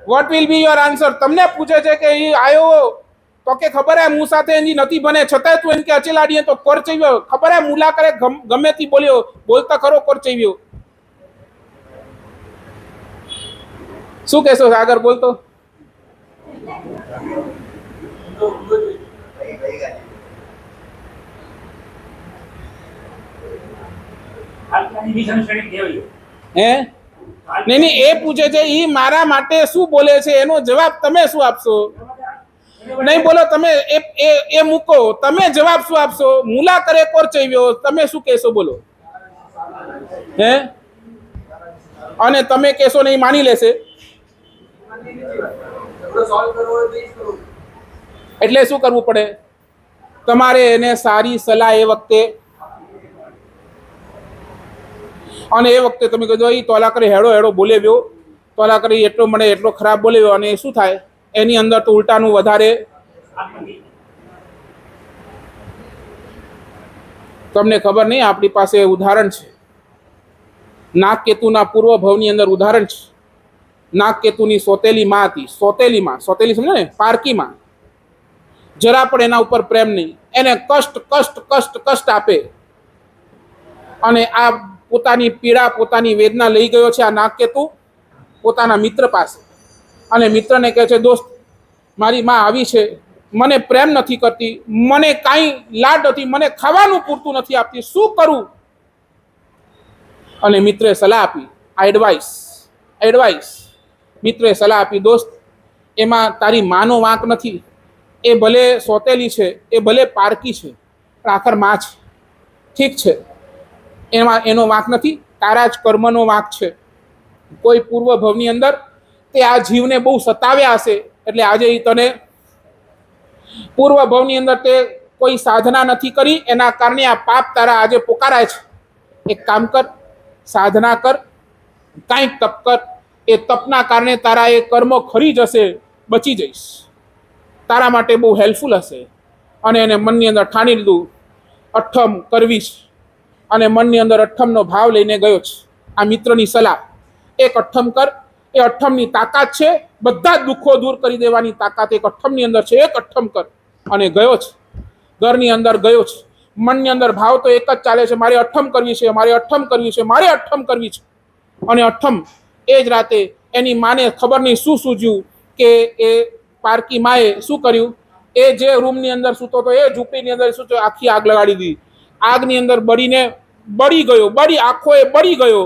What will be your answer? તમને પૂછે છે કે એ આયો તો કે ખબર હે હું સાથે એની નથી બને, છતાંય તું એને કે અચેલાડીએ તો કોર ચઈવ્યો. ખબર હે મુલા કરે ગમે તે બોલતા ખરો કોર ચઈવ્યો. શું કહેશો આગળ? બોલતો આજકાલની મિસઅન્ડરસ્ટેન્ડિંગ કહેવાય. હે નહીં, એ પૂછે છે એ મારા માટે શું બોલે છે, એનો જવાબ તમે શું આપશો? નહીં બોલો તમે, એ મૂકો, તમે જવાબ શું આપશો? મુલા કરે કોર ચઈવ્યો, તમે શું કહેશો? બોલો. હે અને તમે કહેશો નહીં, માની લેશે. એટલે શું કરવું પડે? તમારે એને સારી સલાહ એ વખતે, અને એ વખતે તમે કીધું એ તોલા કરી હેડો બોલેવ્યો, તોલા કરી એટલો ખરાબ બોલેવ્યો, અને શું થાય એની અંદર તો ઉલટાનું વધારે. તમને ખબર નહીં, આપણી પાસે ઉદાહરણ છે. નાગકેતુના પૂર્વ ભવની અંદર ઉદાહરણ છે. નાગકેતુની સોતેલી માં હતી, સોતેલી સમજો ને, પારકીમાં. જરા પણ એના ઉપર પ્રેમ નહીં, એને કષ્ટ આપે. અને આ પોતાની પીડા, પોતાની વેદના લઈ ગયો છે આ નાગકેતુ પોતાના મિત્ર પાસે, અને મિત્રને કહે છે, દોસ્ત મારી માં આવી છે, મને પ્રેમ નથી કરતી, મને કાંઈ લાડ નથી, મને ખાવાનું પૂરતું નથી આપતી, શું કરું? અને મિત્રે સલાહ આપી, એડવાઇસ મિત્રે સલાહ આપી, દોસ્ત એમાં તારી માનો વાંક નથી, એ ભલે સોતેલી છે, એ ભલે પારકી છે, પણ આખર માં છે, ઠીક છે, એમાં એનો વાંક નથી, તારા જ કર્મનો વાંક છે. કોઈ પૂર્વ ભવની અંદર તે આ જીવને બહુ સતાવ્યા હશે, એટલે આજે એ તને પૂર્વ ભવની અંદર તે કોઈ સાધના નથી કરી, એના કારણે આ પાપ તારા આજે પોકારાય છે. એક કામ કર, સાધના કર, કાંઈક તપ કર, એ તપના કારણે તારા એ કર્મો ખરી જશે, બચી જઈશ, તારા માટે બહુ હેલ્પફુલ હશે. અને એને મનની અંદર ઠાણી લીધું, અઠ્ઠમ કરવીશ, અને મનની અંદર અઠ્ઠમનો ભાવ લઈને ગયો છે. આ મિત્રની સલાહ, એક અઠ્ઠમ કર, એ અઠ્ઠમની તાકાત છે, બધા જ દુઃખો દૂર કરી દેવાની તાકાત એક અઠ્ઠમની અંદર છે. એક અઠ્ઠમ કર, અને ગયો છે, ઘરની અંદર ગયો છે. મનની અંદર ભાવ તો એક જ ચાલે છે, મારે અઠ્ઠમ કરવી છે, મારે અઠ્ઠમ કરવી છે, મારે અઠ્ઠમ કરવી છે. અને અઠ્ઠમ એ જ રાતે એની માને ખબર નહીં શું સૂઝ્યું કે એ પારકી માએ શું કર્યું, એ જે રૂમની અંદર સૂતો હતો એ ઝૂંપડીની અંદર શું થયું, આખી આગ લગાડી દીધી. આગની અંદર બળી ગયો,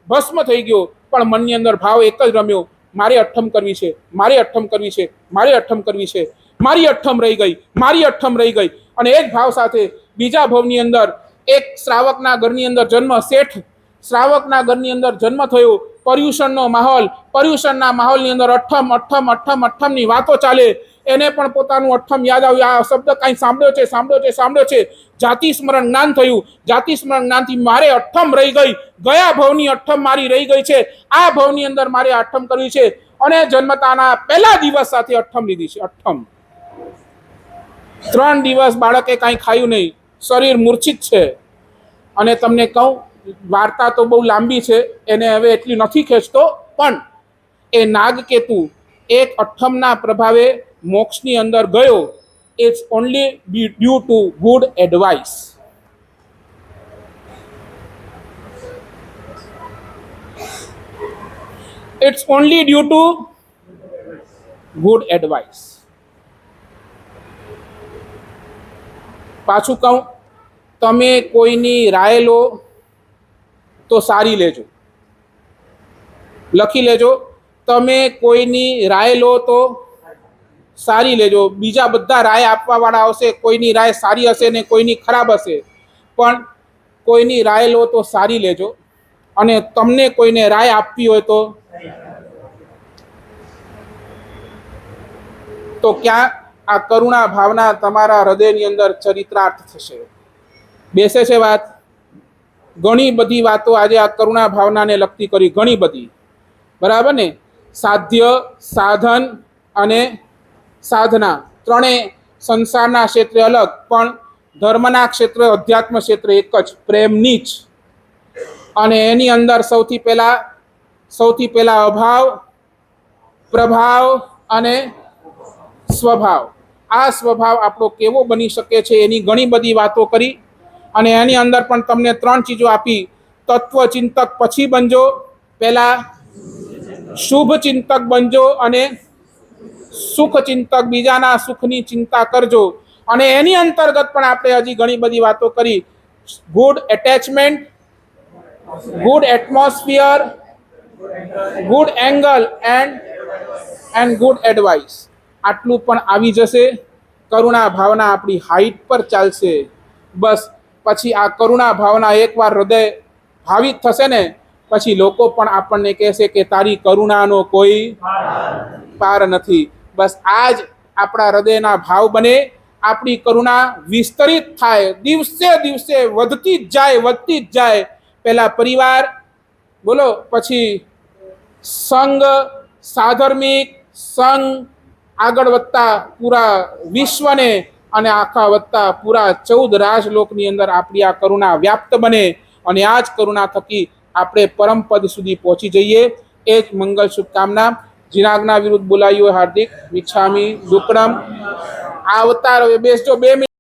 ભસ્મ થઈ ગયો, પણ મનની અંદર ભાવ એક જ રમ્યો, મારે અઠ્ઠમ કરવી છે, મારે અઠ્ઠમ કરવી છે, મારે અઠ્ઠમ કરવી છે. મારી અઠ્ઠમ રહી ગઈ, મારી અઠ્ઠમ રહી ગઈ. અને એ જ ભાવ સાથે બીજા ભવની અંદર એક શ્રાવકના ઘરની અંદર જન્મ, શેઠ શ્રાવકના ઘરની અંદર જન્મ થયો, પર્યુષણનો માહોલ, પર્યુષણના માહોલની અંદર અઠ્ઠમ અઠ્ઠમ અઠ્ઠમ અઠ્ઠમની વાતો ચાલે. એને પણ પોતાનું અઠ્ઠમ યાદ આવ્યું, આ શબ્દ કાંઈ સાંભળ્યો છે, સાંભળ્યો છે, સાંભળ્યો છે. જાતિ સ્મરણ જ્ઞાન થયું, જાતિ સ્મરણ જ્ઞાનથી મારે અઠ્ઠમ રહી ગઈ, ગયા ભવની અઠ્ઠમ મારી રહી ગઈ છે, આ ભવની અંદર મારે અઠ્ઠમ કરવી છે. અને જન્મતાના પહેલા દિવસ સાથે અઠ્ઠમ લીધી છે. અઠ્ઠમ 3 દિવસ બાળકે કાંઈ ખાયું નહીં, શરીર મૂર્છિત છે. અને તમને કહું, વાર્તા તો બહુ લાંબી છે, એને હવે એટલી નથી ખેંચતો, પણ એ નાગકેતુ એક અઠ્ઠમના પ્રભાવે મોક્ષની અંદર ગયો. It's only due to good advice. It's only due to good advice. પાછું કહું, તમે કોઈની રાય લો તો સારી લેજો. લખી લેજો, તમે કોઈની રાય લો તો સારી લેજો. બીજા બધા રાય આપવાવાળા આવશે, કોઈની રાય સારી હશે ને કોઈની ખરાબ હશે, પણ કોઈની રાય લો તો સારી લેજો. અને તમને કોઈને રાય આપવી હોય તો ક્યાં આ કરુણા ભાવના તમારા હૃદયની અંદર ચરિત્રાર્થ થશે. બેસે છે વાત. ઘણી બધી વાતો આજે આ કરુણા ભાવનાને લગતી કરી, ઘણી બધી, બરાબર ને. સાધ્ય, સાધન અને સાધના ત્રણેય સંસારના ક્ષેત્રે અલગ, પણ ધર્મના ક્ષેત્રે, અધ્યાત્મ ક્ષેત્રે એક જ, પ્રેમની જ. અને એની અંદર સૌથી પહેલા અભાવ, પ્રભાવ અને સ્વભાવ. આ સ્વભાવ આપણો કેવો બની શકે છે એની ઘણી બધી વાતો કરી. અને એની અંદર પણ તમને 3 ચીજો આપી. તત્વચિંતક પછી બનજો, પહેલા શુભ ચિંતક બનજો અને સુખ ચિંતક, બીજાના સુખની ચિંતા કરજો. અને એની અંતર્ગત પણ આપણે હજી ઘણી બધી વાતો કરી. Good attachment, good atmosphere, good angle and good advice. આટલું પણ આવી જશે. કરુણા ભાવના આપણી હાઈટ પર ચાલશે. બસ પછી આ કરુણા ભાવના એકવાર હૃદય ભાવિત થશે ને, પછી લોકો પણ આપણને કહેશે કે તારી કરુણાનો કોઈ પાર નથી. બસ આ જ આપણા હૃદયના ભાવ બને. આપણી કરુણા વિસ્તરિત થાય, દિવસે દિવસે વધતી જ જાય. પહેલા પરિવાર, બોલો, પછી સંઘ, સાધર્મિક સંઘ, આગળ વધતા પૂરા વિશ્વને, અને આખા વધતા પૂરા 14 રાજલોકની અંદર આપણી આ કરુણા વ્યાપ્ત બને. અને આ જ કરુણા થકી આપણે પરમપદ સુધી પહોંચી જઈએ. એ જ મંગલ શુભકામના. જીનાજ્ઞા વિરુદ્ધ બોલાયું હાર્દિક વિચ્છામી દુક્કડમ. આવતા બેસજો 2 મિનિટ.